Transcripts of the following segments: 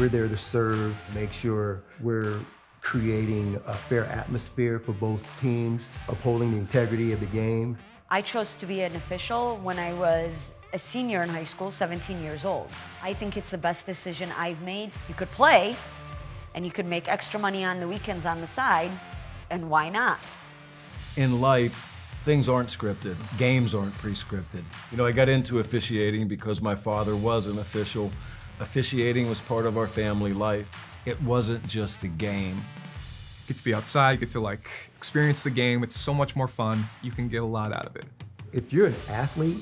We're there to serve, make sure we're creating a fair atmosphere for both teams, upholding the integrity of the game. I chose to be an official when I was a senior in high school, 17 years old. I think it's the best decision I've made. You could play, and you could make extra money on the weekends on the side, and why not? In life, things aren't scripted. Games aren't pre-scripted. You know, I got into officiating because my father was an official. Officiating was part of our family life. It wasn't just the game. Get to be outside, get to experience the game. It's so much more fun. You can get a lot out of it. If you're an athlete,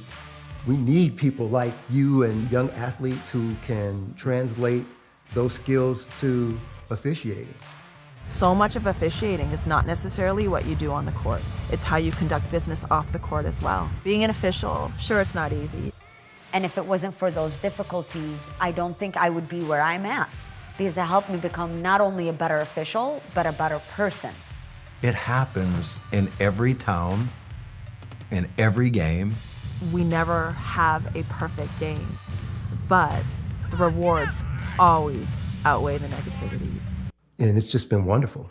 we need people like you and young athletes who can translate those skills to officiating. So much of officiating is not necessarily what you do on the court. It's how you conduct business off the court as well. Being an official, sure, it's not easy. And if it wasn't for those difficulties, I don't think I would be where I'm at, because it helped me become not only a better official, but a better person. It happens in every town, in every game. We never have a perfect game, but the rewards always outweigh the negativities. And it's just been wonderful.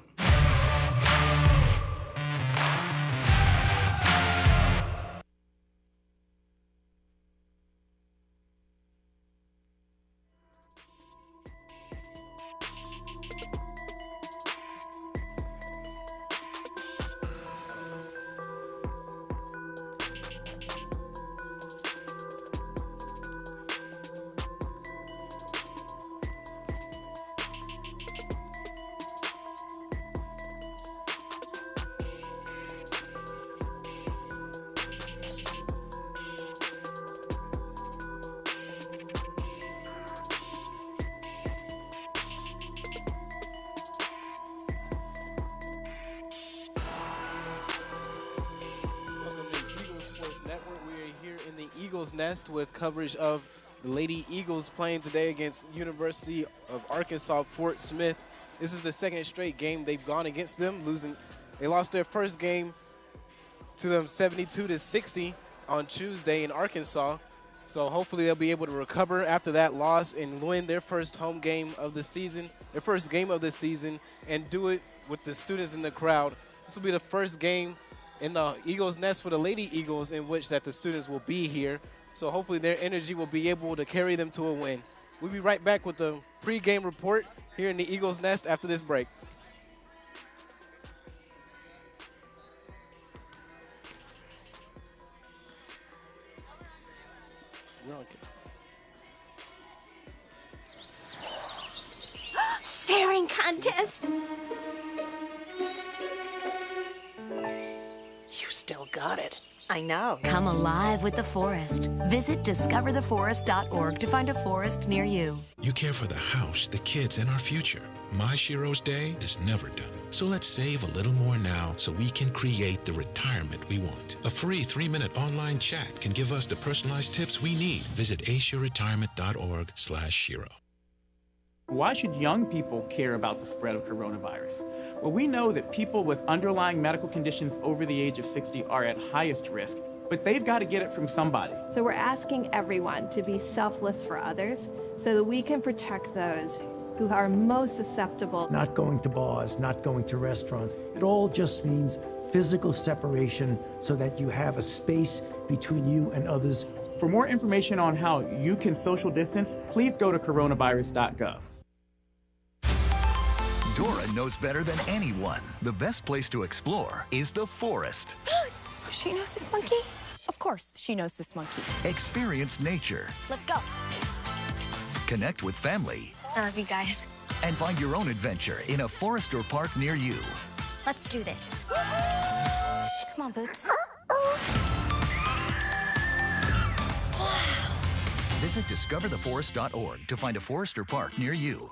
Eagles Nest with coverage of the Lady Eagles playing today against University of Arkansas Fort Smith. This is the second straight game they've gone against them, losing. They lost their first game to them 72-60 on Tuesday in Arkansas. So hopefully they'll be able to recover after that loss and win their first home game of the season, their first game of the season, and do it with the students in the crowd. This will be the first game in the Eagles Nest for the Lady Eagles in which that the students will be here. So hopefully their energy will be able to carry them to a win. We'll be right back with the pregame report here in the Eagles Nest after this break. Staring contest. You still got it. I know. Come alive with the forest. Visit discovertheforest.org to find a forest near you. You care for the house, the kids, and our future. My Shiro's Day is never done. So let's save a little more now so we can create the retirement we want. A free 3-minute online chat can give us the personalized tips we need. Visit asiaretirement.org/Shiro. Why should young people care about the spread of coronavirus? Well, we know that people with underlying medical conditions over the age of 60 are at highest risk, but they've got to get it from somebody. So we're asking everyone to be selfless for others so that we can protect those who are most susceptible. Not going to bars, not going to restaurants. It all just means physical separation so that you have a space between you and others. For more information on how you can social distance, please go to coronavirus.gov. Dora knows better than anyone. The best place to explore is the forest. She knows this monkey? Of course, she knows this monkey. Experience nature. Let's go. Connect with family. I love you guys. And find your own adventure in a forest or park near you. Let's do this. Come on, Boots. Visit discovertheforest.org to find a forest or park near you.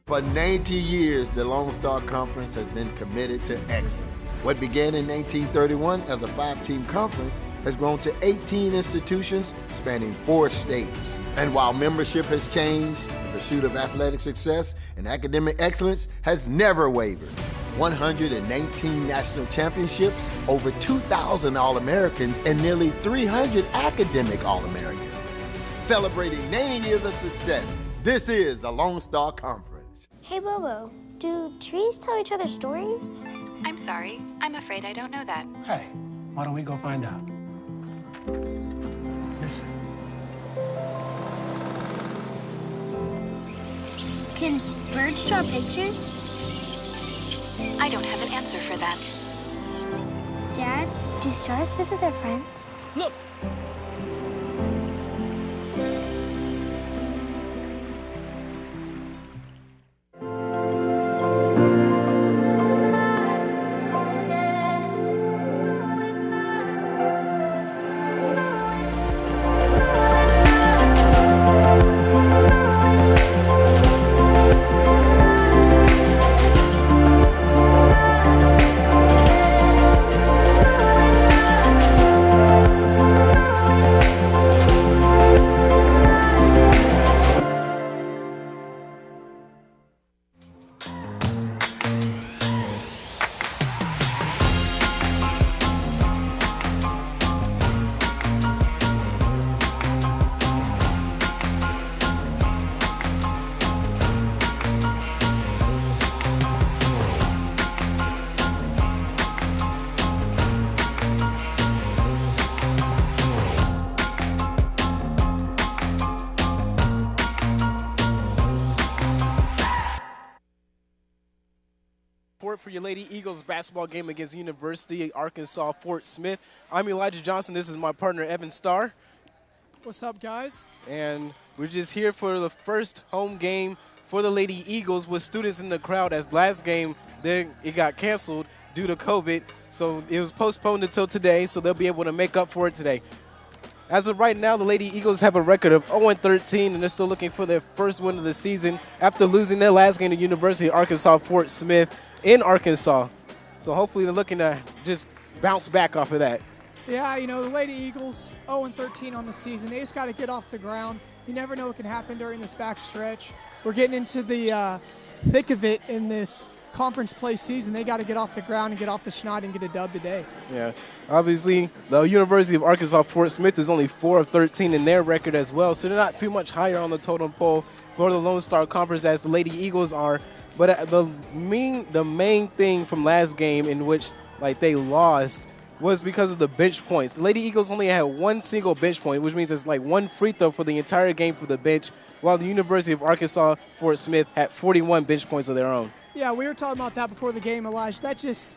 For 90 years, the Lone Star Conference has been committed to excellence. What began in 1931 as a 5-team conference has grown to 18 institutions spanning 4 states. And while membership has changed, the pursuit of athletic success and academic excellence has never wavered. 119 national championships, over 2,000 All-Americans, and nearly 300 academic All-Americans. Celebrating 90 years of success, This is the Lone Star Conference. Hey, Bobo, do trees tell each other stories? I'm sorry. I'm afraid I don't know that. Hey, why don't we go find out? Listen. Can birds draw pictures? I don't have an answer for that. Dad, do stars visit their friends? Look! For your Lady Eagles basketball game against University of Arkansas Fort Smith. I'm Elijah Johnson. This is my partner, Evan Starr. What's up, guys? And we're just here for the first home game for the Lady Eagles with students in the crowd, as last game it got canceled due to COVID. So it was postponed until today, so they'll be able to make up for it today. As of right now, the Lady Eagles have a record of 0-13, and they're still looking for their first win of the season after losing their last game to University of Arkansas Fort Smith in Arkansas. So hopefully they're looking to just bounce back off of that. Yeah, you know, the Lady Eagles, 0-13 on the season. They just got to get off the ground. You never know what can happen during this back stretch. We're getting into the thick of it in this conference play season. They got to get off the ground and get off the schneid and get a dub today. Yeah, obviously the University of Arkansas Fort Smith is only 4-13 in their record as well, so they're not too much higher on the totem pole for the Lone Star Conference as the Lady Eagles are. But the main thing from last game in which they lost was because of the bench points. The Lady Eagles only had one single bench point, which means it's one free throw for the entire game for the bench, while the University of Arkansas Fort Smith had 41 bench points of their own. Yeah, we were talking about that before the game, Elijah.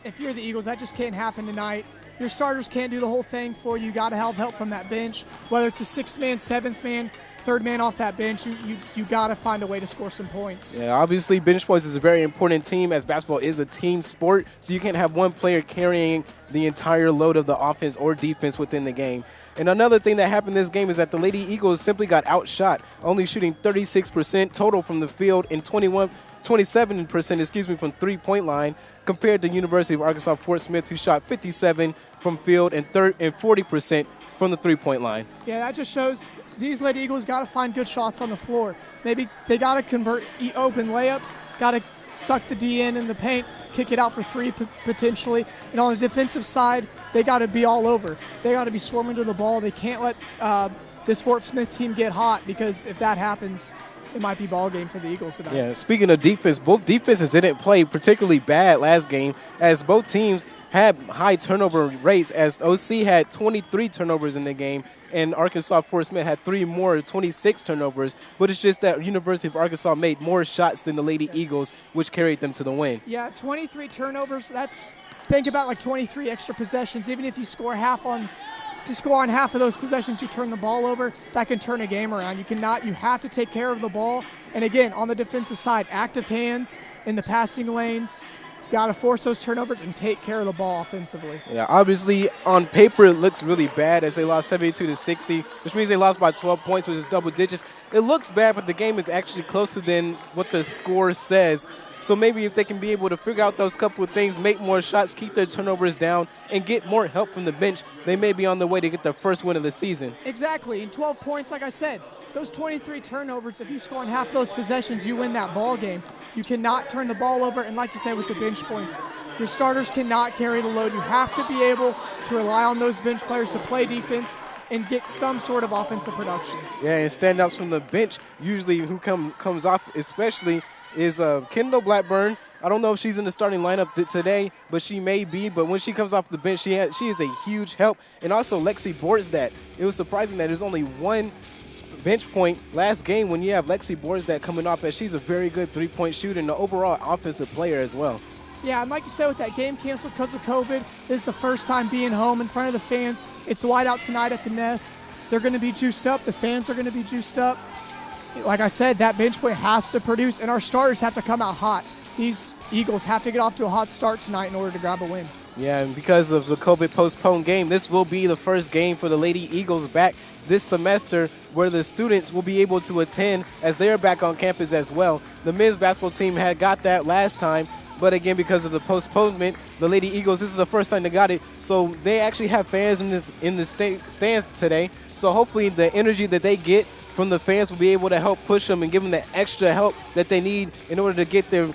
If you're the Eagles, that just can't happen tonight. Your starters can't do the whole thing for you. You got to have help from that bench, whether it's a sixth man, seventh man, third man off that bench. You got to find a way to score some points. Yeah, obviously bench points is a very important team, as basketball is a team sport, so you can't have one player carrying the entire load of the offense or defense within the game. And another thing that happened this game is that the Lady Eagles simply got outshot, only shooting 36% total from the field and 27% from three-point line, compared to University of Arkansas Fort Smith, who shot 57% from field and 40% from the three-point line. Yeah, that just shows these Lady Eagles got to find good shots on the floor. Maybe they got to convert open layups, got to suck the D in the paint, kick it out for three potentially. And on the defensive side, they got to be all over. They got to be swarming to the ball. They can't let this Fort Smith team get hot, because if that happens, it might be ball game for the Eagles tonight. Yeah, speaking of defense, both defenses didn't play particularly bad last game, as both teams had high turnover rates, as OC had 23 turnovers in the game and Arkansas Fort Smith had 3 more, 26 turnovers. But it's just that University of Arkansas made more shots than the Lady Eagles, which carried them to the win. Yeah, 23 turnovers. Think about 23 extra possessions. Even if you score on half of those possessions, you turn the ball over, that can turn a game around. You have to take care of the ball. And again, on the defensive side, active hands in the passing lanes. Got to force those turnovers and take care of the ball offensively. Yeah, obviously on paper it looks really bad, as they lost 72-60, which means they lost by 12 points, which is double digits. It looks bad, but the game is actually closer than what the score says. So maybe if they can be able to figure out those couple of things, make more shots, keep their turnovers down, and get more help from the bench, they may be on the way to get their first win of the season. Exactly, and 12 points, like I said, those 23 turnovers, if you score on half those possessions, you win that ball game. You cannot turn the ball over, and like you said with the bench points, your starters cannot carry the load. You have to be able to rely on those bench players to play defense and get some sort of offensive production. Yeah, and standouts from the bench, usually who comes off especially is Kendall Blackburn. I don't know if she's in the starting lineup today, but she may be. But when she comes off the bench, she is a huge help. And also Lexi Borstad. It was surprising that there's only one bench point last game when you have Lexi Borstad coming off, as she's a very good three-point shooter and an overall offensive player as well. Yeah, and like you said, with that game canceled because of COVID, this is the first time being home in front of the fans. It's wide out tonight at the Nest. They're going to be juiced up. The fans are going to be juiced up. Like I said, that bench point has to produce, and our starters have to come out hot. These Eagles have to get off to a hot start tonight in order to grab a win. Yeah, and because of the COVID postponed game, this will be the first game for the Lady Eagles back this semester, where the students will be able to attend as they're back on campus as well. The men's basketball team had got that last time, but again, because of the postponement, the Lady Eagles, this is the first time they got it, so they actually have fans in the stands today. So hopefully the energy that they get from the fans will be able to help push them and give them the extra help that they need in order to get their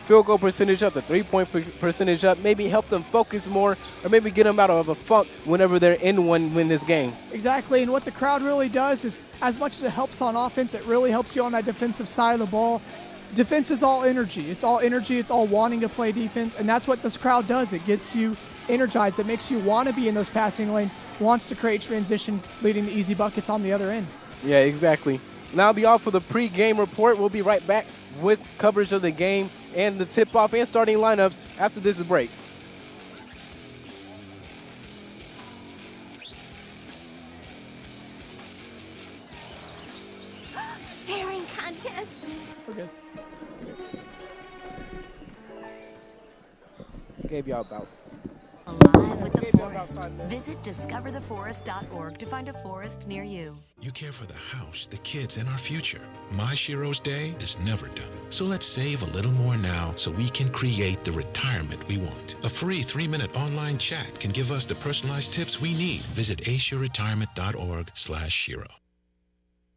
field goal percentage up, the three-point percentage up, maybe help them focus more, or maybe get them out of a funk whenever they're in win this game. Exactly, and what the crowd really does is, as much as it helps on offense, it really helps you on that defensive side of the ball. Defense is all energy. It's all energy. It's all wanting to play defense, and that's what this crowd does. It gets you energized. It makes you want to be in those passing lanes, wants to create transition, leading to easy buckets on the other end. Yeah, exactly. Now I'll be off for the pre-game report. We'll be right back with coverage of the game and the tip-off and starting lineups after this break. Staring contest. We're good. Gave y'all about. Alive with the forest. Visit discovertheforest.org to find a forest near you. You care for the house, the kids, and our future. My Shiro's Day is never done. So let's save a little more now so we can create the retirement we want. A free 3-minute online chat can give us the personalized tips we need. Visit aceyourretirement.org/Shiro.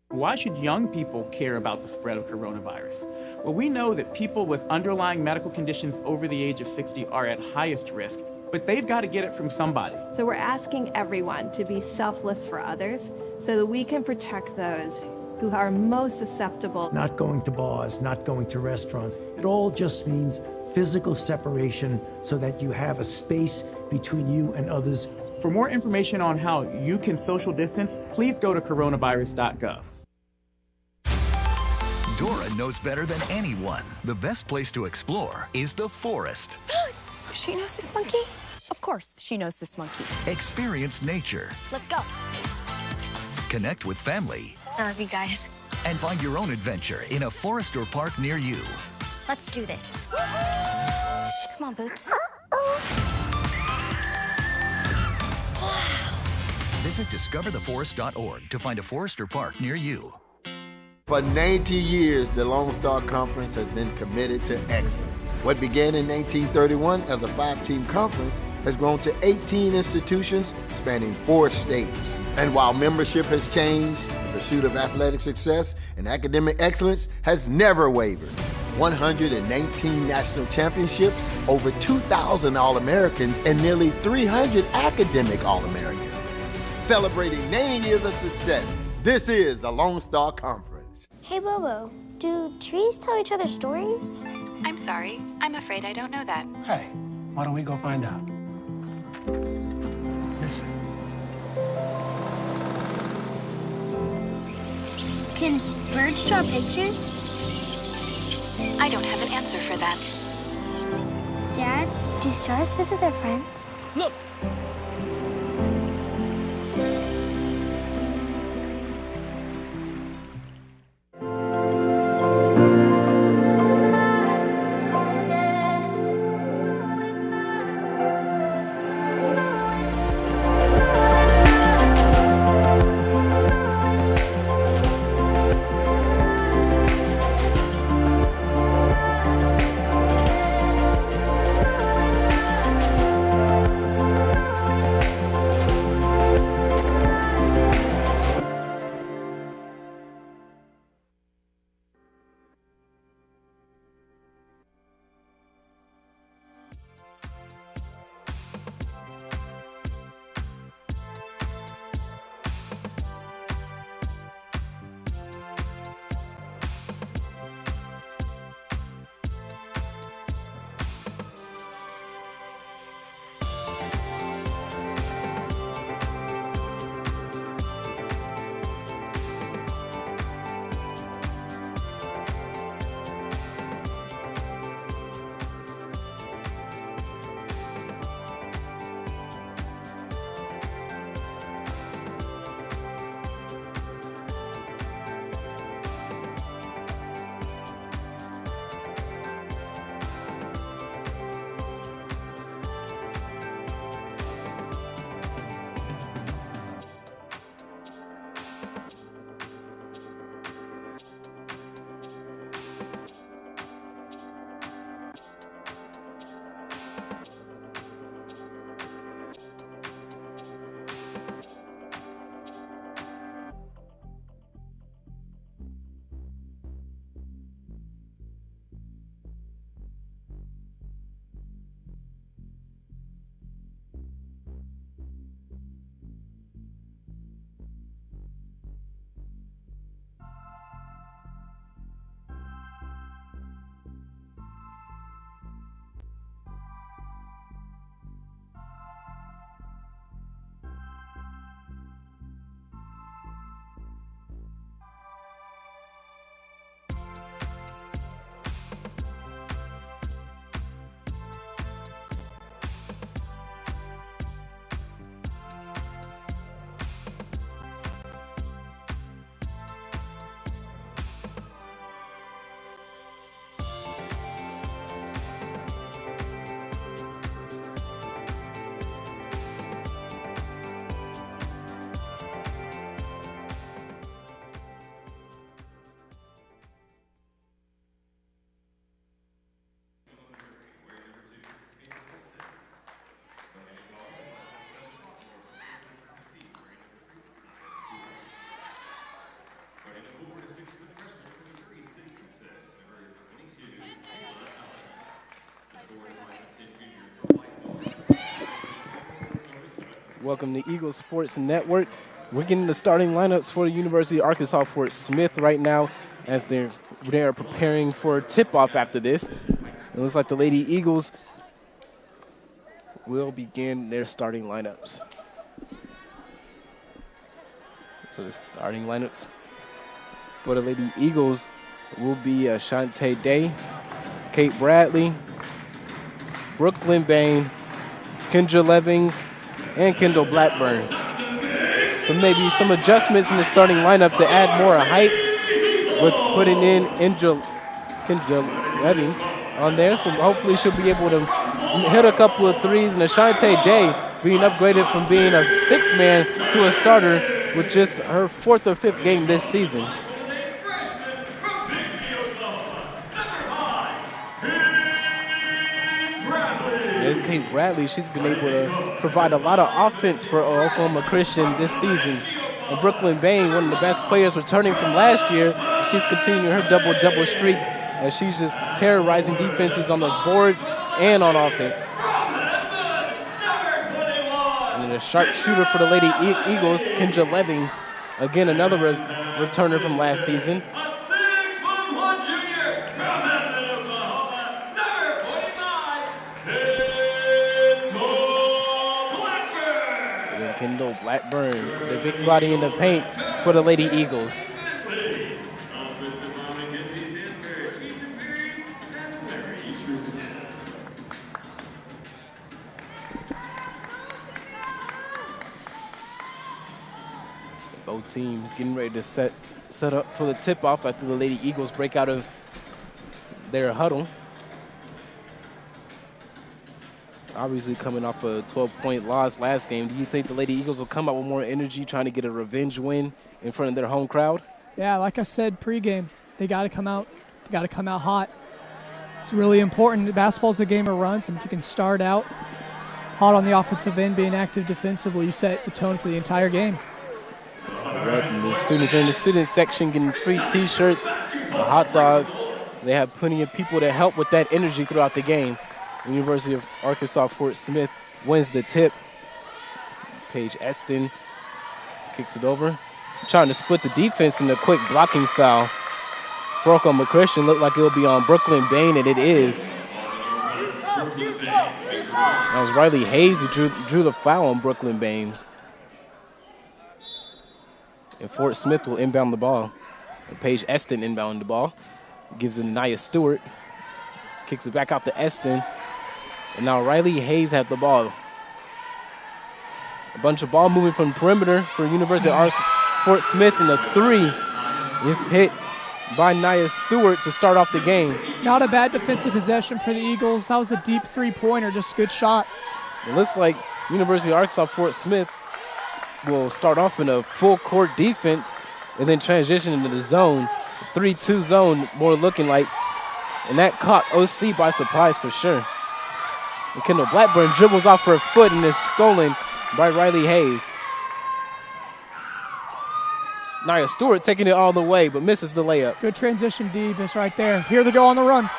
Why should young people care about the spread of coronavirus? Well, we know that people with underlying medical conditions over the age of 60 are at highest risk, but they've got to get it from somebody. So we're asking everyone to be selfless for others so that we can protect those who are most susceptible. Not going to bars, not going to restaurants. It all just means physical separation so that you have a space between you and others. For more information on how you can social distance, please go to coronavirus.gov. Dora knows better than anyone. The best place to explore is the forest. She knows this monkey? Of course, she knows this monkey. Experience nature. Let's go. Connect with family. I love you guys. And find your own adventure in a forest or park near you. Let's do this. Come on, Boots. Visit discovertheforest.org to find a forest or park near you. For 90 years, the Lone Star Conference has been committed to excellence. What began in 1931 as a 5-team conference has grown to 18 institutions spanning 4 states. And while membership has changed, the pursuit of athletic success and academic excellence has never wavered. 119 national championships, over 2,000 All-Americans, and nearly 300 academic All-Americans. Celebrating 90 years of success, this is the Lone Star Conference. Hey, Bobo, do trees tell each other stories? I'm sorry. I'm afraid I don't know that. Hey, why don't we go find out? Listen. Can birds draw pictures? I don't have an answer for that. Dad, do stars visit their friends? Look! Welcome to Eagle Sports Network. We're getting the starting lineups for the University of Arkansas Fort Smith right now as they are preparing for a tip-off after this. It looks like the Lady Eagles will begin their starting lineups. So the starting lineups for the Lady Eagles will be Ashante Day, Kate Bradley, Brooklyn Bain, Kendra Levings, and Kendall Blackburn. So maybe some adjustments in the starting lineup to add more height with putting in Kendra Levings on there. So hopefully she'll be able to hit a couple of threes. And Ashante Day being upgraded from being a six-man to a starter with just her fourth or fifth game this season. There's Kate Bradley. She's been able to provide a lot of offense for Oklahoma Christian this season. And Brooklyn Bain, one of the best players returning from last year, she's continuing her double-double streak as she's just terrorizing defenses on the boards and on offense. And then a sharp shooter for the Lady Eagles, Kendra Levings. Again, another returner from last season. Kendall Blackburn, the big body in the paint for the Lady Eagles. Both teams getting ready to set up for the tip-off after the Lady Eagles break out of their huddle. Obviously coming off a 12-point loss last game, do you think the Lady Eagles will come out with more energy trying to get a revenge win in front of their home crowd? Yeah, like I said pregame, they got to come out. They got to come out hot. It's really important. Basketball's a game of runs, and if you can start out hot on the offensive end, being active defensively, you set the tone for the entire game. The students are in the student section getting free T-shirts, hot dogs. They have plenty of people to help with that energy throughout the game. The University of Arkansas Fort Smith wins the tip. Paige Eston kicks it over. Trying to split the defense in a quick blocking foul. For Oklahoma Christian looked like it'll be on Brooklyn Bain, and it is. That was Riley Hayes who drew the foul on Brooklyn Bain. And Fort Smith will inbound the ball. And Paige Eston inbound the ball. Gives it to Nia Stewart. Kicks it back out to Eston. And now Riley Hayes had the ball. A bunch of ball moving from the perimeter for University of Fort Smith, and the three is hit by Nia Stewart to start off the game. Not a bad defensive possession for the Eagles. That was a deep three-pointer, just a good shot. It looks like University of Arkansas Fort Smith will start off in a full-court defense and then transition into the zone. 3-2 zone, more looking like. And that caught OC by surprise for sure. And Kendall Blackburn dribbles off her foot and is stolen by Riley Hayes. Nia Stewart taking it all the way, but misses the layup. Good transition defense right there. Here they go on the run.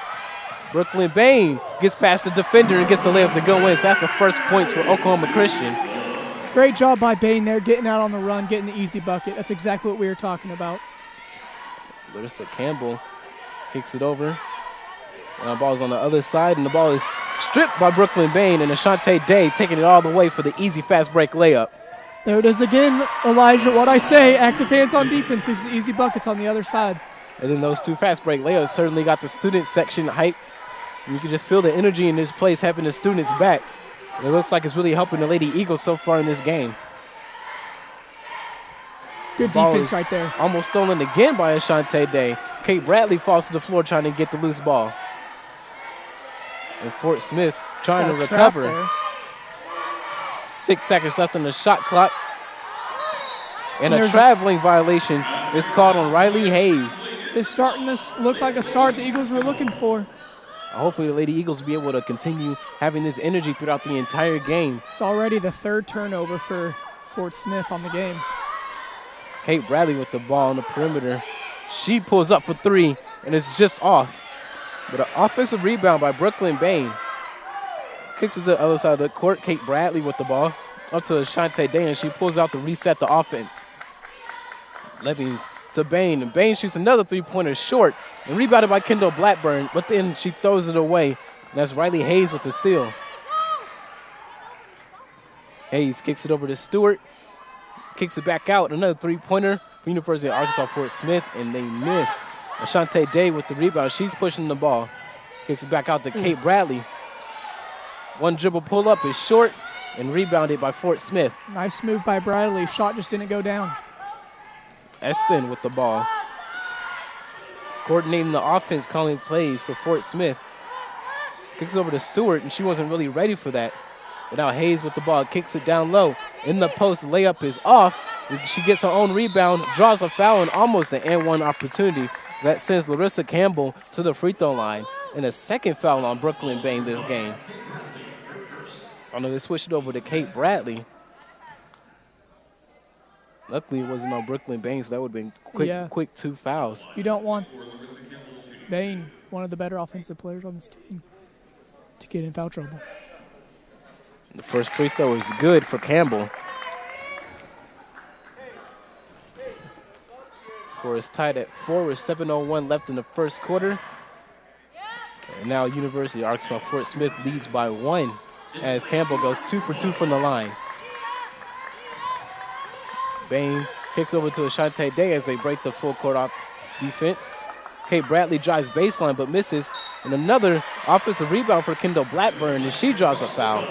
Brooklyn Bain gets past the defender and gets the layup to go in. So that's the first points for Oklahoma Christian. Great job by Bain there, getting out on the run, getting the easy bucket. That's exactly what we were talking about. Larissa Campbell kicks it over. And the ball is on the other side, and the ball is stripped by Brooklyn Bain, and Ashante Day taking it all the way for the easy fast break layup. There it is again, Elijah. What I say, active hands on defense, leaves the easy buckets on the other side. And then those two fast break layups certainly got the student section hype. You can just feel the energy in this place having the students back. And it looks like it's really helping the Lady Eagles so far in this game. Good defense right there. Almost stolen again by Ashante Day. Kate Bradley falls to the floor trying to get the loose ball. And Fort Smith trying to recover. 6 seconds left on the shot clock. And a traveling violation is called on Riley Hayes. It's starting to look like a start the Eagles were looking for. Hopefully the Lady Eagles will be able to continue having this energy throughout the entire game. It's already the third turnover for Fort Smith on the game. Kate Bradley with the ball on the perimeter. She pulls up for three, and it's just off. But an offensive rebound by Brooklyn Bain. Kicks it to the other side of the court. Kate Bradley with the ball. Up to Ashante Day, and she pulls out to reset the offense. Levings to Bain, and Bain shoots another three-pointer short, and rebounded by Kendall Blackburn, but then she throws it away, and that's Riley Hayes with the steal. Hayes kicks it over to Stewart, kicks it back out, another three-pointer for University of Arkansas Fort Smith, and they miss. Ashante Day with the rebound. She's pushing the ball. Kicks it back out to Kate Bradley. One dribble pull-up is short, and rebounded by Fort Smith. Nice move by Bradley. Shot just didn't go down. Eston with the ball. Coordinating the offense, calling plays for Fort Smith. Kicks over to Stewart, and she wasn't really ready for that. But now Hayes with the ball, kicks it down low. In the post, the layup is off. She gets her own rebound, draws a foul, and almost an and-one opportunity. That sends Larissa Campbell to the free throw line. And a second foul on Brooklyn Bain this game. I know they switched it over to Kate Bradley. Luckily, it wasn't on Brooklyn Bain, so that would have been quick 2 fouls. You don't want Bain, one of the better offensive players on this team, to get in foul trouble. The first free throw is good for Campbell. Score is tied at 4 with 7:01 left in the first quarter. And now University of Arkansas Fort Smith leads by 1 as Campbell goes 2 for 2 from the line. Bain kicks over to Ashante Day as they break the full court off defense. Kate Bradley drives baseline but misses. And another offensive rebound for Kendall Blackburn, and she draws a foul.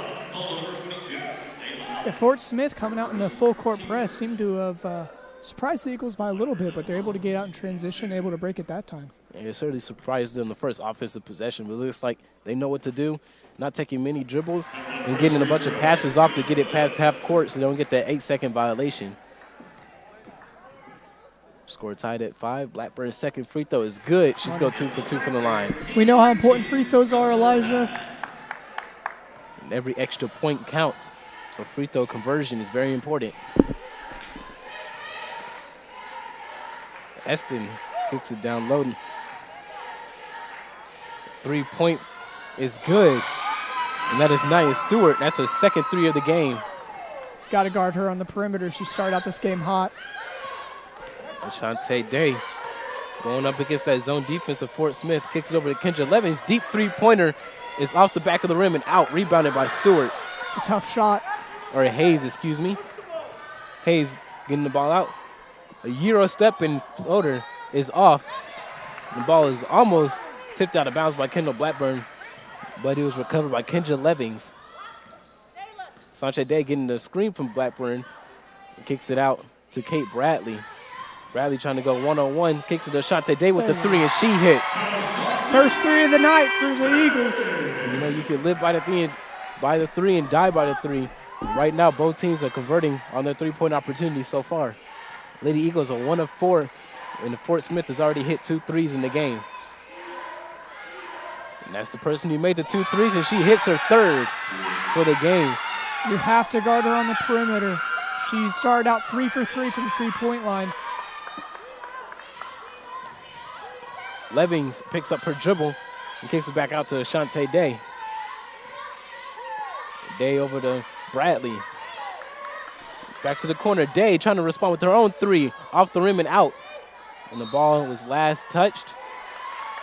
Yeah, Fort Smith coming out in the full court press seemed to have surprised the Eagles by a little bit, but they're able to get out in transition, able to break it that time. And it certainly surprised them the first offensive possession, but it looks like they know what to do. Not taking many dribbles and getting a bunch of passes off to get it past half court so they don't get that 8-second violation. Score tied at 5. Blackburn's second free throw is good. She's go 2 for 2 from the line. We know how important free throws are, Elijah. And every extra point counts. So free throw conversion is very important. Eston kicks it down low. 3-point is good. And that is Nia Stewart. That's her second 3 of the game. Got to guard her on the perimeter. She started out this game hot. Ashante Day going up against that zone defense of Fort Smith. Kicks it over to Kendra Levings. Deep three-pointer is off the back of the rim and out. Rebounded by Stewart. It's a tough shot. Or Hayes, excuse me. Hayes getting the ball out. A Euro step and floater is off. The ball is almost tipped out of bounds by Kendall Blackburn, but it was recovered by Kendra Levings. Sanche Day getting the screen from Blackburn and kicks it out to Kate Bradley. Bradley trying to go one-on-one, kicks it to Ashante Day with the 3, and she hits. First 3 of the night for the Eagles. You know, you can live by the 3 and die by the 3. Right now, both teams are converting on their 3-point opportunities so far. Lady Eagles are 1 of 4, and Fort Smith has already hit 2 threes in the game. And that's the person who made the 2 threes, and she hits her 3rd for the game. You have to guard her on the perimeter. She started out 3 for 3 from the 3-point line. Levings picks up her dribble and kicks it back out to Ashante Day. Day over to Bradley. Back to the corner. Day trying to respond with her own 3 off the rim and out. And the ball was last touched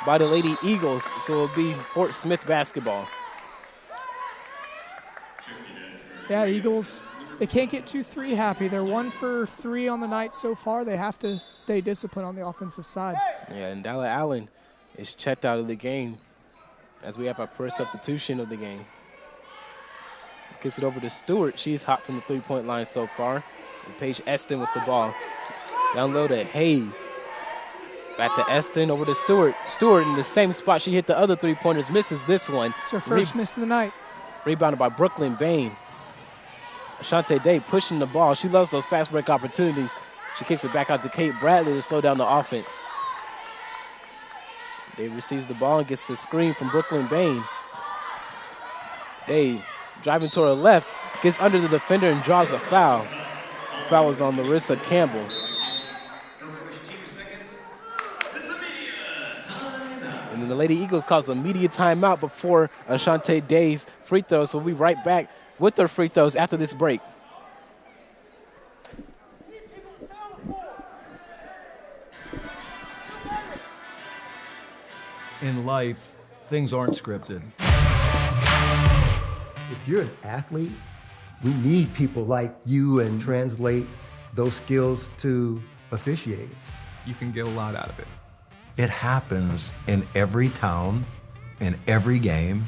by the Lady Eagles, so it'll be Fort Smith basketball. Yeah, Eagles, they can't get 2-3 happy. They're 1 for 3 on the night so far. They have to stay disciplined on the offensive side. Yeah, and Dalla Allen is checked out of the game as we have our first substitution of the game. Kicks it over to Stewart. She's hot from the 3-point line so far. And Paige Eston with the ball. Down low to Hayes. Back to Eston, over to Stewart. Stewart in the same spot she hit the other 3-pointers, misses this one. It's her first miss of the night. Rebounded by Brooklyn Bain. Ashante Day pushing the ball. She loves those fast break opportunities. She kicks it back out to Kate Bradley to slow down the offense. Day receives the ball and gets the screen from Brooklyn Bain. Day driving to her left, gets under the defender and draws a foul. Foul is on Larissa Campbell. And then the Lady Eagles caused a media timeout before Ashante Day's free throw. So we'll be right back with their free throws after this break. In life, things aren't scripted. If you're an athlete, we need people like you and translate those skills to officiating. You can get a lot out of it. It happens in every town, in every game.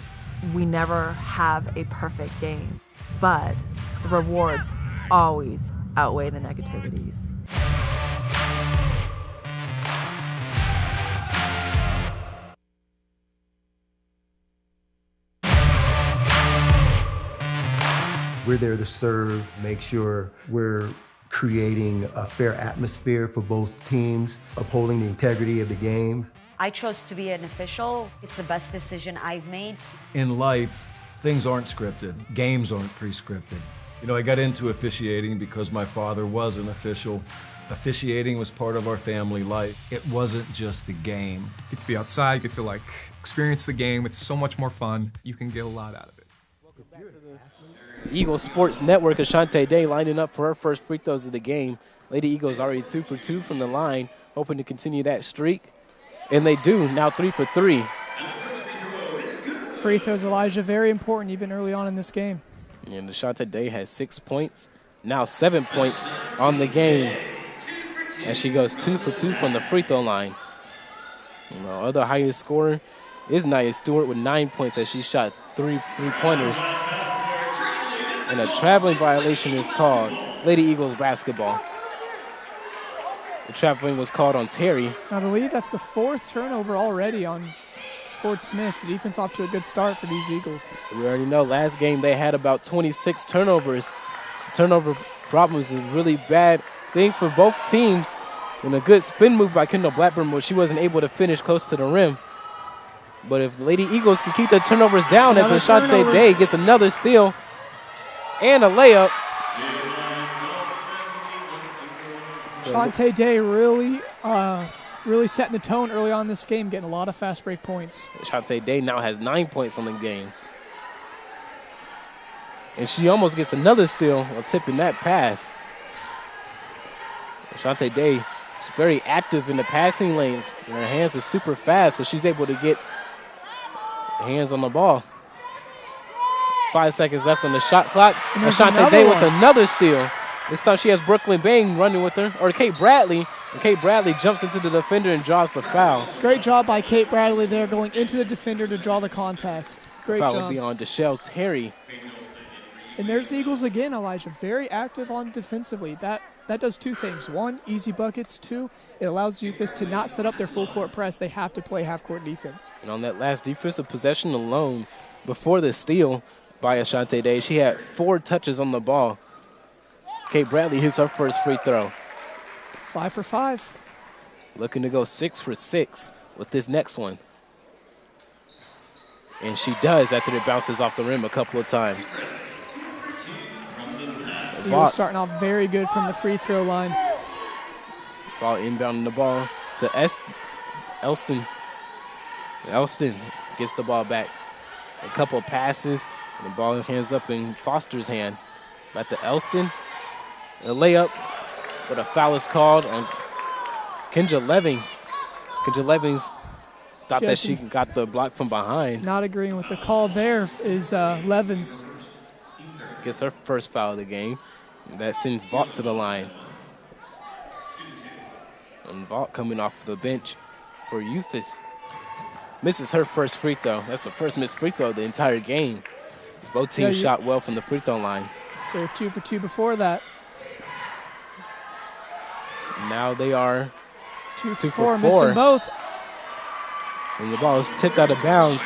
We never have a perfect game, but the rewards always outweigh the negativities. We're there to serve, make sure we're creating a fair atmosphere for both teams, upholding the integrity of the game. I chose to be an official. It's the best decision I've made. In life, things aren't scripted. Games aren't pre-scripted. You know, I got into officiating because my father was an official. Officiating was part of our family life. It wasn't just the game. Get to be outside, get to like experience the game. It's so much more fun. You can get a lot out of it. Eagles Sports Network, Ashante Day lining up for her first free throws of the game. Lady Eagles already 2 for 2 from the line, hoping to continue that streak. And they do, now 3 for 3. Free throws, Elijah, very important even early on in this game. And Ashante Day has 6 points, now 7 points on the game. As she goes 2 for 2 from the free throw line. And the other highest scorer is Nia Stewart with 9 points as she shot 3 3-pointers. And a traveling violation is called. Lady Eagles basketball. The traveling was called on Terry. I believe that's the 4th turnover already on Fort Smith. The defense off to a good start for these Eagles. We already know last game they had about 26 turnovers. So turnover problems is a really bad thing for both teams. And a good spin move by Kendall Blackburn, but she wasn't able to finish close to the rim. But if the Lady Eagles can keep their turnovers down as Ashante Day gets another steal and a layup. Ashante Day really setting the tone early on in this game, getting a lot of fast break points. Ashante Day now has 9 points on the game. And she almost gets another steal while tipping that pass. Ashante Day very active in the passing lanes, and her hands are super fast, so she's able to get hands on the ball. 5 seconds left on the shot clock. Ashante Day with another steal. This time she has Brooklyn Bain running with her, or Kate Bradley. And Kate Bradley jumps into the defender and draws the foul. Great job by Kate Bradley there, going into the defender to draw the contact. Great job. Foul will be on Deshelle Terry. And there's the Eagles again, Elijah. Very active on defensively. That does 2 things. 1, easy buckets. 2, it allows UFIS to not set up their full court press. They have to play half-court defense. And on that last defensive possession alone, before the steal by Ashante Day, she had 4 touches on the ball. Kate Bradley hits her first free throw. 5 for 5. Looking to go 6 for 6 with this next one. And she does after it bounces off the rim a couple of times. Eagles starting off very good from the free throw line. Ball inbounding the ball to Elston. Elston gets the ball back. A couple of passes, and the ball hands up in Foster's hand. Back to Elston. A layup, but a foul is called on Kendra Levings. Kendra Levings thought that she got the block from behind. Not agreeing with the call there is Levins. Gets her first foul of the game. That sends Vaught to the line. And Vaught coming off the bench for UFIS. Misses her first free throw. That's the first missed free throw of the entire game. Both teams shot well from the free throw line. They were 2 for 2 before that. Now they are 2 for 4, missing both. And the ball is tipped out of bounds.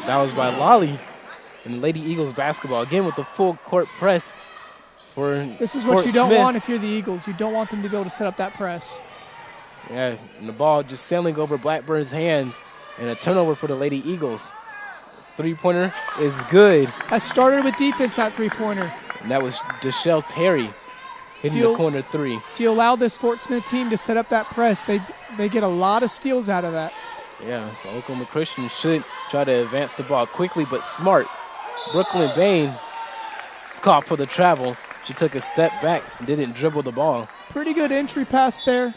That was by Lolly. And the Lady Eagles basketball, again with the full court press for This is what you don't want if you're the Eagles. You don't want them to be able to set up that press. Yeah, and the ball just sailing over Blackburn's hands. And a turnover for the Lady Eagles. 3-pointer is good. I started with defense, that 3-pointer. And that was Deshelle Terry hitting the corner 3. If you allow this Fort Smith team to set up that press, they get a lot of steals out of that. Yeah, so Oklahoma Christian should try to advance the ball quickly but smart. Brooklyn Bain is caught for the travel. She took a step back and didn't dribble the ball. Pretty good entry pass there.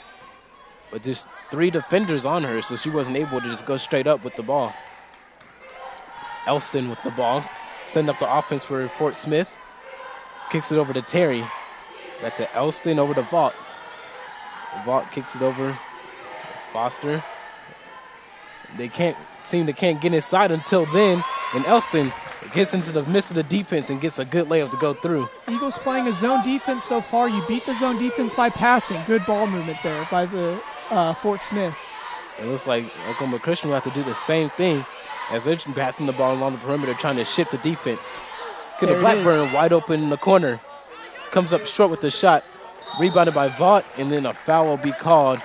But just 3 defenders on her, so she wasn't able to just go straight up with the ball. Elston with the ball, setting up the offense for Fort Smith. Kicks it over to Terry. Back to Elston over to Vaught. Vaught kicks it over to Foster. They can't get inside until then, and Elston gets into the midst of the defense and gets a good layup to go through. Eagles playing a zone defense so far. You beat the zone defense by passing. Good ball movement there by the Fort Smith. It looks like Oklahoma Christian will have to do the same thing as they're passing the ball along the perimeter, trying to shift the defense. Get a Blackburn wide open in the corner. Comes up short with the shot. Rebounded by Vaught, and then a foul will be called.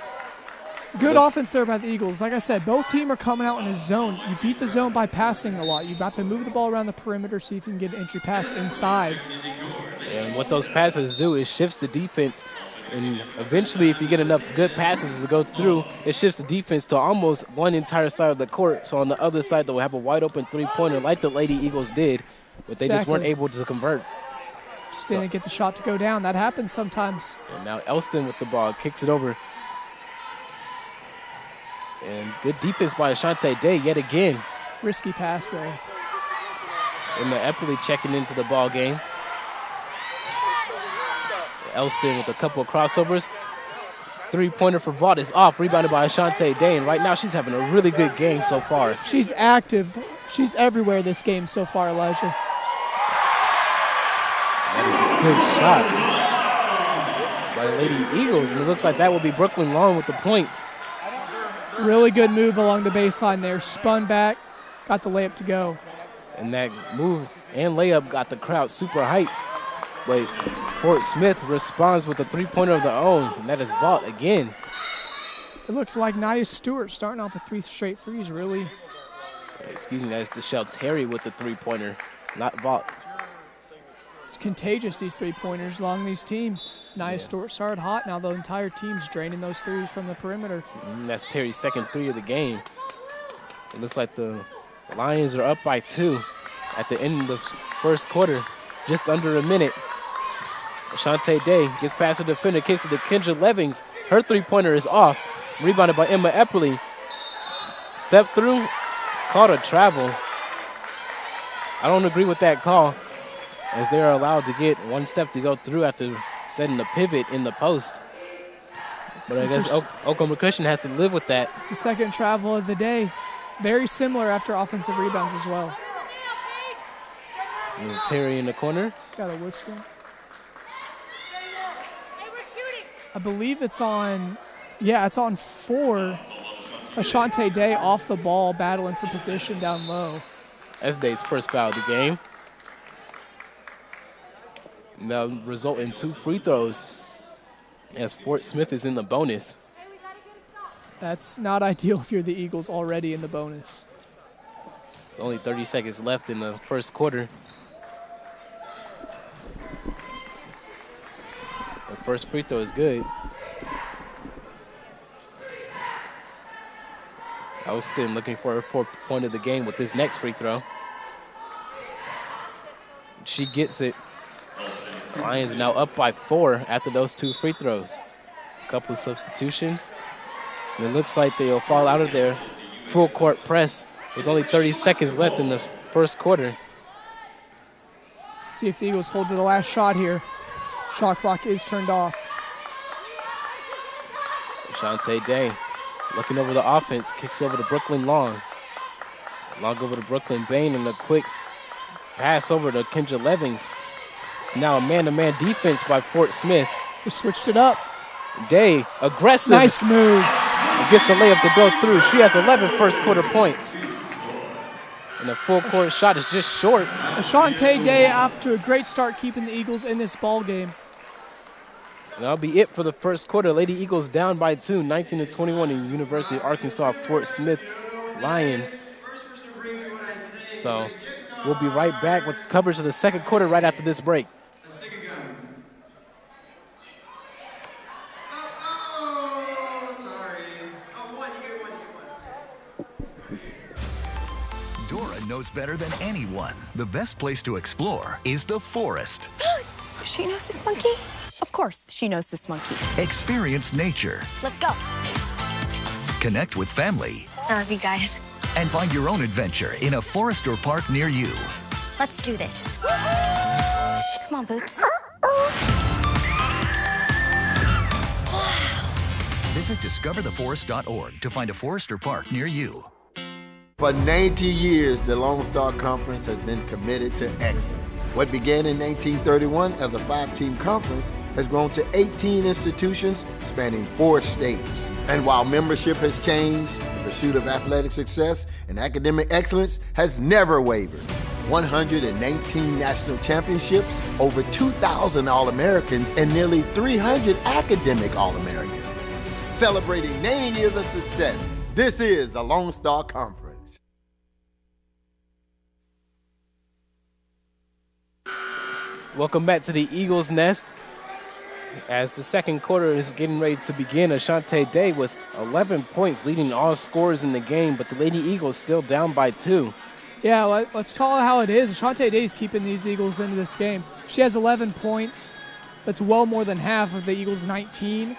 Good offense there by the Eagles. Like I said, both teams are coming out in a zone. You beat the zone by passing a lot. You've got to move the ball around the perimeter, see if you can get an entry pass inside. And what those passes do is shifts the defense. And eventually, if you get enough good passes to go through, it shifts the defense to almost one entire side of the court. So on the other side, they'll have a wide open three-pointer like the Lady Eagles did, but they just weren't able to convert. Just didn't get the shot to go down. That happens sometimes. And now Elston with the ball, kicks it over. And good defense by Ashante Day yet again. Risky pass there. And Eppley checking into the ball game. Elston with a couple of crossovers. Three-pointer for Vaught is off, rebounded by Ashante Day. And right now she's having a really good game so far. She's active. She's everywhere this game so far, Elijah. That is a good shot by the Lady Eagles. And it looks like that will be Brooklyn Long with the point. Really good move along the baseline there. Spun back, got the layup to go. And that move and layup got the crowd super hyped. But Fort Smith responds with a three-pointer of their own, and that is Vaught again. It looks like Nia Stewart starting off with 3 straight threes, really. Excuse me, that's Deshelle Terry with the three-pointer, not Vaught. It's contagious, these three-pointers along these teams. Nia Stewart started hot, now the entire team's draining those threes from the perimeter. And that's Terry's second three of the game. It looks like the Lions are up by 2 at the end of the first quarter, just under a minute. Ashante Day gets past the defender, kicks it to Kendra Levings. Her three-pointer is off. Rebounded by Emma Eppley. Step through. It's called a travel. I don't agree with that call, as they are allowed to get one step to go through after setting the pivot in the post. But I guess Oklahoma Christian has to live with that. It's the second travel of the day. Very similar after offensive rebounds as well. And Terry in the corner. Got a whistle. I believe it's on, it's on 4. Ashante Day off the ball, battling for position down low. That's Day's first foul of the game. And that'll result in 2 free throws as Fort Smith is in the bonus. That's not ideal if you're the Eagles already in the bonus. Only 30 seconds left in the first quarter. The first free throw is good. Elston looking for her 4th point of the game with this next free throw. She gets it. Lions are now up by 4 after those 2 free throws. A couple of substitutions. And it looks like they'll fall out of their full court press with only 30 seconds left in the first quarter. See if the Eagles hold to the last shot here. Shot clock is turned off. Ashante Day looking over the offense, kicks over to Brooklyn Long. Long over to Brooklyn Bain, and a quick pass over to Kendra Levings. It's now a man-to-man defense by Fort Smith. They switched it up. Day, aggressive. Nice move. And gets the layup to go through. She has 11 first quarter points. And the full court shot is just short. Ashante Day off to a great start keeping the Eagles in this ball game. And that'll be it for the first quarter. Lady Eagles down by 2, 19-21 in University of Arkansas Fort Smith Lions. So we'll be right back with coverage of the second quarter right after this break. knows better than anyone. The best place to explore is the forest. Boots! She knows this monkey? Of course, she knows this monkey. Experience nature. Let's go. Connect with family. I love you guys. And find your own adventure in a forest or park near you. Let's do this. Come on, Boots. Visit discovertheforest.org to find a forest or park near you. For 90 years, the Lone Star Conference has been committed to excellence. What began in 1931 as a 5-team conference has grown to 18 institutions spanning 4 states. And while membership has changed, the pursuit of athletic success and academic excellence has never wavered. 119 national championships, over 2,000 All-Americans, and nearly 300 academic All-Americans. Celebrating 90 years of success, this is the Lone Star Conference. Welcome back to the Eagles Nest. As the second quarter is getting ready to begin, Ashante Day with 11 points leading all scorers in the game, but the Lady Eagles still down by 2. Yeah, let's call it how it is. Ashante Day is keeping these Eagles into this game. She has 11 points. That's well more than half of the Eagles' 19.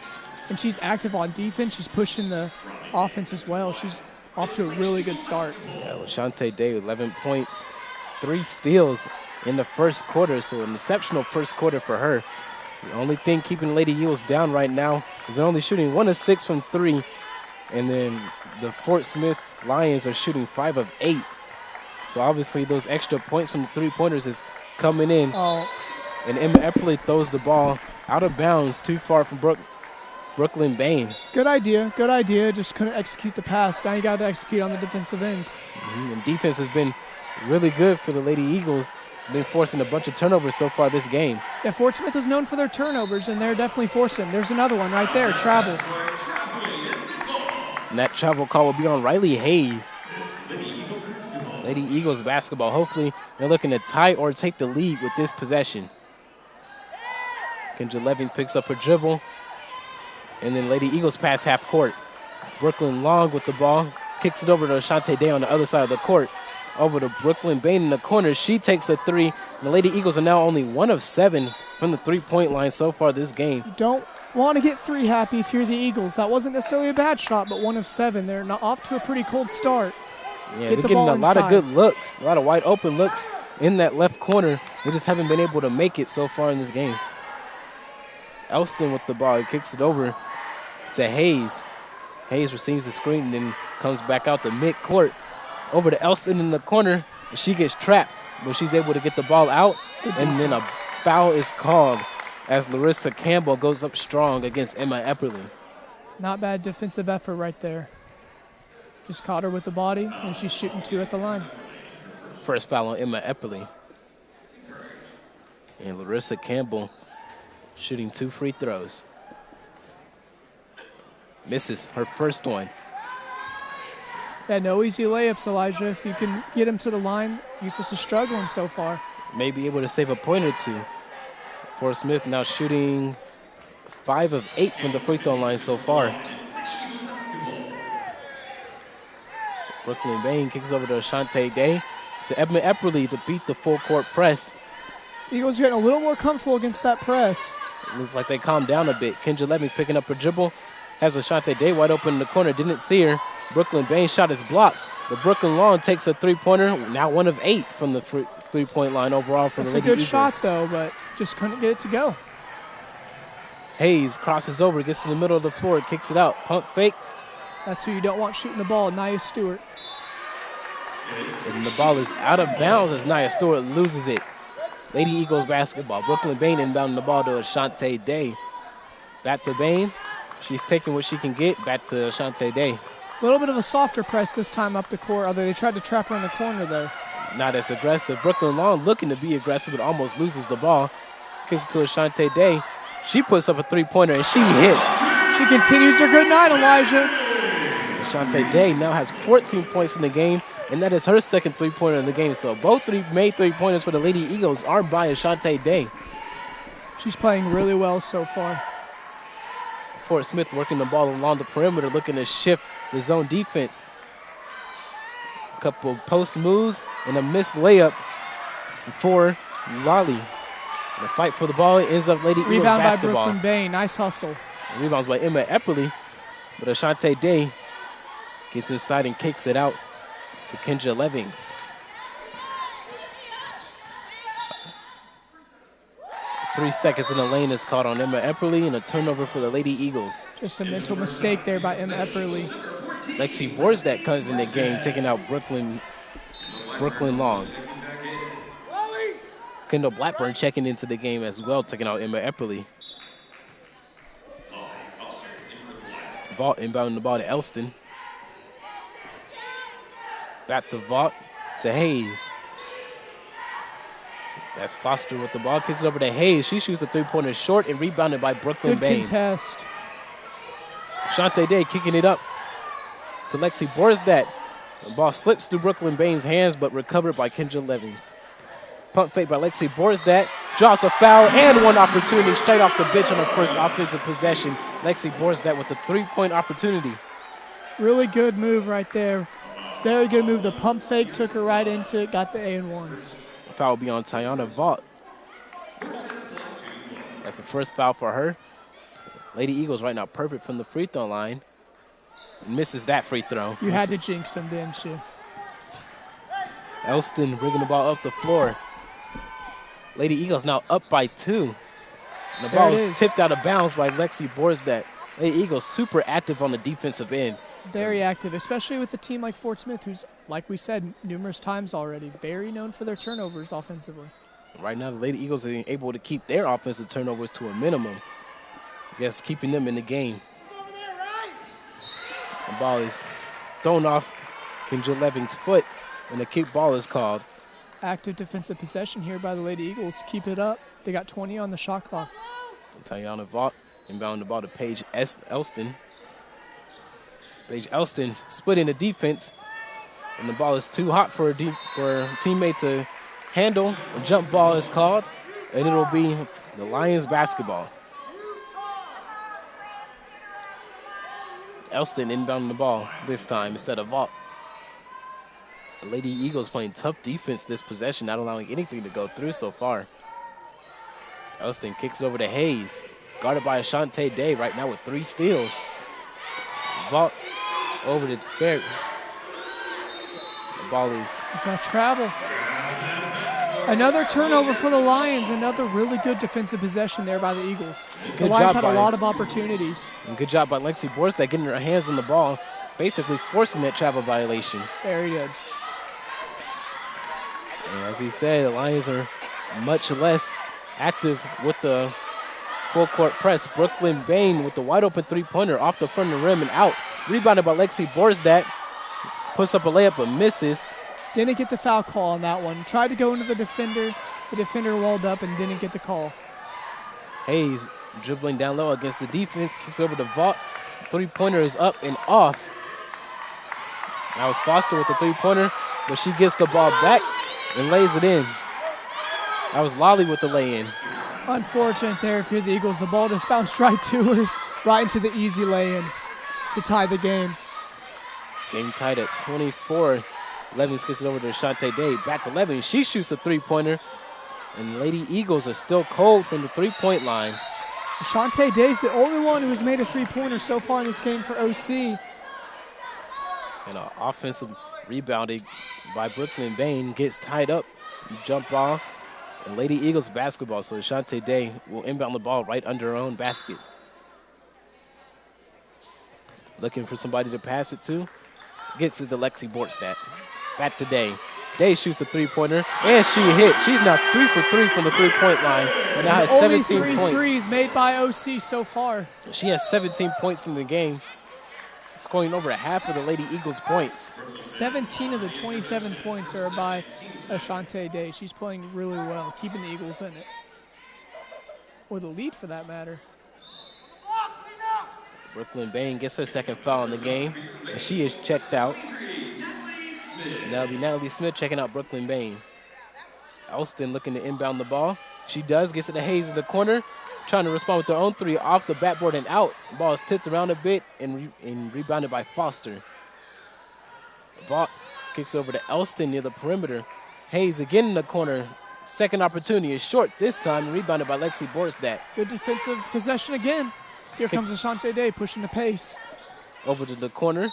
And she's active on defense. She's pushing the offense as well. She's off to a really good start. Yeah, Ashante Day with 11 points, 3 steals in the first quarter, so an exceptional first quarter for her. The only thing keeping Lady Eagles down right now is they're only shooting 1 of 6 from 3, and then the Fort Smith Lions are shooting 5 of 8. So obviously those extra points from the 3-pointers is coming in. Oh. And Emma Epperly throws the ball out of bounds too far from Brooklyn Bain. Good idea. Just couldn't execute the pass. Now you got to execute on the defensive end. And defense has been really good for the Lady Eagles. It's been forcing a bunch of turnovers so far this game. Yeah, Fort Smith is known for their turnovers, and they're definitely forcing. There's another one right there, travel. And that travel call will be on Riley Hayes. Lady Eagles basketball. Hopefully they're looking to tie or take the lead with this possession. Kendra Leving picks up her dribble. And then Lady Eagles pass half court. Brooklyn Long with the ball. Kicks it over to Ashante Day on the other side of the court. Over to Brooklyn Bain in the corner. She takes a 3. And the Lady Eagles are now only 1 of 7 from the 3-point line so far this game. You don't want to get 3 happy if you're the Eagles. That wasn't necessarily a bad shot, but 1 of 7. They're not off to a pretty cold start. Yeah, they're getting a lot of good looks, a lot of wide open looks in that left corner. They just haven't been able to make it so far in this game. Elston with the ball. He kicks it over to Hayes. Hayes receives the screen and then comes back out to mid-court. Over to Elston in the corner. She gets trapped, but she's able to get the ball out. And then a foul is called as Larissa Campbell goes up strong against Emma Epperly. Not bad defensive effort right there. Just caught her with the body, and she's shooting 2 at the line. First foul on Emma Epperly. And Larissa Campbell shooting 2 free throws. Misses her first one. Yeah, no easy layups, Elijah. If you can get him to the line, Euphis is struggling so far. May be able to save a point or 2. Fort Smith now shooting 5 of 8 from the free throw line so far. Brooklyn Bain kicks over to Ashante Day to Emma Epperly to beat the full court press. Eagles are getting a little more comfortable against that press. It looks like they calmed down a bit. Kendra Leving's picking up her dribble. Has Ashante Day wide open in the corner. Didn't see her. Brooklyn Bain shot is blocked. But Brooklyn Long takes a 3-pointer. Now 1 of 8 from the 3-point line overall for the Lady Eagles. That's a good shot, though, but just couldn't get it to go. Hayes crosses over, gets to the middle of the floor, kicks it out. Pump fake. That's who you don't want shooting the ball, Nia Stewart. And the ball is out of bounds as Nia Stewart loses it. Lady Eagles basketball. Brooklyn Bain inbounding the ball to Ashante Day. Back to Bain. She's taking what she can get. Back to Ashante Day. A little bit of a softer press this time up the court, although they tried to trap her in the corner there. Not as aggressive. Brooklyn Long looking to be aggressive, but almost loses the ball. Kicks it to Ashante Day. She puts up a 3-pointer, and she hits. She continues her good night, Elijah. Ashante Day now has 14 points in the game, and that is her second 3-pointer in the game. So both made 3-pointers for the Lady Eagles are by Ashante Day. She's playing really well so far. Fort Smith working the ball along the perimeter, looking to shift the zone defense. Couple post moves and a missed layup for Lolly. The fight for the ball ends up Lady Eagles Rebound basketball. by Brooklyn Bain. Nice hustle. Rebounds by Emma Epperly, but Ashante Day gets inside and kicks it out to Kendra Levings. Three seconds in the lane is caught on Emma Epperly and a turnover for the Lady Eagles. Just a mental mistake there by Emma Epperly. Lexi Borsdat comes in the game, taking out Brooklyn Long. Kendall Blackburn checking into the game as well, taking out Emma Epperly. Vault inbounding the ball to Elston. Back to Vault to Hayes. That's Foster with the ball, kicks it over to Hayes. She shoots a three-pointer short and rebounded by Brooklyn Bain. Good contest. Shante Day kicking it up to Lexi Borsdat. The ball slips through Brooklyn Bain's hands, but recovered by Kendra Levings. Pump fake by Lexi Borsdat. Draws the foul and one opportunity straight off the bench on the first offensive possession. Lexi Borsdat with a three-point opportunity. Really good move right there. Very good move. The pump fake took her right into it, got the A&1. The foul will be on Tiana Vaught. That's the first foul for her. Lady Eagles right now perfect from the free throw line. Misses that free throw. You had to jinx them, didn't you? Elston bringing the ball up the floor. Lady Eagles now up by 2. And the ball is tipped out of bounds by Lexi Borsdat. Lady Eagles super active on the defensive end. Very active, especially with a team like Fort Smith, who's, like we said numerous times already, very known for their turnovers offensively. Right now, the Lady Eagles are able to keep their offensive turnovers to a minimum. I guess keeping them in the game. The ball is thrown off Kendra Leving's foot, and the kick ball is called. Active defensive possession here by the Lady Eagles. Keep it up. They got 20 on the shot clock. Tiana Vaught inbound the ball to Paige Elston. Paige Elston splitting the defense, and the ball is too hot for a teammate to handle. A jump ball is called, and it'll be the Lions basketball. Elston inbounding the ball this time instead of Vaught. The Lady Eagles playing tough defense this possession, not allowing anything to go through so far. Elston kicks over to Hayes, guarded by Ashante Day right now with 3 steals. Vaught over to Fair. The ball is gonna travel. Another turnover for the Lions. Another really good defensive possession there by the Eagles. The Lions had a lot of opportunities. And good job by Lexi Borstat getting her hands on the ball, basically forcing that travel violation. Very good. And as he said, the Lions are much less active with the full court press. Brooklyn Bain with the wide open three-pointer off the front of the rim and out. Rebounded by Lexi Borsdat. Puts up a layup but misses. Didn't get the foul call on that one. Tried to go into the defender. The defender walled up and didn't get the call. Hayes dribbling down low against the defense. Kicks over to Vaught. Three-pointer is up and off. That was Foster with the three-pointer, but she gets the ball back and lays it in. That was Lolly with the lay-in. Unfortunate there if you're the Eagles. The ball just bounced right to her, right into the easy lay-in to tie the game. Game tied at 24. Levings gets it over to Ashante Day. Back to Levings. She shoots a three-pointer. And Lady Eagles are still cold from the three-point line. Ashante Day's the only one who's made a three-pointer so far in this game for OC. And an offensive rebounding by Brooklyn Bain gets tied up. Jump ball. And Lady Eagles basketball. So Ashante Day will inbound the ball right under her own basket. Looking for somebody to pass it to. Gets it to Lexi Borstat. Back to Day. Day shoots the three-pointer, and she hits. She's now 3 for 3 from the three-point line. And now has 17 only 3 points. threes made by OC so far. She has 17 points in the game, scoring over half of the Lady Eagles' points. 17 of the 27 points are by Ashante Day. She's playing really well, keeping the Eagles in it. Or the lead for that matter. Brooklyn Bain gets her second foul in the game, and she is checked out. And that'll be Natalie Smith checking out Brooklyn Bain. Elston looking to inbound the ball. She does, gets it to Hayes in the corner, trying to respond with her own three off the backboard and out. The ball is tipped around a bit and rebounded by Foster. Vaught kicks over to Elston near the perimeter. Hayes again in the corner. Second opportunity is short this time, rebounded by Lexi Borstat. Good defensive possession again. Here comes Ashante Day pushing the pace. Over to the corner.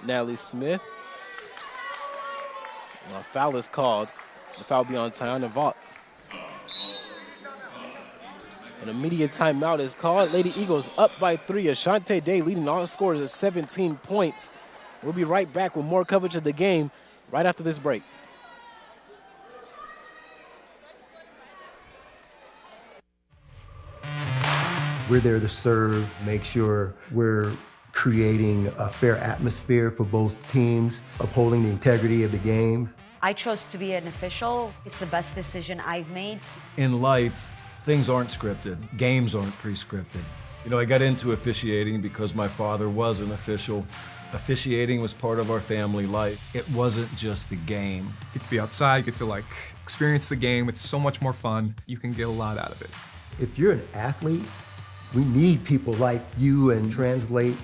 Natalie Smith. A foul is called. The foul will be on Tiana Vaught. An immediate timeout is called. Lady Eagles up by 3. Ashante Day leading all scorers at 17 points. We'll be right back with more coverage of the game right after this break. We're there to serve, make sure we're creating a fair atmosphere for both teams, upholding the integrity of the game. I chose to be an official. It's the best decision I've made. In life, things aren't scripted. Games aren't pre-scripted. You know, I got into officiating because my father was an official. Officiating was part of our family life. It wasn't just the game. Get to be outside, get to like experience the game. It's so much more fun. You can get a lot out of it. If you're an athlete, we need people like you and translate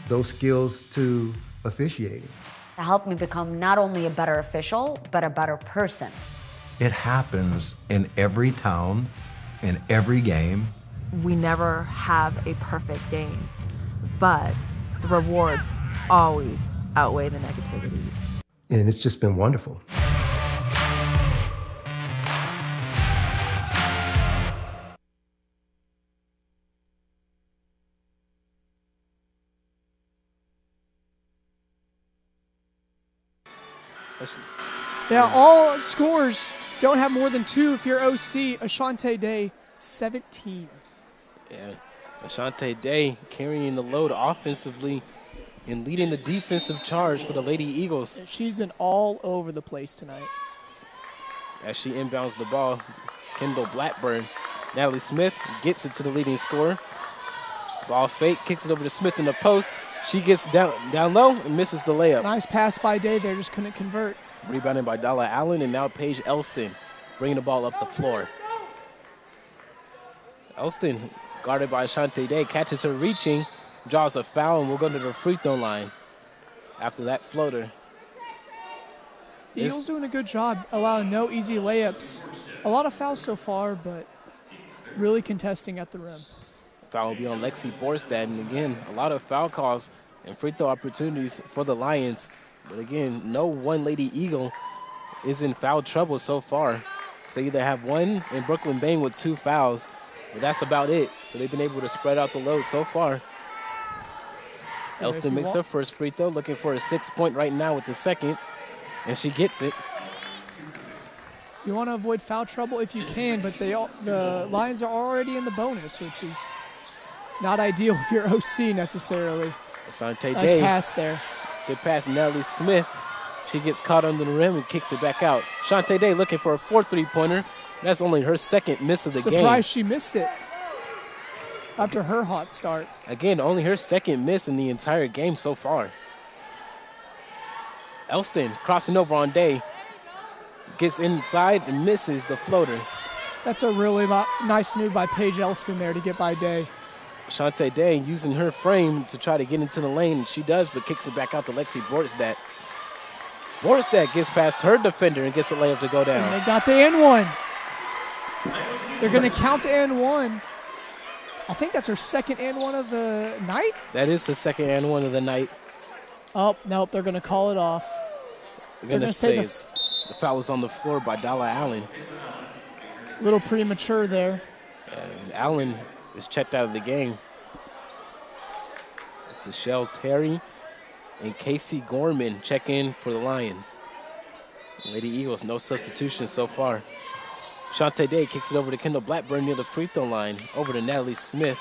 those skills to officiating. It helped me become not only a better official, but a better person. It happens in every town, in every game. We never have a perfect game, but the rewards always outweigh the negativities. And it's just been wonderful. Yeah, all scores don't have more than 2 if you're OC. Ashante Day, 17. Yeah, Ashante Day carrying the load offensively and leading the defensive charge for the Lady Eagles. She's been all over the place tonight. As she inbounds the ball, Kendall Blackburn. Natalie Smith gets it to the leading scorer. Ball fake, kicks it over to Smith in the post. She gets down low and misses the layup. Nice pass by Day there, just couldn't convert. Rebounded by Dalla Allen, and now Paige Elston bringing the ball up the floor. Elston, guarded by Ashante Day, catches her reaching, draws a foul, and will go to the free throw line after that floater. Eagles doing a good job allowing no easy layups. A lot of fouls so far, but really contesting at the rim. Foul will be on Lexi Borstat, and again, a lot of foul calls and free throw opportunities for the Lions. But again, no one Lady Eagle is in foul trouble so far. So they either have one in Brooklyn Bain with 2 fouls, but that's about it. So they've been able to spread out the load so far. Elston makes her first free throw, looking for a 6-point right now with the second, and she gets it. You want to avoid foul trouble if you can, but the Lions are already in the bonus, which is not ideal if you're OC necessarily. Asante Nice Day. pass there. Good pass, Natalie Smith. She gets caught under the rim and kicks it back out. Ashante Day looking for a 4th three-pointer. That's only her second miss of the game. Surprised she missed it after her hot start. Again, only her second miss in the entire game so far. Elston crossing over on Day. Gets inside and misses the floater. That's a really nice move by Paige Elston there to get by Day. Ashante Day using her frame to try to get into the lane. She does, but kicks it back out to Lexi Borstat. Borstat gets past her defender and gets the layup to go down. And they got the N1. They're going to count the N1. I think that's her second N1 of the night. That is her second N1 of the night. Oh, nope, they're going to call it off. They're going to say the foul is on the floor by Dalla Allen. A little premature there. And Allen is checked out of the game. Deshelle Terry and Casey Gorman check in for the Lions. Lady Eagles, no substitutions so far. Ashante Day kicks it over to Kendall Blackburn near the free throw line. Over to Natalie Smith.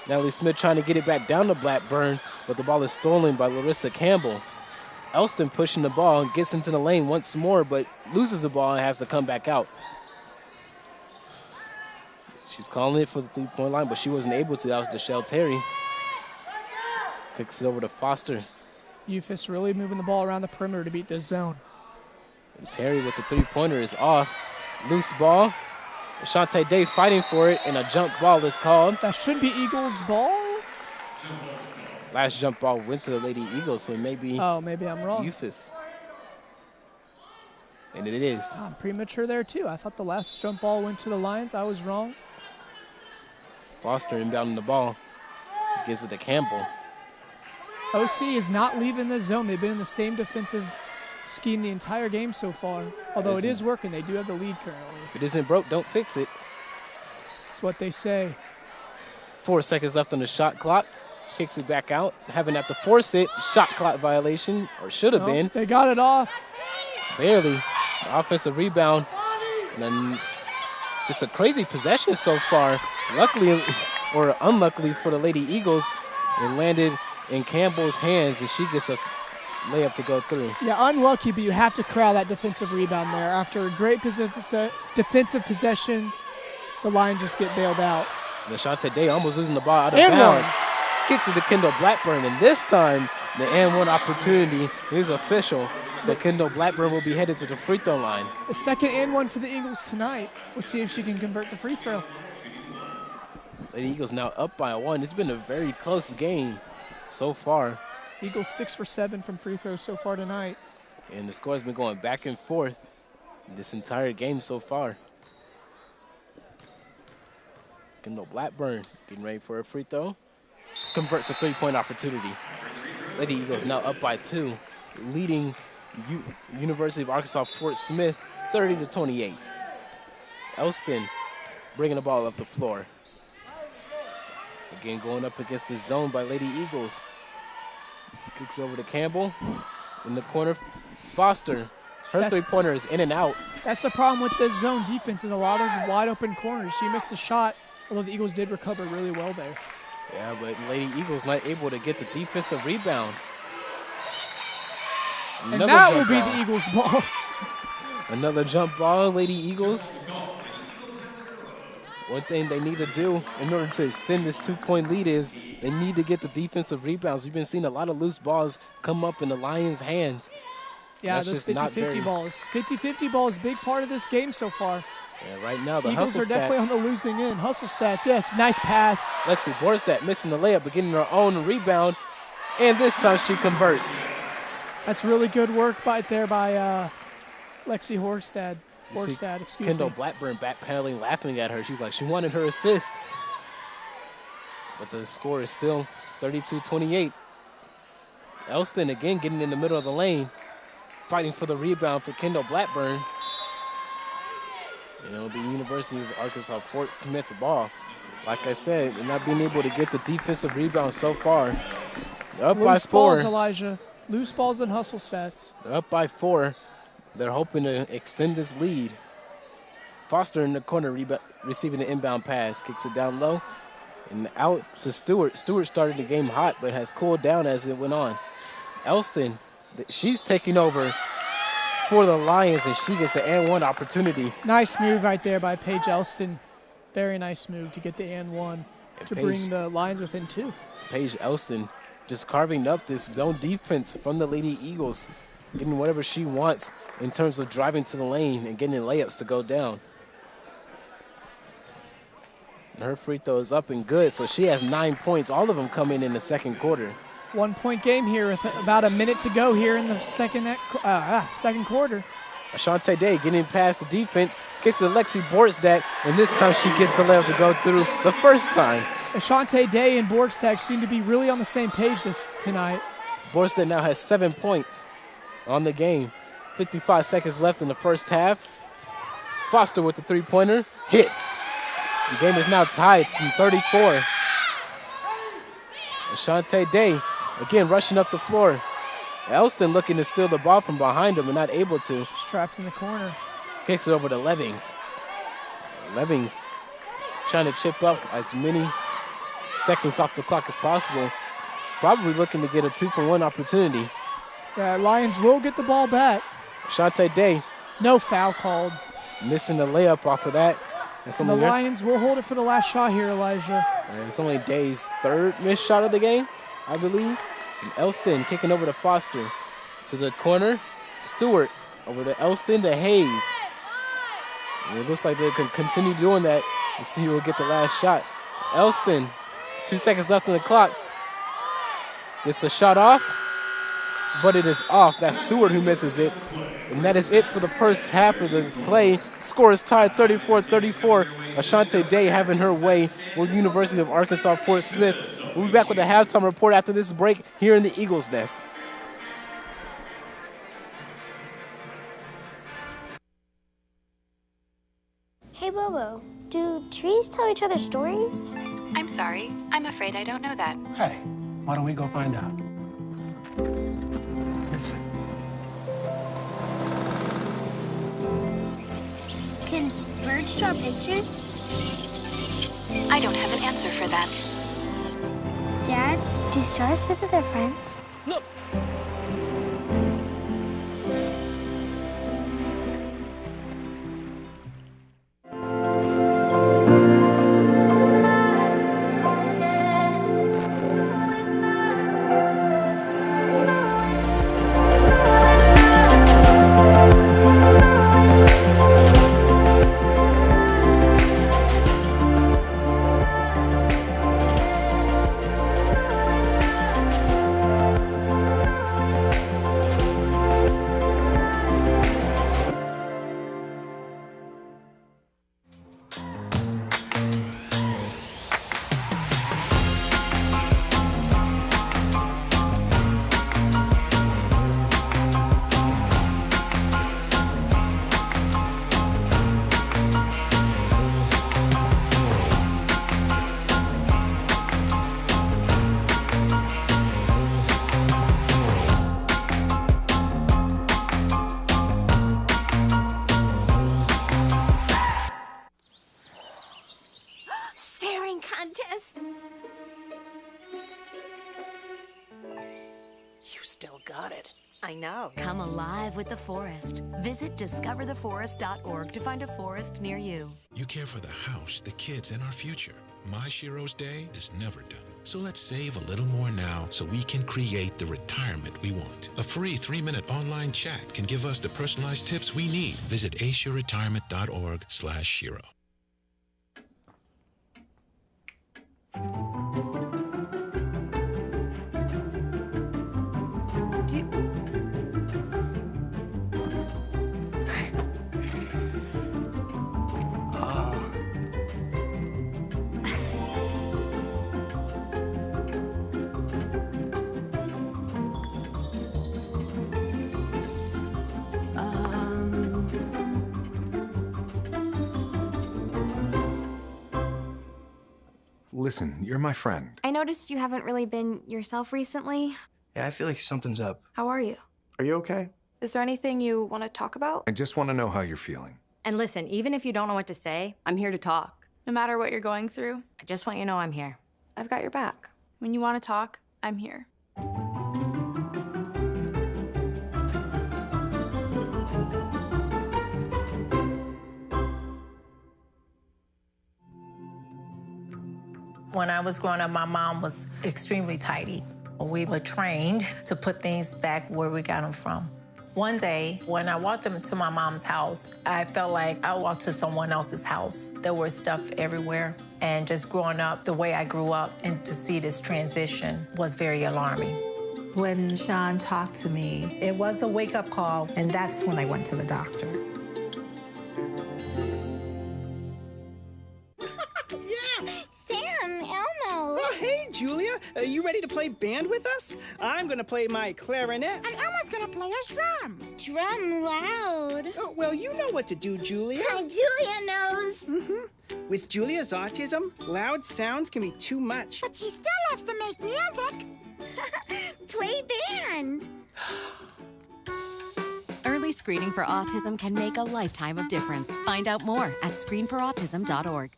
Natalie Smith trying to get it back down to Blackburn, but the ball is stolen by Larissa Campbell. Elston pushing the ball, gets into the lane once more, but loses the ball and has to come back out. She's calling it for the three-point line, but she wasn't able to. That was Deshelle Terry. Kicks it over to Foster. UFIS really moving the ball around the perimeter to beat this zone. And Terry with the three-pointer is off. Loose ball. Ashante Day fighting for it, and a jump ball is called. That should be Eagles' ball. Last jump ball went to the Lady Eagles, so it may be maybe I'm wrong. UFIS. And it is. I'm premature there, too. I thought the last jump ball went to the Lions. I was wrong. Foster inbounding the ball. Gives it to Campbell. OC is not leaving the zone. They've been in the same defensive scheme the entire game so far. Although it is working, they do have the lead currently. If it isn't broke, don't fix it. That's what they say. 4 seconds left on the shot clock. Kicks it back out. Having to force it. Shot clock violation, or should have been. They got it off. Barely. Offensive rebound. And then just a crazy possession so far. Luckily, or unluckily for the Lady Eagles, it landed in Campbell's hands, and she gets a layup to go through. Yeah, unlucky, but you have to corral that defensive rebound there. After a great defensive possession, the Lions just get bailed out. Ashante Day almost losing the ball out of bounds. Kicks it to Kendall Blackburn, and this time the and one opportunity is official. So Kendall Blackburn will be headed to the free throw line. The second and one for the Eagles tonight. We'll see if she can convert the free throw. Lady Eagles now up by 1. It's been a very close game so far. Eagles 6 for 7 from free throws so far tonight. And the score has been going back and forth this entire game so far. Kendall Blackburn getting ready for a free throw. Converts a three-point opportunity. Lady Eagles now up by 2, leading University of Arkansas Fort Smith 30-28. Elston bringing the ball up the floor. Again, going up against the zone by Lady Eagles. Kicks over to Campbell. In the corner, Foster. Her three-pointer is in and out. That's the problem with this zone defense, is a lot of wide-open corners. She missed the shot, although the Eagles did recover really well there. Yeah, but Lady Eagles not able to get the defensive rebound. And that will be the Eagles' ball. Another jump ball, Lady Eagles. One thing they need to do in order to extend this 2-point lead is they need to get the defensive rebounds. We've been seeing a lot of loose balls come up in the Lions' hands. Yeah, those 50-50 balls. 50-50 ball is a big part of this game so far. Yeah, right now the Eagles hustle are definitely on the losing end. Hustle stats, yes, nice pass. Lexi Borstadt missing the layup, but getting her own rebound, and this time she converts. That's really good work right there by Lexi Borstadt. Kendall Blackburn backpedaling, laughing at her. She's like, she wanted her assist. But the score is still 32-28. Elston again getting in the middle of the lane, fighting for the rebound for Kendall Blackburn. And it'll be University of Arkansas Fort Smith's ball. Like I said, they're not being able to get the defensive rebound so far. They're up by 4. Loose balls, Elijah. Loose balls and hustle stats. They're up by 4. They're hoping to extend this lead. Foster in the corner receiving the inbound pass. Kicks it down low and out to Stewart. Stewart started the game hot but has cooled down as it went on. Elston, she's taking over for the Lions, and she gets the and one opportunity. Nice move right there by Paige Elston. Very nice move to get the and one to bring the Lions within 2. Paige Elston just carving up this zone defense from the Lady Eagles, getting whatever she wants in terms of driving to the lane and getting layups to go down. And her free throw is up and good, so she has 9 points, all of them coming in the second quarter. 1-point game here with about a minute to go here in the second quarter. Ashante Day getting past the defense, kicks to Lexi Borstadt, and this time she gets the layup to go through the first time. Ashante Day and Borstadt seem to be really on the same page tonight. Borstadt now has 7 points on the game. 55 seconds left in the first half. Foster with the three-pointer, hits. The game is now tied from 34. Ashante Day again rushing up the floor. Elston looking to steal the ball from behind him and not able to. She's trapped in the corner. Kicks it over to Levings. Levings trying to chip up as many seconds off the clock as possible. Probably looking to get a 2-for-1 opportunity. Yeah, Lions will get the ball back. Ashante Day. No foul called. Missing the layup off of that. And the Lions will hold it for the last shot here, Elijah. And it's only Day's 3rd missed shot of the game, I believe. And Elston kicking over to Foster. To the corner. Stewart over to Elston to Hayes. And it looks like they can continue doing that and see who will get the last shot. Elston, 2 seconds left on the clock. Gets the shot off. but it is off. That's Stewart who misses it. And that is it for the first half of the play. Score is tied 34-34. Ashante Day having her way with University of Arkansas Fort Smith. We'll be back with a halftime report after this break here in the Eagles Nest. Hey, Bobo, do trees tell each other stories? I'm sorry. I'm afraid I don't know that. Hey, why don't we go find out? Listen. Can birds draw pictures? I don't have an answer for that. Dad, do stars visit their friends? Look. Staring contest. You still got it. I know. Come alive with the forest. Visit discovertheforest.org to find a forest near you. You care for the house, the kids, and our future. My Shiro's Day is never done. So let's save a little more now so we can create the retirement we want. A free 3-minute online chat can give us the personalized tips we need. Visit aceyourretirement.org/Shiro. Listen, you're my friend. I noticed you haven't really been yourself recently. Yeah, I feel like something's up. How are you? Are you okay? Is there anything you want to talk about? I just want to know how you're feeling. And listen, even if you don't know what to say, I'm here to talk. No matter what you're going through, I just want you to know I'm here. I've got your back. When you want to talk, I'm here. When I was growing up, my mom was extremely tidy. We were trained to put things back where we got them from. One day, when I walked into my mom's house, I felt like I walked to someone else's house. There was stuff everywhere. And just growing up the way I grew up and to see this transition was very alarming. When Sean talked to me, it was a wake-up call, and that's when I went to the doctor. Hey, Julia, are you ready to play band with us? I'm gonna play my clarinet. And Elmo's gonna play his drum. Drum loud. Oh, well, you know what to do, Julia. Julia knows. With Julia's autism, loud sounds can be too much. But she still loves to make music. Play band. Early screening for autism can make a lifetime of difference. Find out more at screenforautism.org.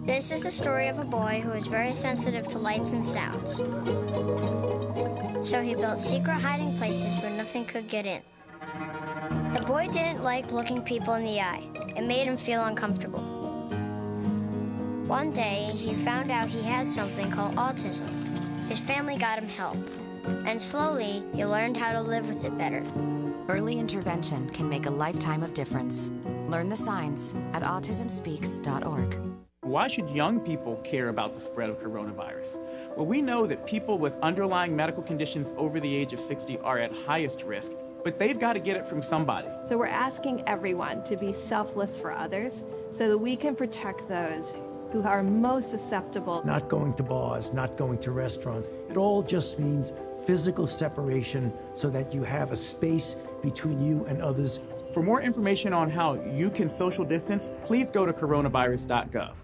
This is the story of a boy who is very sensitive to lights and sounds. So he built secret hiding places where nothing could get in. The boy didn't like looking people in the eye. It made him feel uncomfortable. One day, he found out he had something called autism. His family got him help. And slowly, he learned how to live with it better. Early intervention can make a lifetime of difference. Learn the signs at autismspeaks.org. Why should young people care about the spread of coronavirus? Well, we know that people with underlying medical conditions over the age of 60 are at highest risk, but they've got to get it from somebody. So we're asking everyone to be selfless for others so that we can protect those who are most susceptible. Not going to bars, not going to restaurants. It all just means physical separation so that you have a space between you and others. For more information on how you can social distance, please go to coronavirus.gov.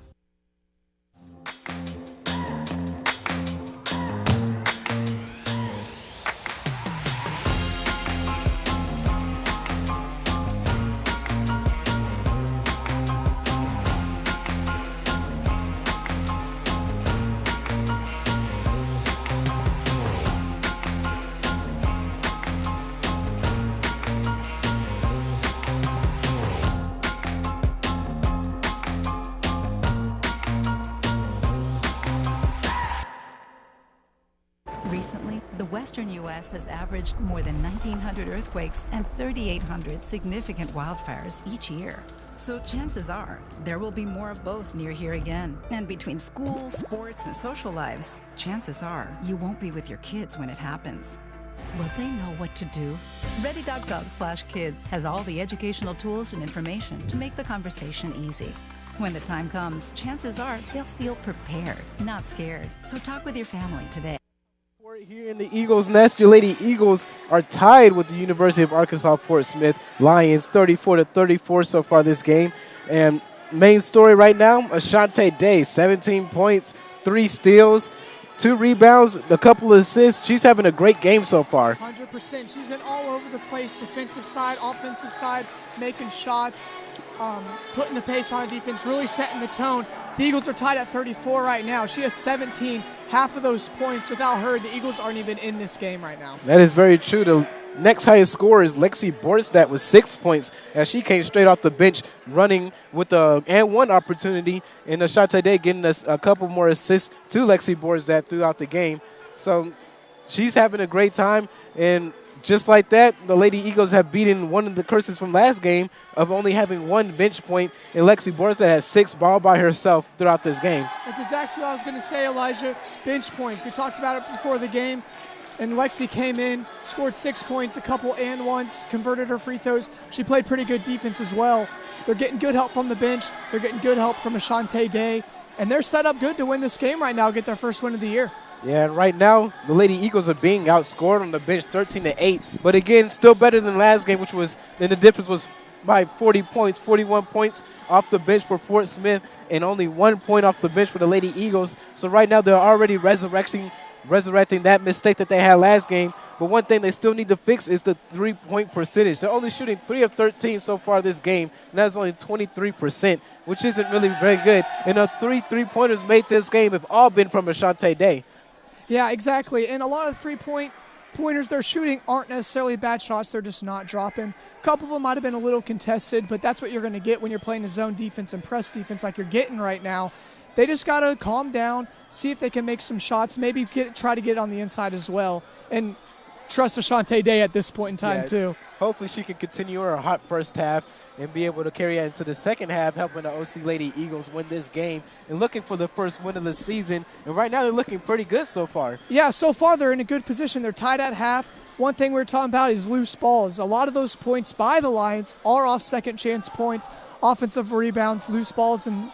Recently, the western U.S. has averaged more than 1,900 earthquakes and 3,800 significant wildfires each year. So chances are there will be more of both near here again. And between school, sports, and social lives, chances are you won't be with your kids when it happens. Will they know what to do? Ready.gov/kids has all the educational tools and information to make the conversation easy. When the time comes, chances are they'll feel prepared, not scared. So talk with your family today. Here in the Eagles' nest, your Lady Eagles are tied with the University of Arkansas Fort Smith Lions, 34-34 so far this game. And main story right now, Ashante Day, 17 points, 3 steals, 2 rebounds, a couple of assists. She's having a great game so far. 100%. She's been all over the place, defensive side, offensive side, making shots, putting the pace on the defense, really setting the tone. The Eagles are tied at 34 right now. She has 17. Half of those points, without her, the Eagles aren't even in this game right now. That is very true. The next highest scorer is Lexi Borstadt with 6 points, as she came straight off the bench running with a and one opportunity. And Ashante Day getting us a couple more assists to Lexi Borstadt throughout the game. So she's having a great time. And just like that, the Lady Eagles have beaten one of the curses from last game of only having 1 bench point, and Lexi Borstadt has 6 ball by herself throughout this game. That's exactly what I was going to say, Elijah. Bench points. We talked about it before the game, and Lexi came in, scored 6 points, a couple and ones, converted her free throws. She played pretty good defense as well. They're getting good help from the bench. They're getting good help from Ashante Day, and they're set up good to win this game right now, get their first win of the year. Yeah, and right now, the Lady Eagles are being outscored on the bench 13-8. But again, still better than last game, then the difference was by 40 points, 41 points off the bench for Fort Smith, and only 1 point off the bench for the Lady Eagles. So right now, they're already resurrecting that mistake that they had last game. But one thing they still need to fix is the 3-point percentage. They're only shooting 3 of 13 so far this game, and that's only 23%, which isn't really very good. And the 3 3-pointers made this game have all been from Ashante Day. Yeah, exactly. And a lot of the 3-pointers they're shooting aren't necessarily bad shots. They're just not dropping. A couple of them might have been a little contested, but that's what you're going to get when you're playing a zone defense and press defense like you're getting right now. They just got to calm down, see if they can make some shots, maybe try to get it on the inside as well. And trust Ashante Day at this point in time, too. Hopefully she can continue her hot first half and be able to carry it into the second half, helping the OC Lady Eagles win this game and looking for the first win of the season. And right now they're looking pretty good so far. Yeah, so far they're in a good position. They're tied at half. One thing we're talking about is loose balls. A lot of those points by the Lions are off second chance points, offensive rebounds, loose balls, and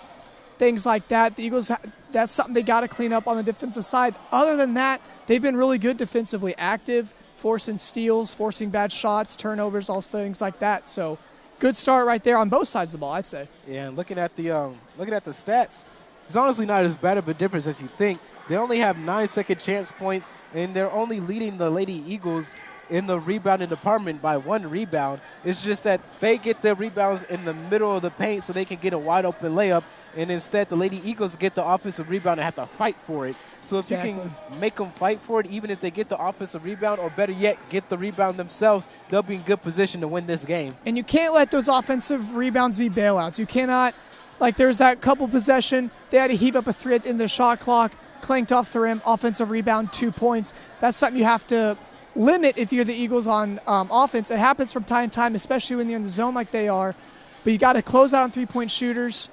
things like that. The Eagles, that's something they got to clean up on the defensive side. Other than that, they've been really good defensively, active, forcing steals, forcing bad shots, turnovers, all things like that. So good start right there on both sides of the ball, I'd say. Yeah, and looking at the stats, it's honestly not as bad of a difference as you think. They only have 9 second chance points, and they're only leading the Lady Eagles in the rebounding department by 1 rebound. It's just that they get their rebounds in the middle of the paint so they can get a wide open layup, and instead the Lady Eagles get the offensive rebound and have to fight for it. So if you can make them fight for it, even if they get the offensive rebound, or better yet, get the rebound themselves, they'll be in good position to win this game. And you can't let those offensive rebounds be bailouts. You cannot, like there's that couple possession, they had to heave up a 3 in the shot clock, clanked off the rim, offensive rebound, 2 points. That's something you have to limit if you're the Eagles on offense. It happens from time to time, especially when you're in the zone like they are. But you got to close out on 3-point shooters,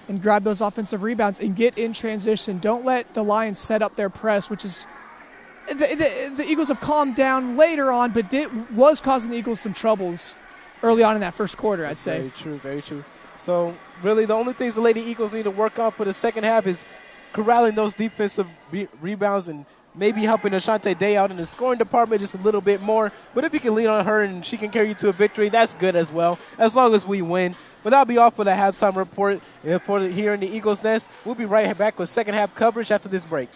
and grab those offensive rebounds and get in transition. Don't let the Lions set up their press, which is the Eagles have calmed down later on, but was causing the Eagles some troubles early on in that first quarter, I'd say. Very true, very true. So really the only things the Lady Eagles need to work on for the second half is corralling those defensive rebounds and maybe helping Ashante Day out in the scoring department just a little bit more. But if you can lean on her and she can carry you to a victory, that's good as well, as long as we win. But that'll be all for the halftime report. And here in the Eagles Nest, we'll be right back with second half coverage after this break.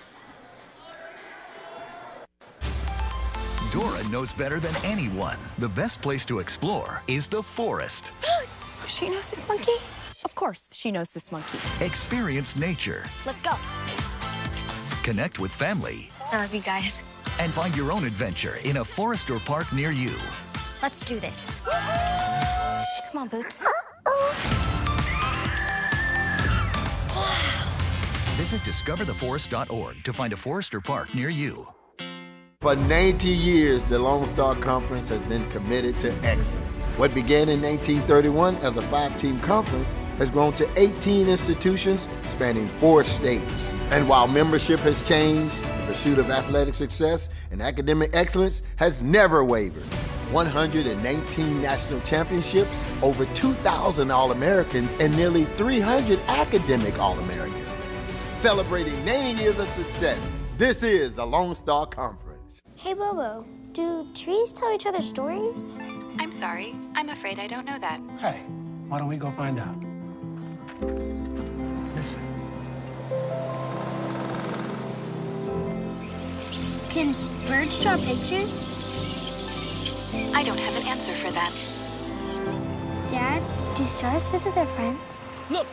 Dora knows better than anyone. The best place to explore is the forest. Boots! She knows this monkey? Of course, she knows this monkey. Experience nature. Let's go. Connect with family. I love you guys. And find your own adventure in a forest or park near you. Let's do this. Come on, Boots. Visit discovertheforest.org to find a forest or park near you. For 90 years, the Lone Star Conference has been committed to excellence. What began in 1931 as a 5-team conference has grown to 18 institutions spanning 4 states. And while membership has changed, the pursuit of athletic success and academic excellence has never wavered. 119 national championships, over 2,000 All-Americans, and nearly 300 academic All-Americans. Celebrating 90 years of success, this is the Lone Star Conference. Hey, Bobo, do trees tell each other stories? I'm sorry. I'm afraid I don't know that. Hey, why don't we go find out? Listen. Can birds draw pictures? I don't have an answer for that. Dad, do stars visit their friends? Look!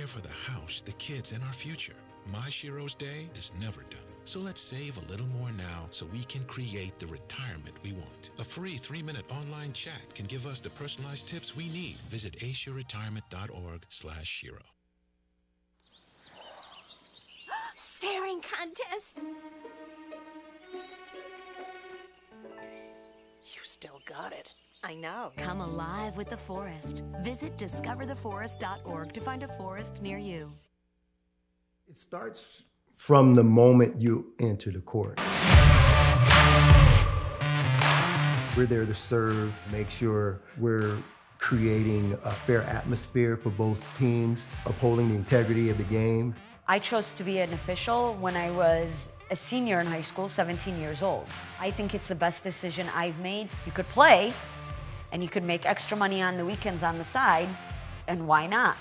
For the house, the kids, and our future. My Shiro's Day is never done. So let's save a little more now so we can create the retirement we want. A free 3-minute online chat can give us the personalized tips we need. Visit aceyourretirement.org/Shiro. Staring contest. You still got it. I know. Come alive with the forest. Visit discovertheforest.org to find a forest near you. It starts from the moment you enter the court. We're there to serve, make sure we're creating a fair atmosphere for both teams, upholding the integrity of the game. I chose to be an official when I was a senior in high school, 17 years old. I think it's the best decision I've made. You could play, and you could make extra money on the weekends on the side, and why not?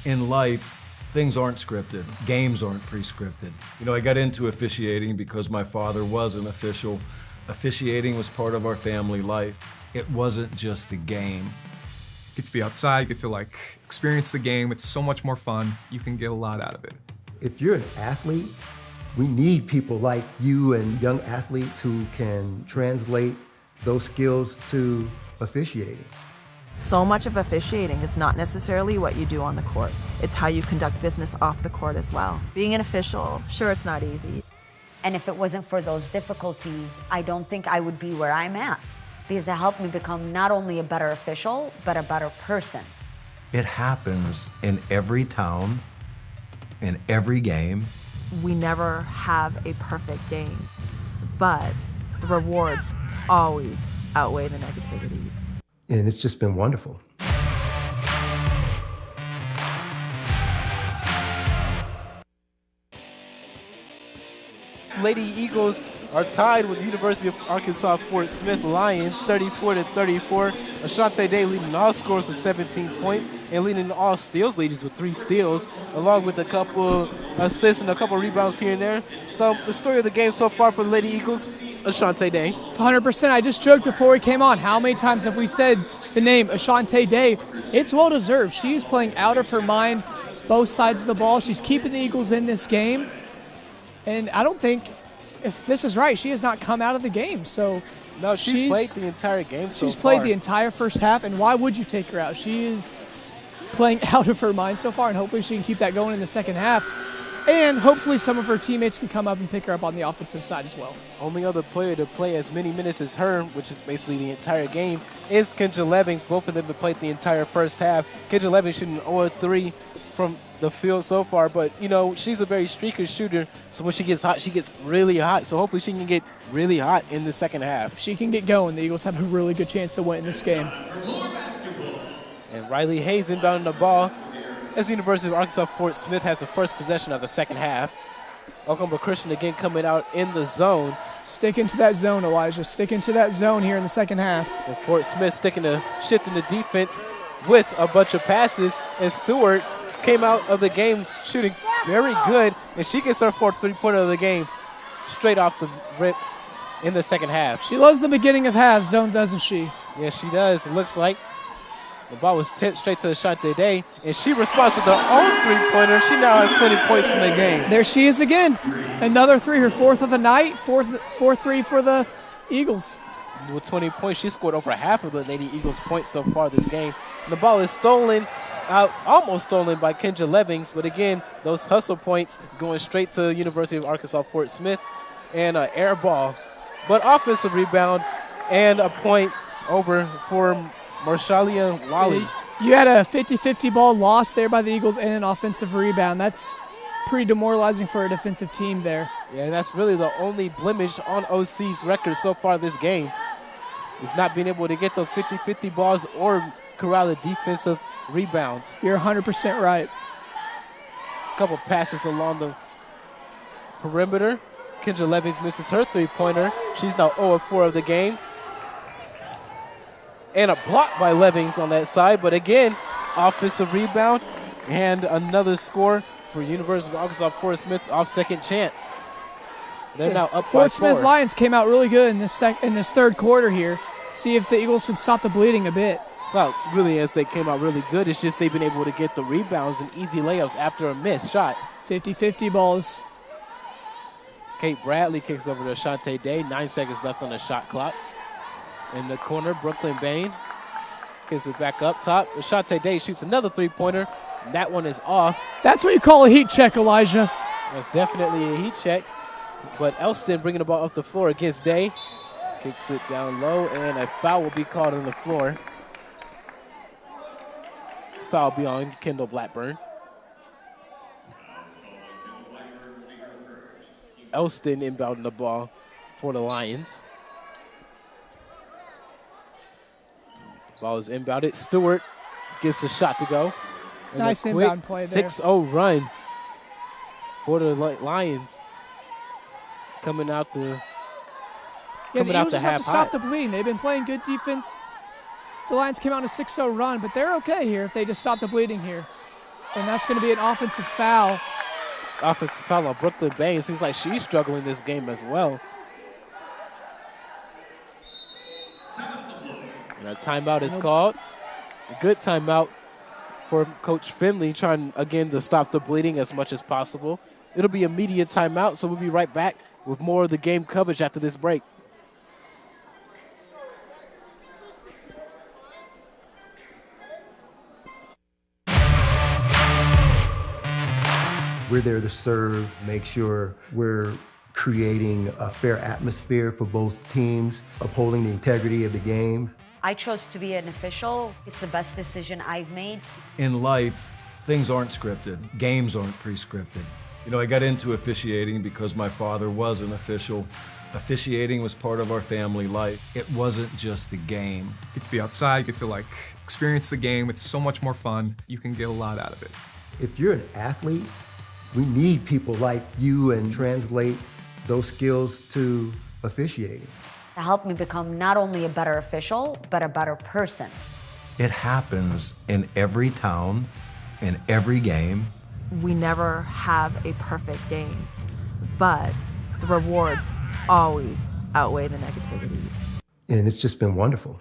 In life, things aren't scripted. Games aren't pre-scripted. You know, I got into officiating because my father was an official. Officiating was part of our family life. It wasn't just the game. Get to be outside, get to experience the game. It's so much more fun. You can get a lot out of it. If you're an athlete, we need people like you and young athletes who can translate those skills to officiating. So much of officiating is not necessarily what you do on the court. It's how you conduct business off the court as well. Being an official, sure, it's not easy. And if it wasn't for those difficulties, I don't think I would be where I'm at, because it helped me become not only a better official, but a better person. It happens in every town, in every game. We never have a perfect game, but the rewards always outweigh the negativities. And it's just been wonderful. Lady Eagles are tied with University of Arkansas Fort Smith Lions 34-34. Ashante Day leading all scores with 17 points and leading all steals leaders with 3 steals, along with a couple assists and a couple rebounds here and there. So the story of the game so far for the Lady Eagles, Ashante Day. 100%. I just joked before we came on. How many times have we said the name Ashante Day? It's well deserved. She's playing out of her mind, both sides of the ball. She's keeping the Eagles in this game. And I don't think, if this is right, she has not come out of the game. So no, she's played the entire game so far. She's played the entire first half, and why would you take her out? She is playing out of her mind so far, and hopefully she can keep that going in the second half. And hopefully some of her teammates can come up and pick her up on the offensive side as well. Only other player to play as many minutes as her, which is basically the entire game, is Kendra Levings. Both of them have played the entire first half. Kendra Levings shooting 0-3 from the field so far, but, you know, she's a very streaker shooter, so when she gets hot, she gets really hot. So hopefully she can get really hot in the second half. If she can get going, the Eagles have a really good chance to win this game. And Riley Hayes inbounding the ball as the University of Arkansas Fort Smith has the first possession of the second half. Oklahoma Christian again coming out in the zone. Sticking to that zone, Elijah. Sticking to that zone here in the second half. And Fort Smith shifting the defense with a bunch of passes. And Stewart came out of the game shooting very good. And she gets her fourth three-pointer of the game straight off the rip in the second half. She loves the beginning of halves, zone, doesn't she? Yes, she does. It looks like. The ball was tipped straight to Ashante Day, and she responds with her own three-pointer. She now has 20 points in the game. There she is again. Another three, her fourth of the night, fourth three for the Eagles. With 20 points, she scored over half of the Lady Eagles' points so far this game. And the ball is almost stolen by Kendra Levings, but again, those hustle points going straight to University of Arkansas Fort Smith, and an air ball. But offensive rebound and a point over for Marshalia Wally. You had a 50-50 ball lost there by the Eagles and an offensive rebound. That's pretty demoralizing for a defensive team there. Yeah, and that's really the only blemish on OC's record so far this game, is not being able to get those 50-50 balls or corral the defensive rebounds. You're 100% right. A couple passes along the perimeter. Kendra Levings misses her three-pointer. She's now 0-4 of the game. And a block by Levings on that side. But again, offensive rebound and another score for University of Arkansas Fort Smith off second chance. They're now up Fort by Smith 4. Lions came out really good in this third quarter here. See if the Eagles can stop the bleeding a bit. It's not really as they came out really good. It's just they've been able to get the rebounds and easy layups after a missed shot. 50-50 balls. Kate Bradley kicks over to Ashante Day. 9 seconds left on the shot clock. In the corner, Brooklyn Bain kicks it back up top. Ashante Day shoots another three-pointer. That one is off. That's what you call a heat check, Elijah. That's definitely a heat check. But Elston bringing the ball up the floor against Day. Kicks it down low, and a foul will be called on the floor. Foul be on Kendall Blackburn. Elston inbounding the ball for the Lions. Ball is inbounded. Stewart gets the shot to go. And nice a quick inbound play there. 6-0 run for the Lions. Coming out the Yeah, the Eagles just have half to stop hot. the bleeding. They've been playing good defense. The Lions came out in a 6-0 run, but they're okay here if they just stop the bleeding here. And that's going to be an offensive foul. Offensive foul on Brooklyn Bain. Seems like she's struggling this game as well. And a timeout is called. A good timeout for Coach Finley, trying again to stop the bleeding as much as possible. It'll be immediate timeout, so we'll be right back with more of the game coverage after this break. We're there to serve, make sure we're creating a fair atmosphere for both teams, upholding the integrity of the game. I chose to be an official. It's the best decision I've made. In life, things aren't scripted. Games aren't pre-scripted. You know, I got into officiating because my father was an official. Officiating was part of our family life. It wasn't just the game. Get to be outside, get to like experience the game. It's so much more fun. You can get a lot out of it. If you're an athlete, we need people like you and translate those skills to officiating. To help me become not only a better official, but a better person. It happens in every town, in every game. We never have a perfect game, but the rewards always outweigh the negativities. And it's just been wonderful.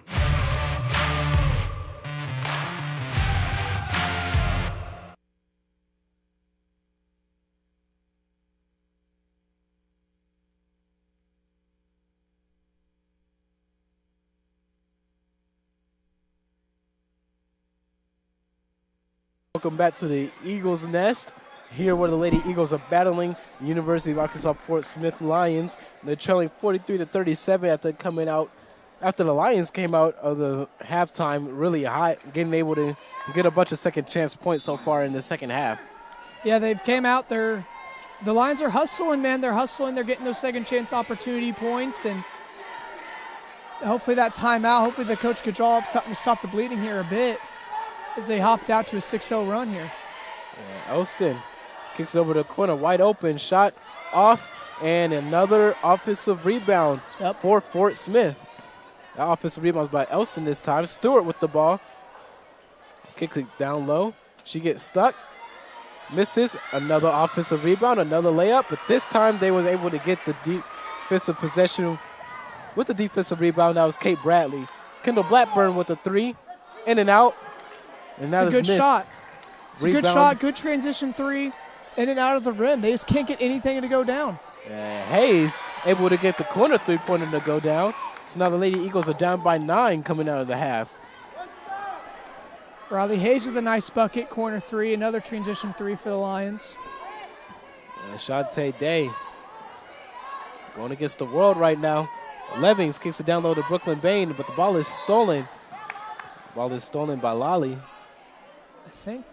Welcome back to the Eagles Nest. Here where the Lady Eagles are battling the University of Arkansas Fort Smith Lions. They're trailing 43-37 after the Lions came out of the halftime really hot, able to get a bunch of second chance points so far in the second half. Yeah, they've came out. The Lions are hustling, man. They're hustling. They're getting those second chance opportunity points, and hopefully that timeout, hopefully the coach could draw up something to stop the bleeding here a bit as they hopped out to a 6-0 run here. Elston kicks it over the corner, wide open, shot off, and another offensive rebound for Fort Smith. That offensive rebound is by Elston this time. Stewart with the ball. Kicks it down low. She gets stuck. Misses. Another offensive rebound, another layup, but this time they was able to get the defensive possession with the defensive rebound. That was Kate Bradley. Kendall Blackburn with a three. In and out. And that is a good missed. shot. It's a good shot, good transition three, in and out of the rim. They just can't get anything to go down. Hayes able to get the corner three-pointer to go down. So now the Lady Eagles are down by 9 coming out of the half. Riley Hayes with a nice bucket, corner three, another transition three for the Lions. Shantae Day going against the world right now. Levings kicks it down low to Brooklyn Bain, but the ball is stolen. The ball is stolen by Lolly. I think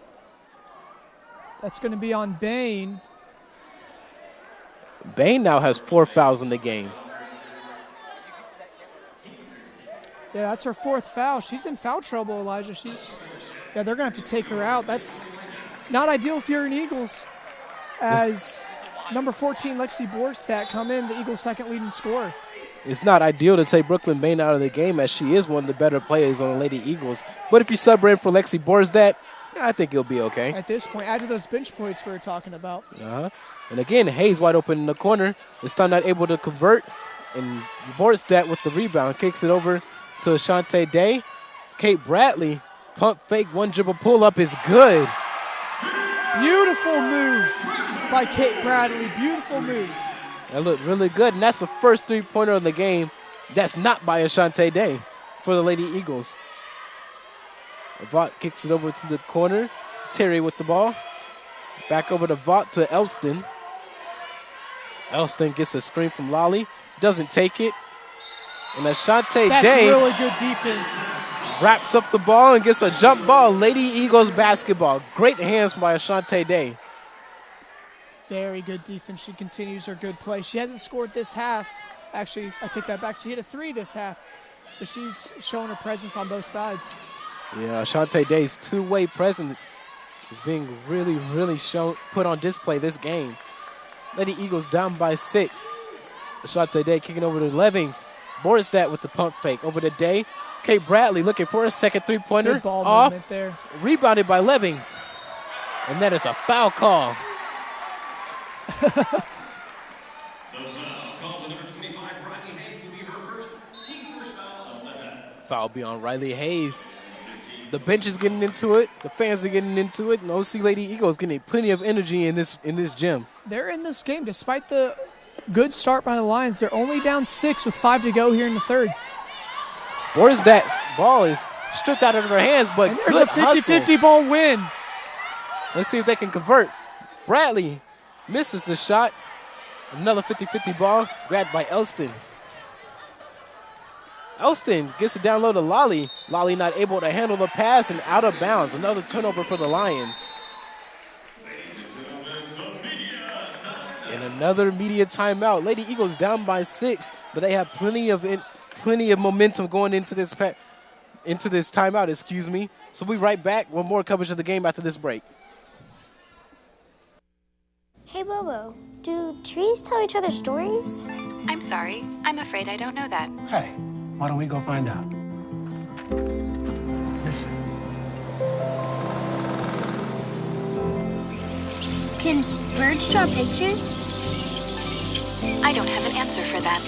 that's going to be on Bain. Bain now has 4 fouls in the game. Yeah, that's her 4th foul. She's in foul trouble, Elijah. They're going to have to take her out. That's not ideal if you're an Eagles. As number 14, Lexi Borgstadt, come in, the Eagles' second leading scorer. It's not ideal to take Brooklyn Bain out of the game, as she is one of the better players on the Lady Eagles. But if you sub her in for Lexi Borgstadt, I think it'll be okay. At this point, add to those bench points we were talking about. And again, Hayes wide open in the corner. This time not able to convert. And Borgstadt with the rebound kicks it over to Ashante Day. Kate Bradley, pump fake, one dribble pull up is good. Beautiful move by Kate Bradley. Beautiful move. That looked really good, and that's the first three-pointer of the game. That's not by Ashante Day for the Lady Eagles. Vaught kicks it over to the corner. Terry with the ball. Back over to Vaught to Elston. Elston gets a screen from Lolly. Doesn't take it. And Ashante Day. That's really good defense. Wraps up the ball and gets a jump ball. Lady Eagles basketball. Great hands by Ashante Day. Very good defense. She continues her good play. She hasn't scored this half. Actually, I take that back. She hit a 3 this half. But she's showing her presence on both sides. Yeah, Ashante Day's two-way presence is being really, really put on display this game. Lady Eagles down by 6. Ashante Day kicking over to Levings. Borgstadt with the pump fake. Over to Day. Kate Bradley looking for a second three-pointer. Good ball off. movement there. Rebounded by Levings. And that is a foul call. Foul be on Riley Hayes. The bench is getting into it. The fans are getting into it. And OC Lady Eagles getting plenty of energy in this gym. They're in this game despite the good start by the Lions. They're only down 6 with 5 to go here in the third. Borgstadt's ball is stripped out of her hands, but and there's a 50-50 ball win. Let's see if they can convert. Bradley misses the shot. Another 50-50 ball grabbed by Elston. Elston gets it down low to Lolly. Lolly not able to handle the pass and out of bounds. Another turnover for the Lions. And another media timeout. Lady Eagles down by 6, but they have plenty of momentum going into this timeout, excuse me. So we'll be right back with more coverage of the game after this break. Hey, Bobo, do trees tell each other stories? I'm sorry. I'm afraid I don't know that. Hey, why don't we go find out? Listen. Can birds draw pictures? I don't have an answer for that.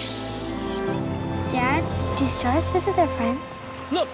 Dad, do stars visit their friends? Look!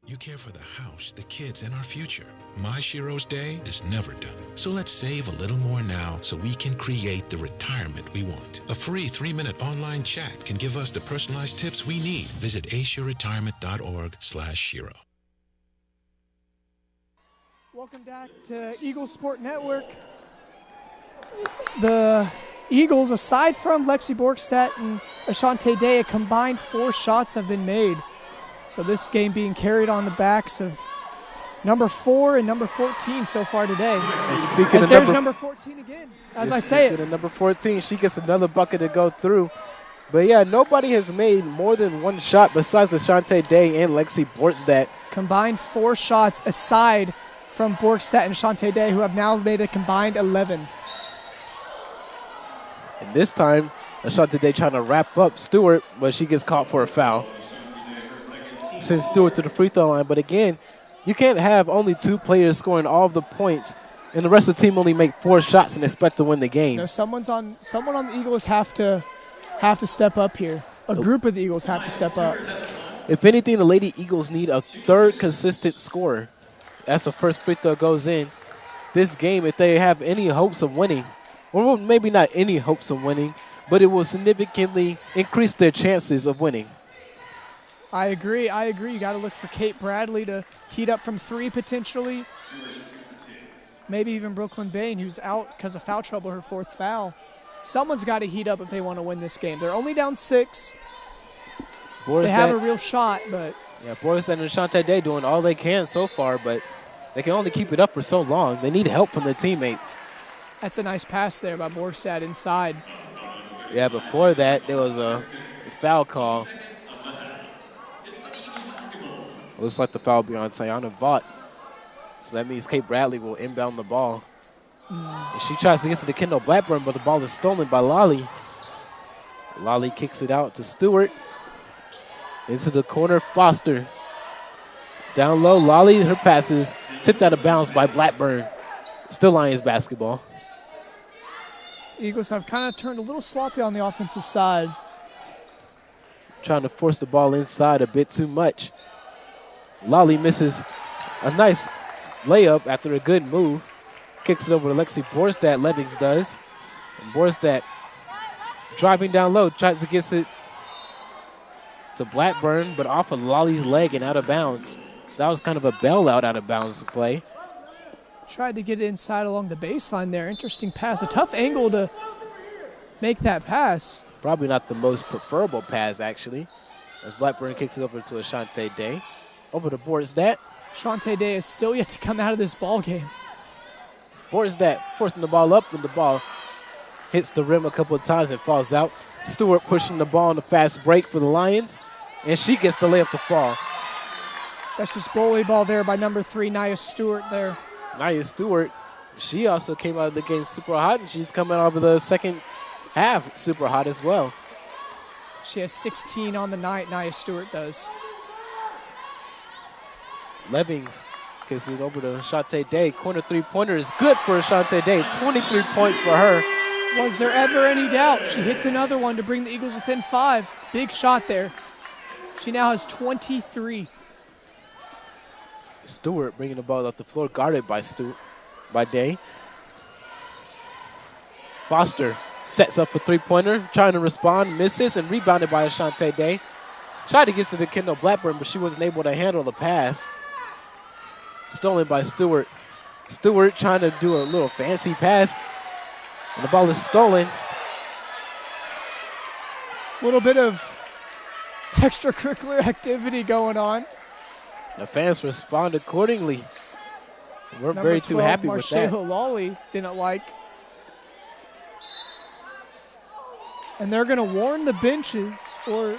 You care for the house, the kids, and our future. My Shiro's day is never done. So let's save a little more now so we can create the retirement we want. A free 3-minute online chat can give us the personalized tips we need. Visit asiaretirement.org/Shiro. Welcome back to Eagles Sport Network. The Eagles, aside from Lexi Borgstadt and Ashante Day, a combined 4 shots have been made. So this game being carried on the backs of number 4 and number 14 so far today. And speaking of there's number 14 again, as I say it. Number 14, she gets another bucket to go through. But yeah, nobody has made more than 1 shot besides Ashante Day and Lexi Borgstadt. Combined 4 shots aside from Borgstadt and Ashante Day, who have now made a combined 11. And this time, Ashante Day trying to wrap up Stewart, but she gets caught for a foul. Sends Stewart to the free throw line. But again, you can't have only 2 players scoring all of the points and the rest of the team only make 4 shots and expect to win the game. No, someone on the Eagles have to step up here. A group of the Eagles have to step up. If anything, the Lady Eagles need a 3rd consistent scorer. As the first free throw goes in, this game, if they have any hopes of winning, or maybe not any hopes of winning, but it will significantly increase their chances of winning. I agree. You got to look for Kate Bradley to heat up from 3 potentially. Maybe even Brooklyn Bain, who's out because of foul trouble, her 4th foul. Someone's got to heat up if they want to win this game. They're only down 6. They have a real shot, but... Yeah, Borgstadt and Ashante Day doing all they can so far, but they can only keep it up for so long. They need help from their teammates. That's a nice pass there by Borgstadt inside. Yeah, before that, there was a foul call. Looks like the foul will be on Tiana Vaught. So that means Kate Bradley will inbound the ball. And she tries to get to the Kendall Blackburn, but the ball is stolen by Lolly. Lolly kicks it out to Stewart. Into the corner, Foster. Down low, Lolly, her pass is tipped out of bounds by Blackburn. Still Lions basketball. Eagles have kind of turned a little sloppy on the offensive side. Trying to force the ball inside a bit too much. Lolly misses a nice layup after a good move. Kicks it over to Lexi Borgstadt, Levings does. And Borgstadt driving down low, tries to get it to Blackburn, but off of Lolly's leg and out of bounds. So that was kind of a bailout out of bounds play. Tried to get it inside along the baseline there. Interesting pass. A tough angle to make that pass. Probably not the most preferable pass, actually, as Blackburn kicks it over to Ashante Day. Over to Borgstadt. Ashante Day is still yet to come out of this ball game. Borgstadt forcing the ball up, and the ball hits the rim a couple of times and falls out. Stewart pushing the ball on the fast break for the Lions, and she gets the layup to fall. That's just bully ball there by number 3, Nia Stewart there. Nia Stewart, she also came out of the game super hot, and she's coming out of the second half super hot as well. She has 16 on the night, Nia Stewart does. Levings kicks it over to Ashante Day. Corner 3-pointer is good for Ashante Day. 23 points for her. Was there ever any doubt? She hits another one to bring the Eagles within 5. Big shot there. She now has 23. Stewart bringing the ball off the floor, guarded by Day. Foster sets up a 3-pointer, trying to respond, misses, and rebounded by Ashante Day. Tried to get to the Kendall Blackburn, but she wasn't able to handle the pass. Stolen by Stewart. Stewart trying to do a little fancy pass, and the ball is stolen. A little bit of extracurricular activity going on. The fans respond accordingly. We're Number very too 12, happy with that. Marshall Lawley didn't like. And they're going to warn the benches or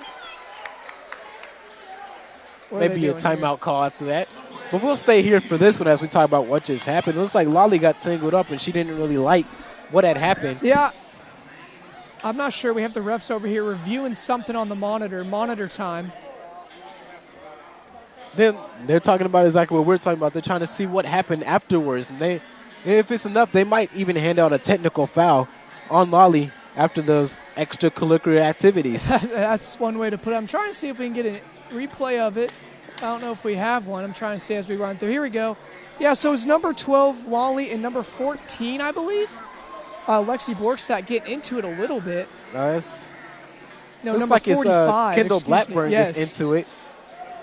maybe a timeout call after that. But we'll stay here for this one as we talk about what just happened. It looks like Lolly got tangled up and she didn't really like what had happened. Yeah. I'm not sure. We have the refs over here reviewing something on the monitor time. Then they're talking about exactly what we're talking about. They're trying to see what happened afterwards. And if it's enough, they might even hand out a technical foul on Lolly after those extracurricular activities. That's one way to put it. I'm trying to see if we can get a replay of it. I don't know if we have one. I'm trying to see as we run through. Here we go. Yeah, so it's number 12, Lolly, and number 14, I believe. Lexi Borgstadt getting into it a little bit. Nice. No, looks number like 45. It's Kendall Blackburn yes. gets into it.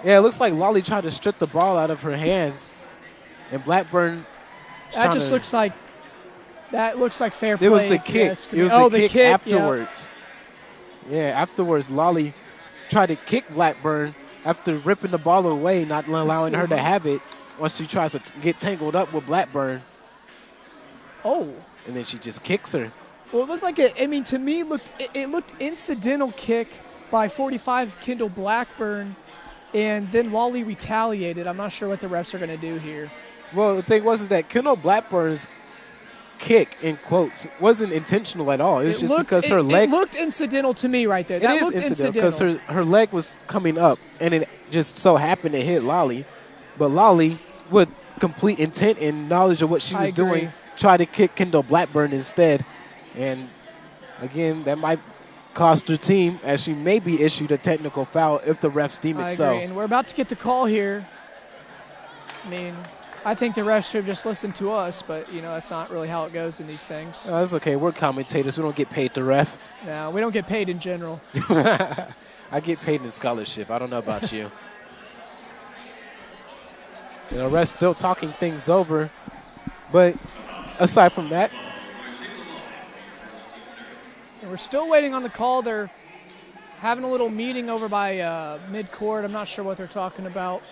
Yeah, it looks like Lolly tried to strip the ball out of her hands, and Blackburn. That just looks like fair play. It was the kick. It was the kick afterwards. Yeah. Yeah, afterwards, Lolly tried to kick Blackburn after ripping the ball away, not allowing her to have it. Once she tries to get tangled up with Blackburn. Oh. And then she just kicks her. Well, it looked like to me, it looked incidental kick by 45 Kendall Blackburn, and then Lolly retaliated. I'm not sure what the refs are going to do here. Well, the thing was is that Kendall Blackburn's kick, in quotes, wasn't intentional at all. It was just because her leg. It looked incidental to me right there. That looked incidental because her leg was coming up, and it just so happened to hit Lolly. But Lolly, with complete intent and knowledge of what she was doing, tried to kick Kendall Blackburn instead. And, again, that might cost her team as she may be issued a technical foul if the refs deem it so. I agree, and we're about to get the call here. I mean, I think the refs should have just listened to us, but, that's not really how it goes in these things. That's okay. We're commentators. We don't get paid to ref. No, we don't get paid in general. I get paid in scholarship. I don't know about you. The refs still talking things over, but aside from that. And we're still waiting on the call. They're having a little meeting over by mid-court. I'm not sure what they're talking about.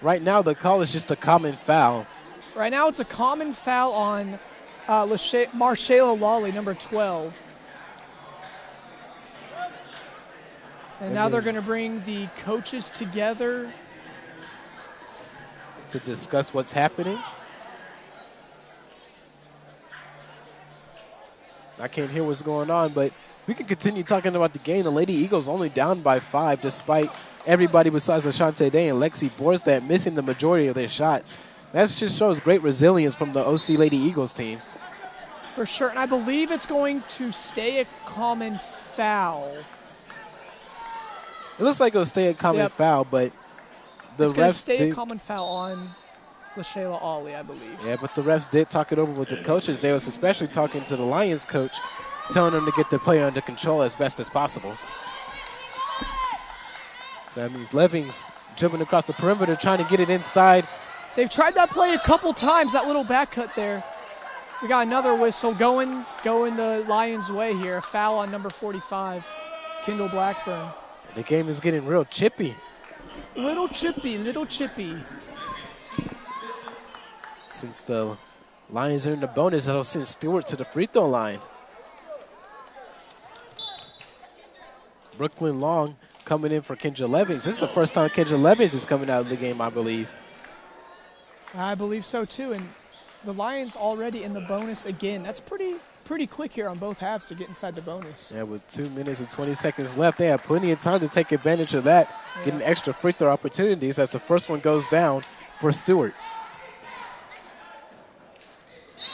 Right now, the call is just a common foul. Right now, it's a common foul on Marshalla Lawley, number 12. And now they're going to bring the coaches together to discuss what's happening. I can't hear what's going on, but we can continue talking about the game. The Lady Eagles only down by 5 despite everybody besides Ashante Day and Lexi Borgstadt missing the majority of their shots. That just shows great resilience from the OC Lady Eagles team. For sure, and I believe it's going to stay a common foul. It looks like it'll stay a common foul, but the it's going refs to stay a common foul on LaShayla Ollie, I believe. Yeah, but the refs did talk it over with the coaches. They was especially talking to the Lions coach, telling them to get the player under control as best as possible. So that means Levings jumping across the perimeter, trying to get it inside. They've tried that play a couple times, that little back cut there. We got another whistle going the Lions' way here. A foul on number 45, Kendall Blackburn. The game is getting real chippy. Little chippy. Since the Lions are in the bonus, that'll send Stewart to the free throw line. Brooklyn Long coming in for Kendra Levings. This is the first time Kendra Levings is coming out of the game, I believe. I believe so, too. And the Lions already in the bonus again. That's pretty quick here on both halves to get inside the bonus. Yeah, with 2 minutes and 20 seconds left, they have plenty of time to take advantage of that, getting extra free throw opportunities as the first one goes down for Stewart.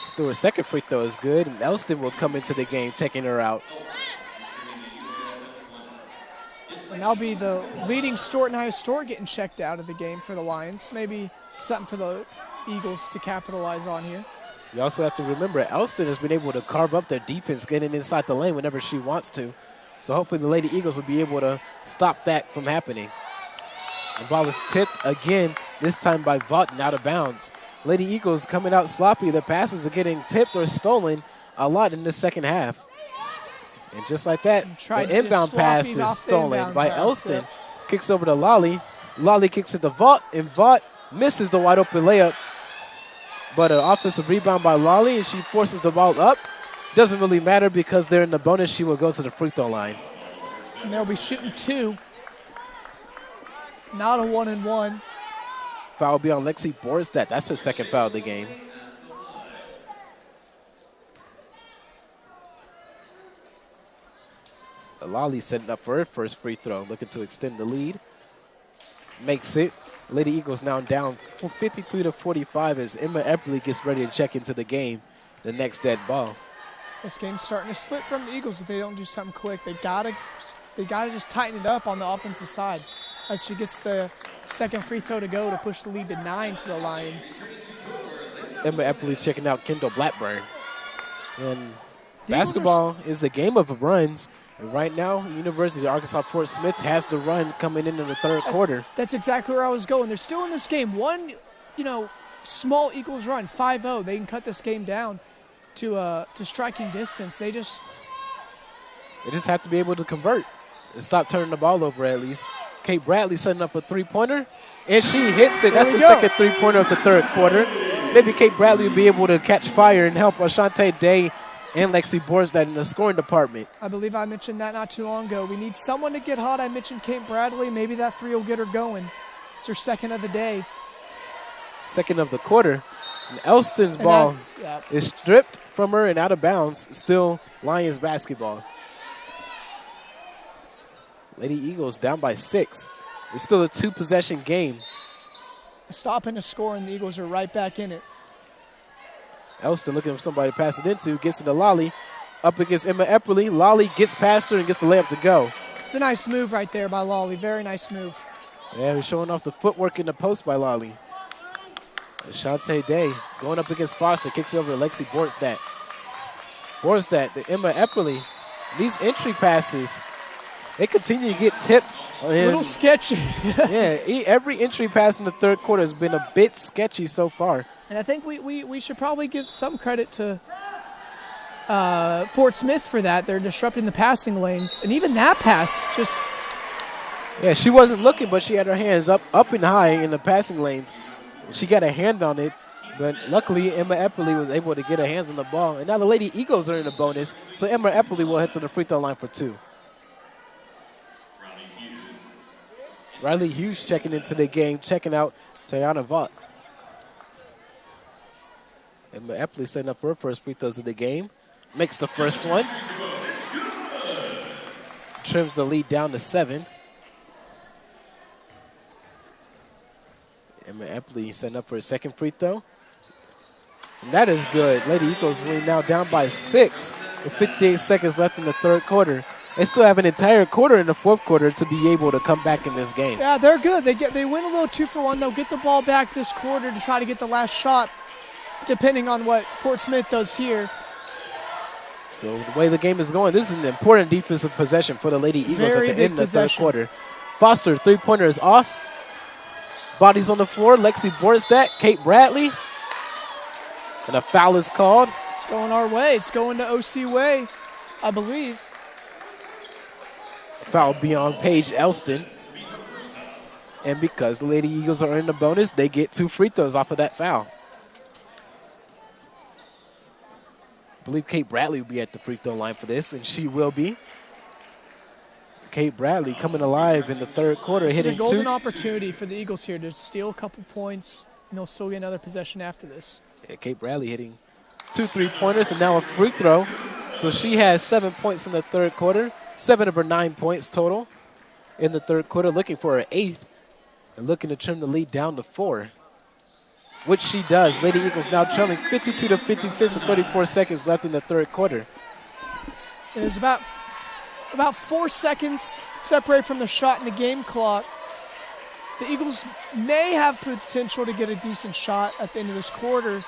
Stewart's second free throw is good, and Elston will come into the game taking her out. And that'll be the leading Stewart and Stewart getting checked out of the game for the Lions. Maybe something for the Eagles to capitalize on here. You also have to remember, Elston has been able to carve up their defense, getting inside the lane whenever she wants to. So hopefully the Lady Eagles will be able to stop that from happening. The ball is tipped again, this time by Vaughton out of bounds. Lady Eagles coming out sloppy. The passes are getting tipped or stolen a lot in the second half. And just like that, the inbound pass is stolen by Elston. Kicks over to Lolly. Lolly kicks it to Vaught, and Vaught misses the wide open layup. But an offensive rebound by Lolly, and she forces the ball up. Doesn't really matter because they're in the bonus. She will go to the free throw line. And they'll be shooting 2. Not a 1-and-1. Foul will be on Lexi Borstead. That's her second foul of the game. Lolly setting up for her first free throw, looking to extend the lead. Makes it. Lady Eagles now down 53-45 as Emma Epperly gets ready to check into the game. The next dead ball. This game's starting to slip from the Eagles if they don't do something quick. They gotta just tighten it up on the offensive side as she gets the second free throw to go to push the lead to 9 for the Lions. Emma Epperly checking out Kendall Blackburn. And basketball is the game of runs. And right now, University of Arkansas Fort Smith has the run coming in the third quarter. That's exactly where I was going. They're still in this game. One, small Eagles run, 5-0. They can cut this game down to striking distance. They just have to be able to convert and stop turning the ball over at least. Kate Bradley setting up a three-pointer, and she hits it. That's the second three-pointer of the third quarter. Maybe Kate Bradley will be able to catch fire and help Ashante Day and Lexi Borstead in the scoring department. I believe I mentioned that not too long ago. We need someone to get hot. I mentioned Kate Bradley. Maybe that 3 will get her going. It's her second of the day. Second of the quarter. And Elston's ball is stripped from her and out of bounds. Still Lions basketball. Lady Eagles down by 6. It's still a 2-possession game. Stopping to score, and the Eagles are right back in it. Elston looking for somebody to pass it into. Gets it to Lolly. Up against Emma Epperly. Lolly gets past her and gets the layup to go. It's a nice move right there by Lolly. Very nice move. Yeah, we're showing off the footwork in the post by Lolly. Ashante Day going up against Foster. Kicks it over to Lexi Borstead. Borstead to Emma Epperly. These entry passes, they continue to get tipped. A little sketchy. Yeah, every entry pass in the third quarter has been a bit sketchy so far. And I think we should probably give some credit to Fort Smith for that. They're disrupting the passing lanes. And even that pass just... Yeah, she wasn't looking, but she had her hands up and high in the passing lanes. She got a hand on it, but luckily Emma Epperly was able to get her hands on the ball. And now the Lady Eagles are in the bonus, so Emma Epperly will head to the free throw line for 2. Riley Hughes checking into the game, checking out Tayana Vaught. Emma Epperly setting up her first free throws of the game. Makes the first one. Trims the lead down to 7. Emma Epperly setting up for a second free throw. And that is good. Lady Eagles are now down by 6 with 58 seconds left in the third quarter. They still have an entire quarter in the fourth quarter to be able to come back in this game. Yeah, they're good. They win a little 2-for-1. They'll get the ball back this quarter to try to get the last shot, depending on what Fort Smith does here. So the way the game is going, this is an important defensive possession for the Lady Eagles at the end of the third quarter. Foster, three-pointer is off. Bodies on the floor. Lexi Borstead, Kate Bradley. And a foul is called. It's going our way. It's going to OC way, I believe. Foul beyond Paige Elston. And because the Lady Eagles are in the bonus, they get 2 free throws off of that foul. I believe Kate Bradley will be at the free throw line for this, and she will be. Kate Bradley coming alive in the third quarter, This hitting is a golden 2. opportunity for the Eagles here to steal a couple points, and they'll still get another possession after this. Yeah, Kate Bradley hitting 2 3-pointers and now a free throw. So she has 7 points in the third quarter, 7 of her 9 points total in the third quarter, looking for her 8th and looking to trim the lead down to 4, which she does. Lady Eagles now trailing 52-56 with 34 seconds left in the third quarter. There's about 4 seconds separated from the shot in the game clock. The Eagles may have potential to get a decent shot at the end of this quarter.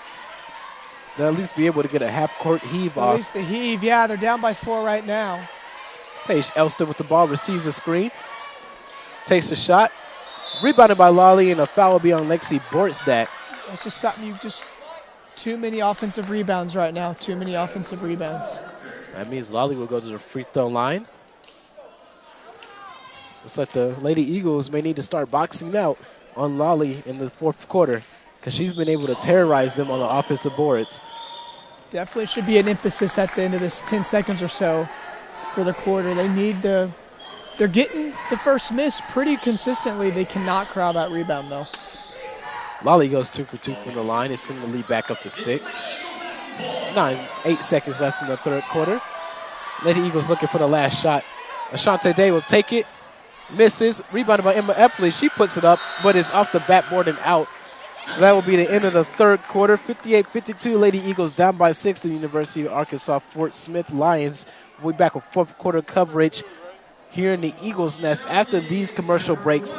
They'll at least be able to get a half-court heave off. At least a heave, yeah. They're down by 4 right now. Paige Elston with the ball, receives a screen, takes the shot, rebounded by Lolly, and a foul will be on Lexi Borstead. That's just something too many offensive rebounds right now. Too many offensive rebounds. That means Lolly will go to the free throw line. Looks like the Lady Eagles may need to start boxing out on Lolly in the fourth quarter. because she's been able to terrorize them on the offensive boards. Definitely should be an emphasis at the end of this 10 seconds or so for the quarter. They need they're getting the first miss pretty consistently. They cannot corral that rebound, though. Lolly goes 2 for 2 from the line. It's sending the lead back up to 6. 8 seconds left in the third quarter. Lady Eagles looking for the last shot. Ashante Day will take it. Misses. Rebounded by Emma Eppley. She puts it up, but it's off the backboard and out. So that will be the end of the third quarter. 58-52. Lady Eagles down by 6 to the University of Arkansas Fort Smith Lions. We'll be back with fourth quarter coverage here in the Eagles Nest after these commercial breaks.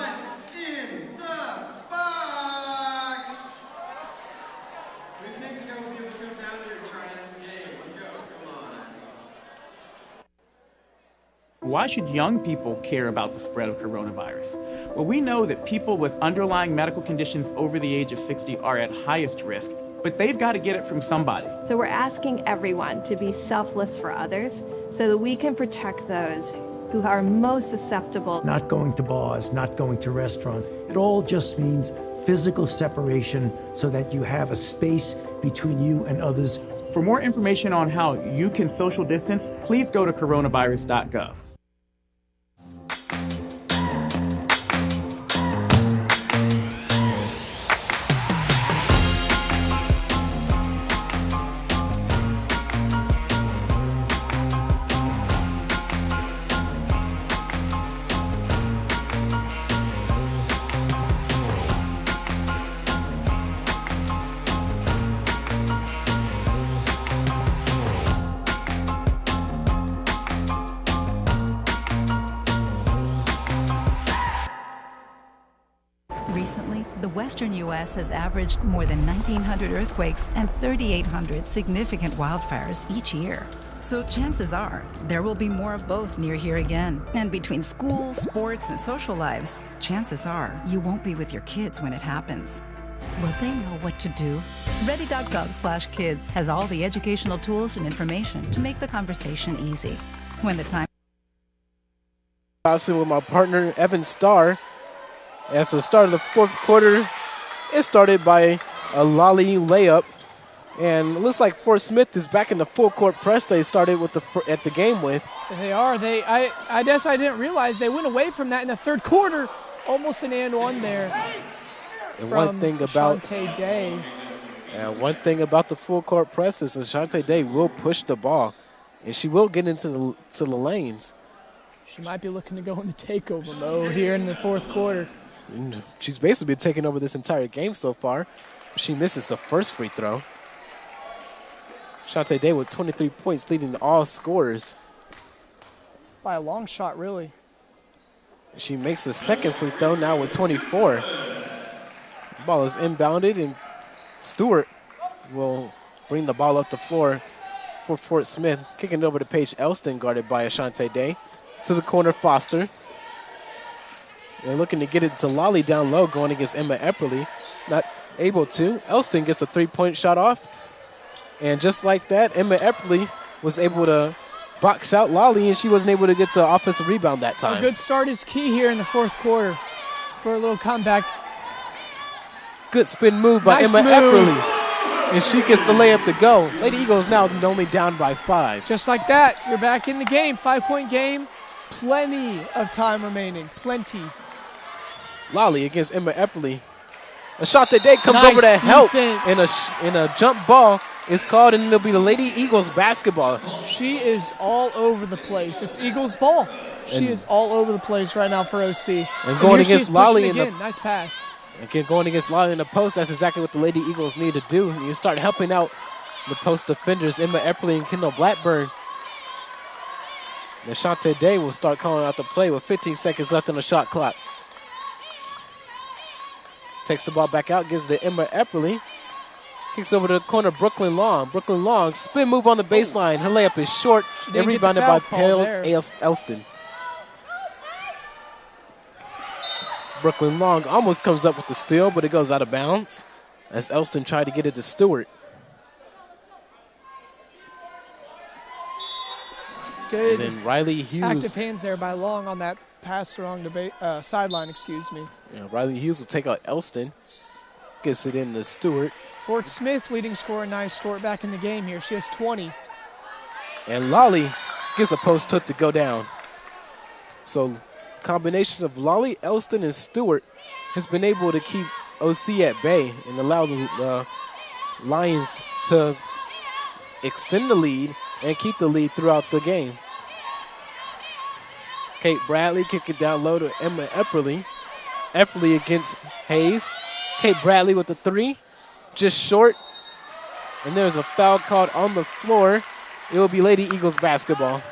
Why should young people care about the spread of coronavirus? Well, we know that people with underlying medical conditions over the age of 60 are at highest risk, but they've got to get it from somebody. So we're asking everyone to be selfless for others so that we can protect those who are most susceptible. Not going to bars, not going to restaurants. It all just means physical separation so that you have a space between you and others. For more information on how you can social distance, please go to coronavirus.gov. Recently, the western U.S. has averaged more than 1,900 earthquakes and 3,800 significant wildfires each year. So chances are there will be more of both near here again. And between school, sports, and social lives, chances are you won't be with your kids when it happens. Will they know what to do? Ready.gov/kids has all the educational tools and information to make the conversation easy. When the time With my partner, Evan Starr. As the start of the fourth quarter, it started by a Lolly layup. And it looks like Fort Smith is back in the full court press they started with at the game with. They are. I guess I didn't realize they went away from that in the third quarter. Almost an and one there. And from one thing about Ashante Day. One thing about the full court press is Ashante Day will push the ball, and she will get into the lanes. She might be looking to go into takeover mode here in the fourth quarter. And she's basically been taking over this entire game so far. She misses the first free throw. Ashante Day with 23 points, leading all scorers. By a long shot, really. She makes the second free throw now with 24. The ball is inbounded, and Stewart will bring the ball up the floor for Fort Smith. Kicking it over to Paige Elston, guarded by Ashante Day. To the corner, Foster. They're looking to get it to Lolly down low, going against Emma Epperly. Not able to. Elston gets a three-point shot off. And just like that, Emma Epperly was able to box out Lolly, and she wasn't able to get the offensive rebound that time. A good start is key here in the fourth quarter for a little comeback. Good spin move by Emma Epperly. And she gets the layup to go. Lady Eagles now only down by 5. Just like that, you're back in the game. 5-point game. Plenty of time remaining. Plenty. Lolly against Emma Epperly. Ashante Day comes over to help, and a jump ball is called, and it'll be the Lady Eagles basketball. She is all over the place. It's Eagles ball. She is all over the place right now for OC. And going against Lolly in the nice pass. Again, going against Lolly in the post, that's exactly what the Lady Eagles need to do. You start helping out the post defenders, Emma Epperly and Kendall Blackburn. And Ashante Day will start calling out the play with 15 seconds left on the shot clock. Takes the ball back out, gives it to Emma Epperly. Kicks over to the corner, Brooklyn Long. Brooklyn Long, spin move on the baseline. Her layup is short and rebounded by Paige Elston. Brooklyn Long almost comes up with the steal, but it goes out of bounds as Elston tried to get it to Stewart. Good. And then Riley Hughes. Active hands there by Long on that pass along the sideline, excuse me. Yeah, Riley Hughes will take out Elston. Gets it in to Stewart. Fort Smith leading scorer, nice Stewart back in the game here. She has 20. And Lolly gets a post hook to go down. So combination of Lolly, Elston, and Stewart has been able to keep OC at bay and allow the Lions to extend the lead and keep the lead throughout the game. Kate Bradley kick it down low to Emma Epperly. Epperly against Hayes. Kate Bradley with the three, just short. And there's a foul called on the floor. It will be Lady Eagles basketball.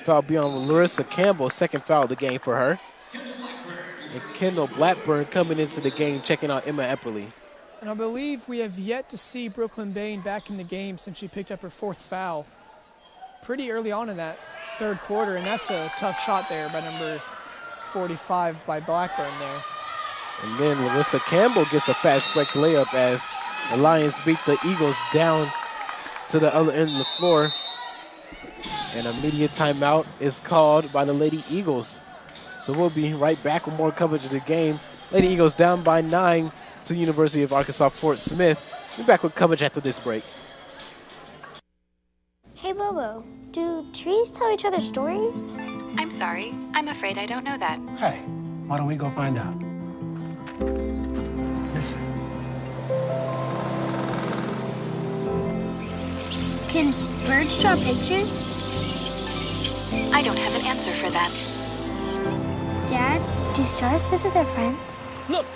Foul be on Larissa Campbell, second foul of the game for her. And Kendall Blackburn coming into the game, checking out Emma Epperly. And I believe we have yet to see Brooklyn Bain back in the game since she picked up her 4th foul pretty early on in that 3rd quarter, and that's a tough shot there by number 45 by Blackburn there. And then Larissa Campbell gets a fast break layup as the Lions beat the Eagles down to the other end of the floor. And a immediate timeout is called by the Lady Eagles. So we'll be right back with more coverage of the game. Lady Eagles down by 9 to University of Arkansas Fort Smith. We'll be back with coverage after this break. Hey, Bobo, do trees tell each other stories? I'm sorry. I'm afraid I don't know that. Hey, why don't we go find out? Listen. Can birds draw pictures? I don't have an answer for that. Dad, do stars visit their friends? Look!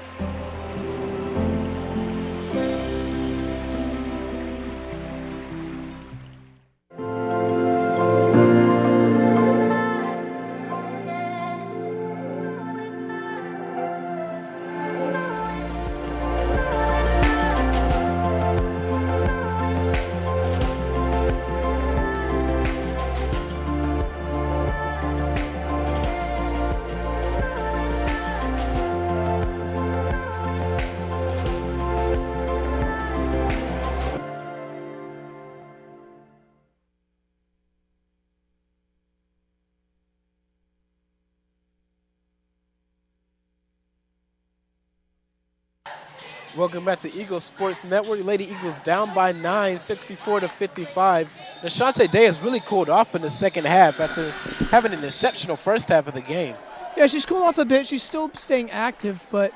Welcome back to Eagles Sports Network. Lady Eagles down by 9, 64-55. Nashante Day has really cooled off in the second half after having an exceptional first half of the game. Yeah, she's cooled off a bit. She's still staying active, but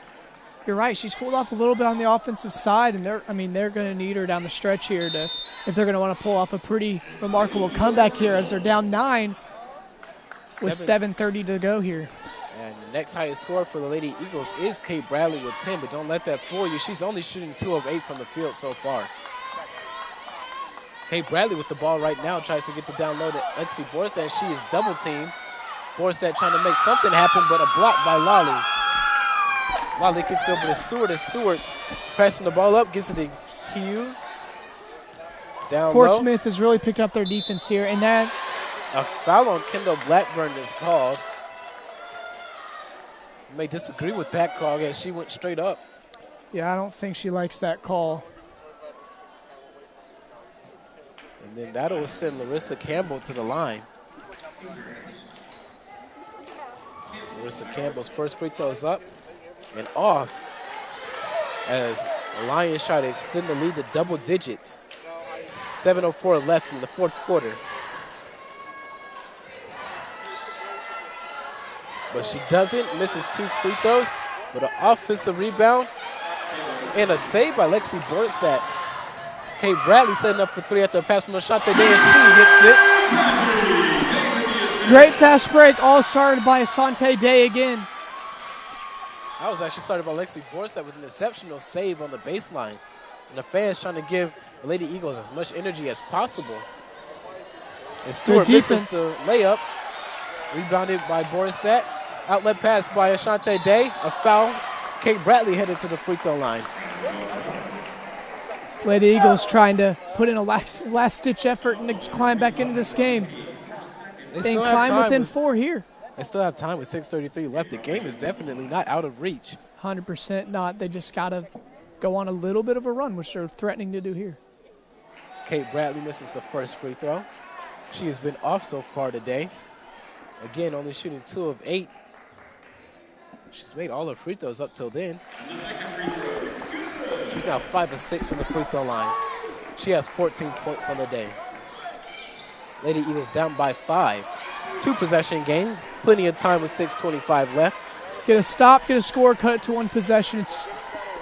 you're right. She's cooled off a little bit on the offensive side, and they're going to need her down the stretch here if they're going to want to pull off a pretty remarkable comeback here as they're down 9 with 7:30 to go here. And the next highest score for the Lady Eagles is Kate Bradley with 10, but don't let that fool you. She's only shooting 2 of 8 from the field so far. Kate Bradley with the ball right now tries to get the down low to Lexi Borstad. She is double teamed. Borstad trying to make something happen, but a block by Lolly. Lolly kicks over to Stewart, and Stewart pressing the ball up, gets it to Hughes. Down Fort low. Smith has really picked up their defense here, and that A foul on Kendall Blackburn is called. You may disagree with that call as she went straight up. Yeah, I don't think she likes that call. And then that'll send Larissa Campbell to the line. Larissa Campbell's first free throw is up and off as the Lions try to extend the lead to double digits. 7:04 left in the fourth quarter. But she doesn't, misses 2 free throws, but an offensive rebound and a save by Lexi Borstad. Kate Bradley setting up for 3 after a pass from Ashante Day, and she hits it. Great fast break, all started by Asante Day again. That was actually started by Lexi Borstad with an exceptional save on the baseline. And the fans trying to give the Lady Eagles as much energy as possible. And Stewart misses the layup. Rebounded by Borstad. Outlet pass by Ashante Day. A foul. Kate Bradley headed to the free throw line. Lady Eagles trying to put in a last-ditch effort and to climb back into this game. They can climb within 4 here. They still have time with 6:33 left. The game is definitely not out of reach. 100% not. They just got to go on a little bit of a run, which they're threatening to do here. Kate Bradley misses the first free throw. She has been off so far today. Again, only shooting 2 of 8. She's made all her free throws up till then. She's now 5 of 6 from the free throw line. She has 14 points on the day. Lady Eagles down by 5. 2 possession games. Plenty of time with 6:25 left. Get a stop, get a score, cut it to 1 possession. It's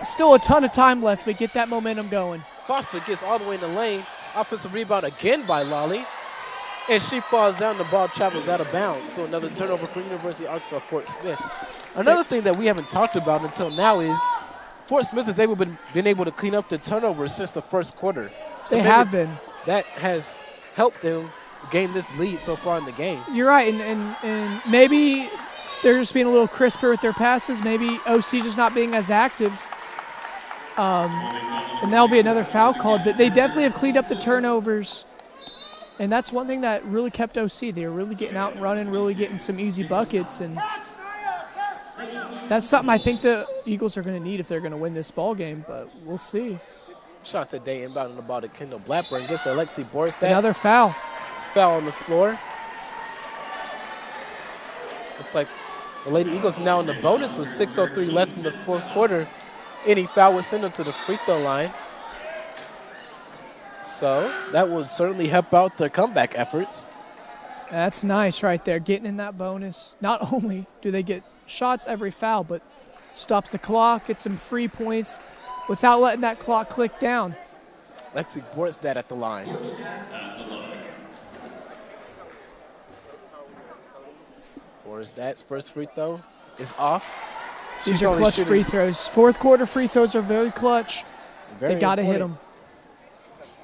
still a ton of time left, but get that momentum going. Foster gets all the way in the lane. Offensive rebound again by Lolly. And she falls down. The ball travels out of bounds. So another turnover for University of Arkansas Fort Smith. Another thing that we haven't talked about until now is Fort Smith has been able to clean up the turnovers since the first quarter. So they have been. That has helped them gain this lead so far in the game. You're right, and maybe they're just being a little crisper with their passes. Maybe OC just not being as active. And that'll be another foul called. But they definitely have cleaned up the turnovers. And that's one thing that really kept OC. They were really getting out and running, really getting some easy buckets. And that's something I think the Eagles are going to need if they're going to win this ball game. But we'll see. Shante Day inbounding the ball to Kendall Blackburn. Gets Alexi Borstad. Another foul. Foul on the floor. Looks like the Lady Eagles now in the bonus with 6:03 left in the fourth quarter. Any foul would send them to the free throw line. So that would certainly help out their comeback efforts. That's nice right there, getting in that bonus. Not only do they get shots every foul, but stops the clock, gets some free points without letting that clock click down. Lexi Borstad at the line. Borstad's first free throw is off. These are clutch free throws. Fourth quarter free throws are very clutch. They got to hit them.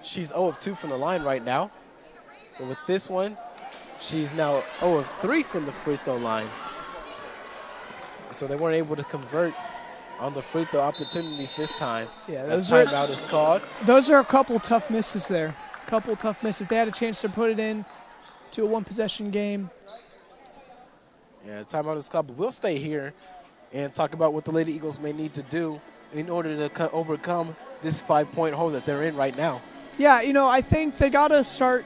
She's 0 of 2 from the line right now. But with this one, she's now 0 of 3 from the free throw line. So they weren't able to convert on the free throw opportunities this time. Yeah, timeout is called. Those are a couple tough misses there. A couple tough misses. They had a chance to put it in to a 1-possession game. Yeah, timeout is called. But we'll stay here and talk about what the Lady Eagles may need to do in order to overcome this 5-point hole that they're in right now. Yeah, I think they got to start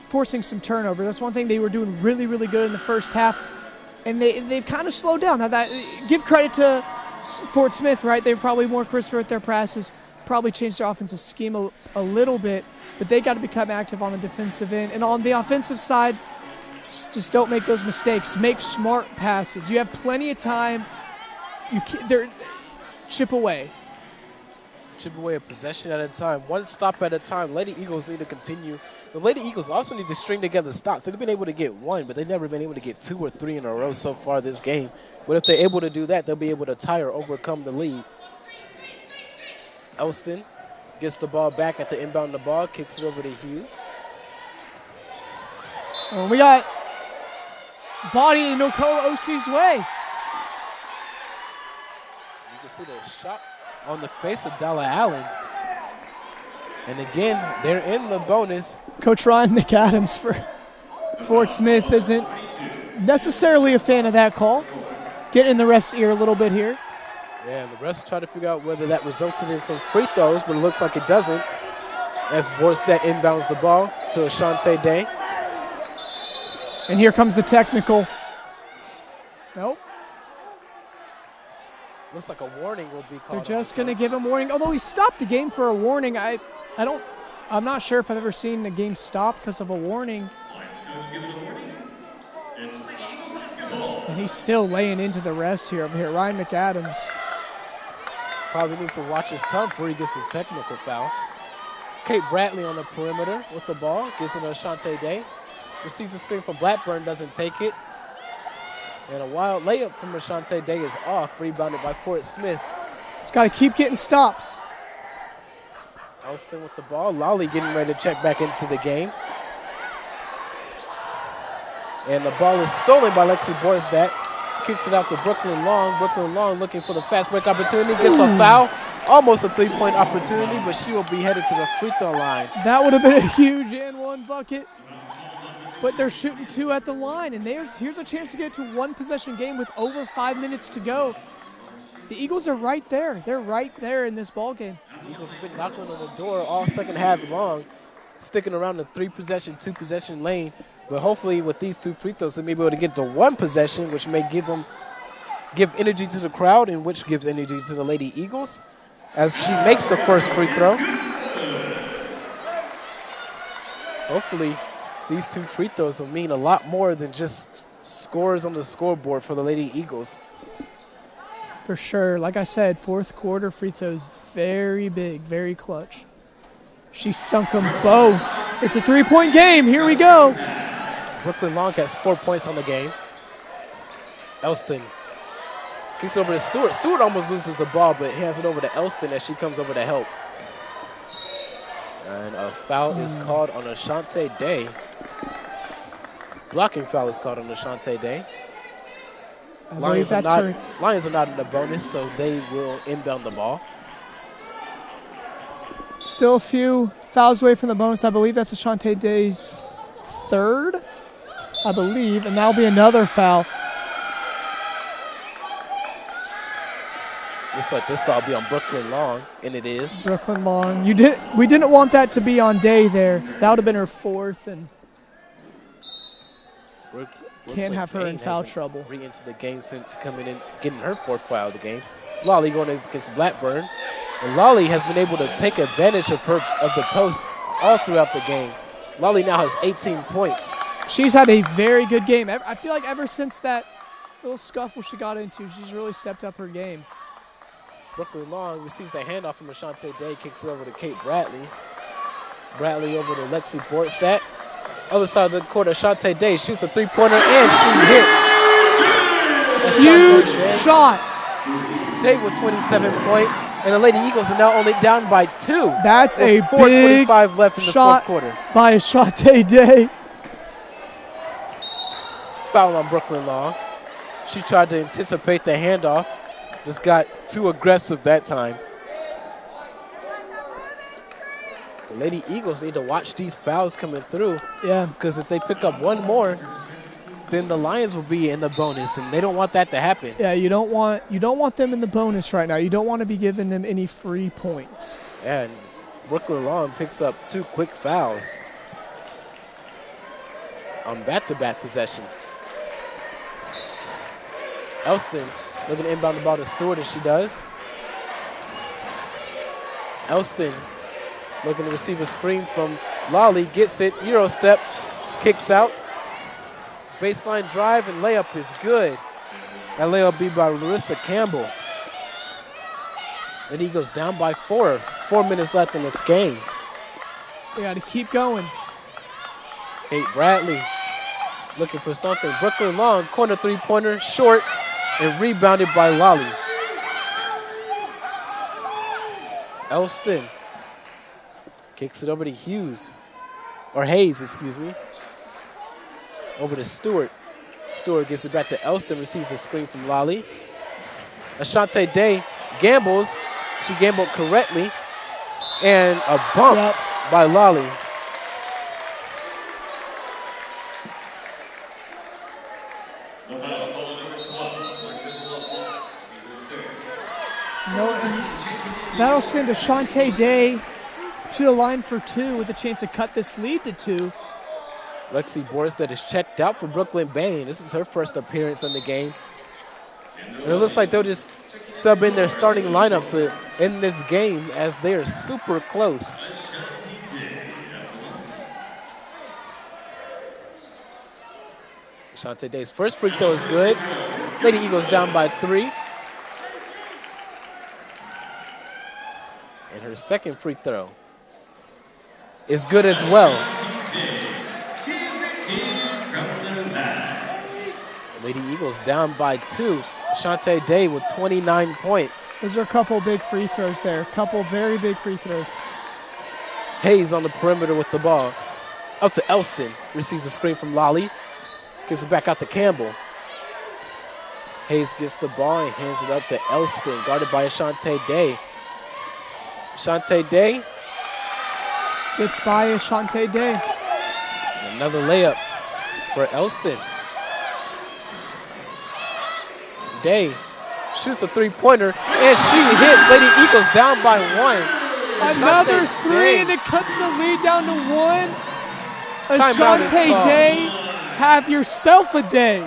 forcing some turnovers. That's one thing they were doing really, really good in the first half, and they've kind of slowed down. Now, give credit to Fort Smith, right? They're probably more crisper with their passes, probably changed their offensive scheme a little bit, but they got to become active on the defensive end. And on the offensive side, just don't make those mistakes. Make smart passes. You have plenty of time. Chip away. Chip away a possession at a time, one stop at a time. Lady Eagles need to continue. The Lady Eagles also need to string together stops. They've been able to get 1, but they've never been able to get 2 or 3 in a row so far this game. But if they're able to do that, they'll be able to tie or overcome the lead. Elston gets the ball back at the inbound the ball, kicks it over to Hughes. We got body in Okola OC's way. You can see the shot on the face of Della Allen. And again, they're in the bonus. Coach Ron McAdams for Fort Smith isn't necessarily a fan of that call. Get in the ref's ear a little bit here. Yeah, and the refs try to figure out whether that resulted in some free throws, but it looks like it doesn't. As Borstad inbounds the ball to Ashante Day. And here comes the technical. Nope. Looks like a warning will be called. They're just going to give him warning. Although he stopped the game for a warning, I'm not sure if I've ever seen a game stop because of a warning. And he's still laying into the refs here over here. Ryan McAdams. Probably needs to watch his tongue before he gets his technical foul. Kate Bradley on the perimeter with the ball. Gives it to Ashante Day. Receives the screen from Blackburn, doesn't take it. And a wild layup from Ashante Day is off, rebounded by Fort Smith. He's got to keep getting stops. Elston with the ball. Lolly getting ready to check back into the game. And the ball is stolen by Lexi Borstad. Kicks it out to Brooklyn Long. Brooklyn Long looking for the fast break opportunity. Gets a foul. Almost a 3-point opportunity, but she will be headed to the free throw line. That would have been a huge and 1 bucket. But they're shooting 2 at the line, and here's a chance to get to 1-possession game with over 5 minutes to go. The Eagles are right there. They're right there in this ball game. The Eagles have been knocking on the door all second half long, sticking around the 3-possession, 2-possession lane. But hopefully with these 2 free throws, they may be able to get to 1 possession, which may give them give energy to the crowd, and which gives energy to the Lady Eagles as she makes the first free throw. Hopefully, these 2 free throws will mean a lot more than just scores on the scoreboard for the Lady Eagles. For sure. Like I said, fourth quarter free throws, very big, very clutch. She sunk them both. It's a 3-point game. Here we go. Brooklyn Long has 4 points on the game. Elston kicks over to Stewart. Stewart almost loses the ball, but hands it over to Elston as she comes over to help. And a foul is called on Ashante Day. Blocking foul is called on Ashante Day. Lions are not in the bonus, so they will inbound the ball. Still a few fouls away from the bonus. I believe that's Ashante Day's 3rd, I believe, and that'll be another foul. Looks like this foul will be on Brooklyn Long, and it is. Brooklyn Long. We didn't want that to be on Day there. That would have been her 4th, and can't have her in foul trouble. Re-into the game since coming in, getting her 4th foul of the game. Lolly going against Blackburn. And Lolly has been able to take advantage of the post all throughout the game. Lolly now has 18 points. She's had a very good game. I feel like ever since that little scuffle she got into, she's really stepped up her game. Brooklyn Long receives the handoff from Ashante Day, kicks it over to Kate Bradley. Bradley over to Lexi Bortstadt. Other side of the court, Ashante Day shoots a 3-pointer and she hits. Huge shot. Day with 27 points, and the Lady Eagles are now only down by 2. That's a big 4:25 left in the shot 4th quarter. By Ashante Day. Foul on Brooklyn Long. She tried to anticipate the handoff, just got too aggressive that time. The Lady Eagles need to watch these fouls coming through. Yeah. Because if they pick up one more, then the Lions will be in the bonus, and they don't want that to happen. Yeah, you don't want them in the bonus right now. You don't want to be giving them any free points. And Brooklyn Long picks up 2 quick fouls on back-to-back possessions. Elston looking to inbound the ball to Stewart, as she does. Elston looking to receive a screen from Lolly, gets it, Euro step, kicks out. Baseline drive and layup is good. That layup be by Larissa Campbell. And he goes down by 4. 4 minutes left in the game. They got to keep going. Kate Bradley looking for something. Brooklyn Long, corner 3-pointer, short, and rebounded by Lolly. Elston kicks it over to Hayes, excuse me. Over to Stewart. Stewart gets it back to Elston, receives a screen from Lolly. Ashante Day gambles. She gambled correctly. And a bump by Lolly. That'll send Ashante Day to the line for 2 with a chance to cut this lead to 2. Lexi Borstad is checked out for Brooklyn Bain. This is her first appearance in the game. And it looks like they'll just sub in their starting lineup to end this game as they are super close. Ashante Day's first free throw is good. Lady Eagles down by 3. And her second free throw is good as well. Lady Eagles down by 2. Ashante Day with 29 points. Those are a couple big free throws there. Couple very big free throws. Hayes on the perimeter with the ball. Up to Elston. Receives a screen from Lolly. Gets it back out to Campbell. Hayes gets the ball and hands it up to Elston. Guarded by Ashante Day. Ashante Day. Gets by Ashante Day. And another layup for Elston. Day shoots a 3-pointer, and she hits. Lady Eagles down by 1. Another 3, and it cuts the lead down to 1. Ashante Day, have yourself a day.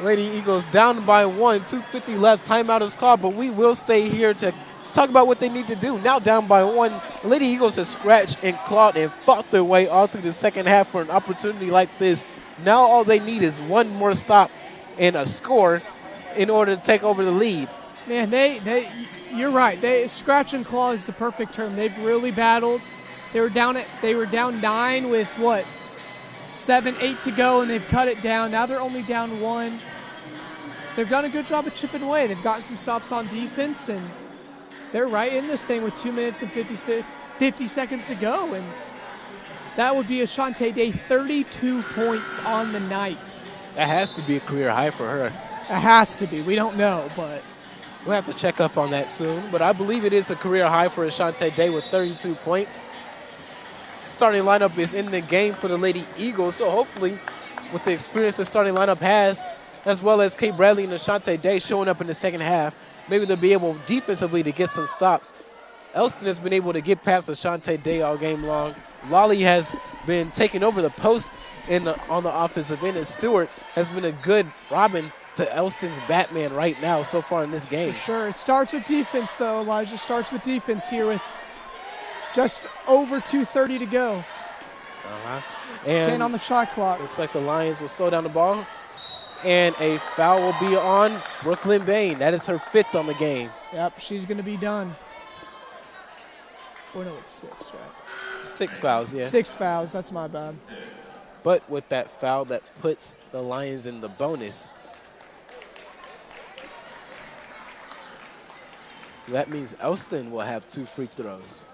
Lady Eagles down by 1, 2:50 left. Timeout is called, but we will stay here to talk about what they need to do. Now down by 1, the Lady Eagles have scratched and clawed and fought their way all through the second half for an opportunity like this. Now all they need is one more stop and a score in order to take over the lead. Man, you're right. Scratch and claw is the perfect term. They've really battled. They were down 9 with 7, 8 to go, and they've cut it down. Now they're only down 1. They've done a good job of chipping away. They've gotten some stops on defense, and they're right in this thing with 2 minutes and 50 seconds to go. And that would be Ashante Day 32 points on the night. That has to be a career high for her. It has to be. We don't know, but we'll have to check up on that soon. But I believe it is a career high for Ashante Day with 32 points. Starting lineup is in the game for the Lady Eagles, so hopefully with the experience the starting lineup has, as well as Kate Bradley and Ashante Day showing up in the second half, maybe they'll be able defensively to get some stops. Elston has been able to get past Ashante Day all game long. Lolly has been taking over the post on the offensive end, and Stewart has been a good Robin to Elston's Batman right now so far in this game. For sure. It starts with defense, though. Elijah starts with defense here with just over 2:30 to go. And 10 on the shot clock. Looks like the Lions will slow down the ball. And a foul will be on Brooklyn Bain. That is her 5th on the game. Yep, she's going to be done. Or no, it's 6, right? 6 fouls, yeah. 6 fouls, that's my bad. But with that foul, that puts the Lions in the bonus. So that means Elston will have 2 free throws.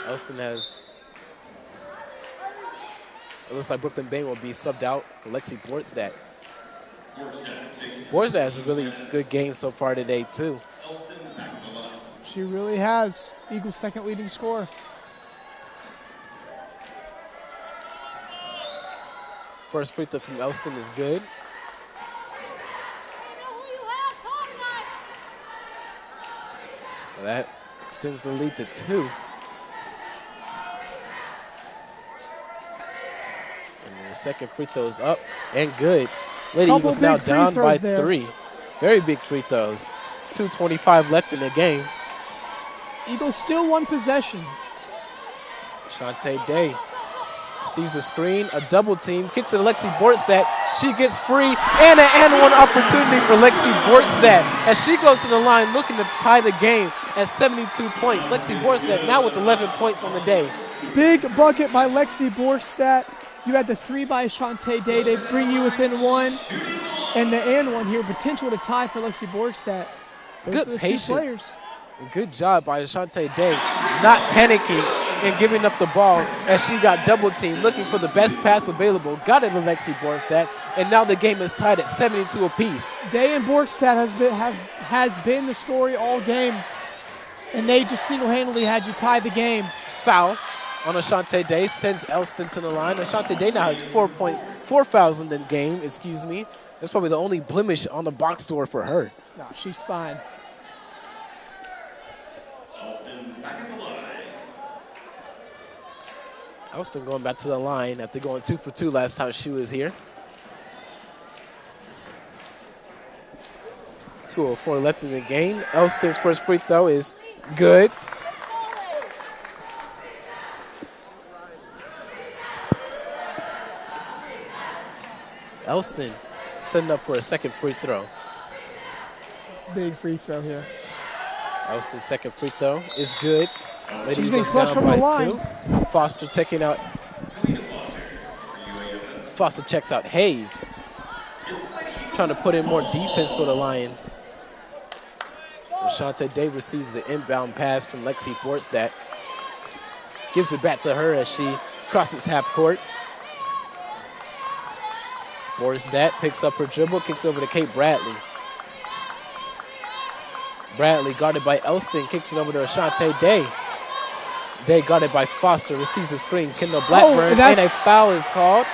Elston has, it looks like Brooklyn Bain will be subbed out for Lexi Borstad. Borstad has a really good game so far today, too. She really has. Eagles' second leading scorer. First free throw from Elston is good. So that extends the lead to 2. And the second free throw is up and good. Lady Eagles now down by 3. Very big free throws. 2:25 left in the game. Eagles still 1 possession. Ashante Day sees the screen, a double team, kicks it to Lexi Borstad. She gets free, and an and one opportunity for Lexi Borstad as she goes to the line looking to tie the game at 72 points. Lexi Borstad now with 11 points on the day. Big bucket by Lexi Borstad. You had the 3 by Ashante Day. They bring you within 1. And the and one here, potential to tie for Lexi Borstad. Good patience. Good job by Ashante Day, not panicking and giving up the ball as she got double teamed, looking for the best pass available. Got it to Lexi Borstad, and now the game is tied at 72 apiece. Day and Borstad has been the story all game, and they just single-handedly had you tie the game. Foul on Ashante Day sends Elston to the line. Ashante Day now has 4 fouls in the game, excuse me. That's probably the only blemish on the box score for her. No, she's fine. Elston going back to the line after going 2 for 2 last time she was here. 2:04 left in the game. Elston's first free throw is good. Elston setting up for a second free throw. Big free throw here. Elston's second free throw is good. She's been clutch from the line. 2. Foster checking out. Foster checks out Hayes. Trying to put in more defense for the Lions. Ashante Day receives the inbound pass from Lexi Borstad. Gives it back to her as she crosses half court. Borstad picks up her dribble, kicks over to Kate Bradley. Bradley guarded by Elston, kicks it over to Ashante Day. Day guarded by Foster, receives the screen. Kendall Blackburn, and a foul is called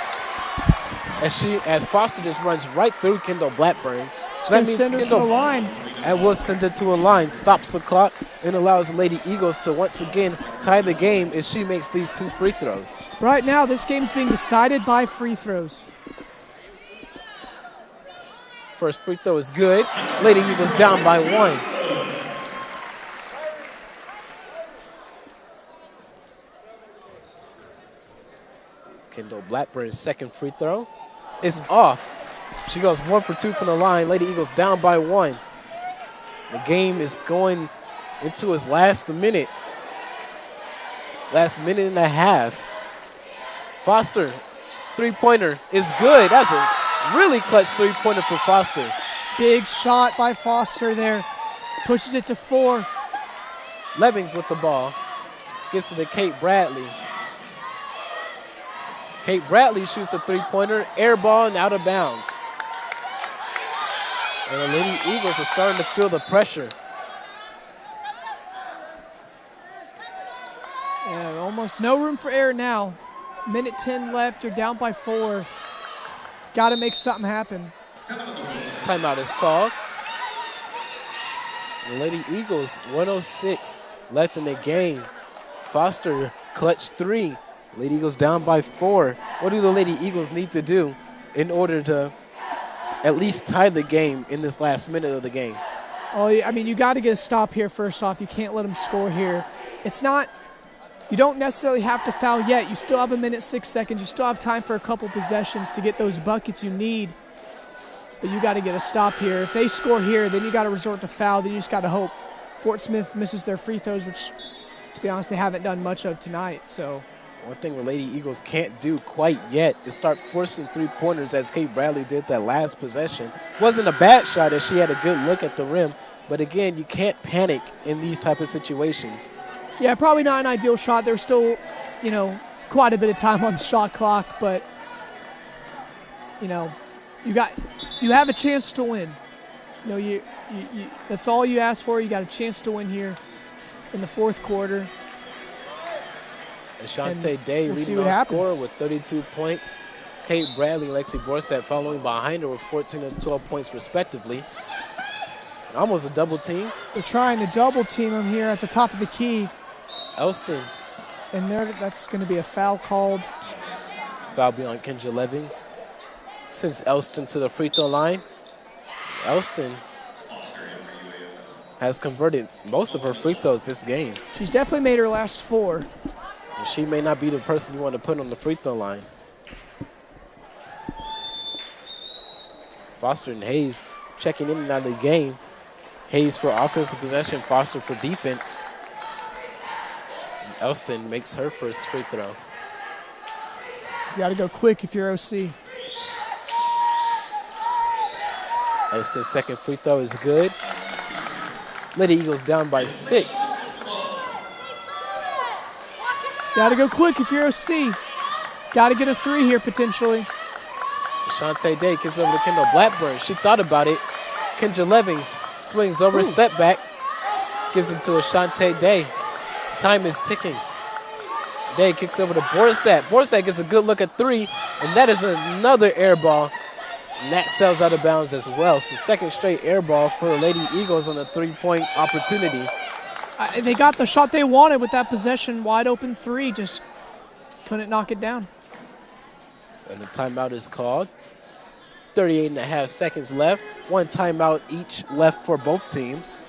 as Foster just runs right through Kendall Blackburn. So that means Kendall to the line. And will send it to a line, stops the clock, and allows the Lady Eagles to once again tie the game as she makes these 2 free throws. Right now, this game's being decided by free throws. first free throw is good. Lady Eagles down by 1. Kendall Blackburn's second free throw is off. She goes 1 for 2 from the line. Lady Eagles down by 1. The game is going into its last minute. Last minute and a half. Foster, three-pointer is good. That's a really clutch three-pointer for Foster. Big shot by Foster there. Pushes it to 4. Levings with the ball. Gets to Kate Bradley. Kate Bradley shoots a three-pointer, air ball and out of bounds. And the Lady Eagles are starting to feel the pressure. Yeah, almost no room for error now. Minute 10 left, you're down by 4. Got to make something happen. Timeout is called. The Lady Eagles, 1:06 left in the game. Foster, clutch 3. Lady Eagles down by 4. What do the Lady Eagles need to do in order to at least tie the game in this last minute of the game? Oh, I mean, you got to get a stop here first off. You can't let them score here. It's not, you don't necessarily have to foul yet. You still have a minute, 6 seconds. You still have time for a couple possessions to get those buckets you need. But you got to get a stop here. If they score here, then you got to resort to foul. Then you just got to hope Fort Smith misses their free throws, which, to be honest, they haven't done much of tonight. So one thing the Lady Eagles can't do quite yet is start forcing three-pointers as Kate Bradley did that last possession. Wasn't a bad shot as she had a good look at the rim. But again, you can't panic in these type of situations. Yeah, probably not an ideal shot. There's still, quite a bit of time on the shot clock, but, you have a chance to win. You that's all you ask for. You got a chance to win here in the fourth quarter. Ashante Day leading on scorer with 32 points. Kate Bradley and Lexi Borstad following behind her with 14 and 12 points respectively. And almost a double team. They're trying to double team him here at the top of the key. Elston. And that's going to be a foul called. Foul be on Kendra Levings. Sends Elston to the free throw line. Elston has converted most of her free throws this game. She's definitely made her last 4. And she may not be the person you want to put on the free throw line. Foster and Hayes checking in and out of the game. Hayes for offensive possession, Foster for defense. And Elston makes her first free throw. You got to go quick if you're OC. Elston's second free throw is good. Lady Eagles down by 6. Got to go quick if you're OC. Got to get a 3 here potentially. Ashante Day gets over to Kendall Blackburn. She thought about it. Kendra Levings swings over, step back, gives it to Ashante Day. Time is ticking. Day kicks over to Borstad. Borstad gets a good look at 3, and that is another air ball. And that sails out of bounds as well. So second straight air ball for the Lady Eagles on a 3-point opportunity. They got the shot they wanted with that possession. Wide open 3, just couldn't knock it down. And the timeout is called. 38 and a half seconds left. 1 timeout each left for both teams.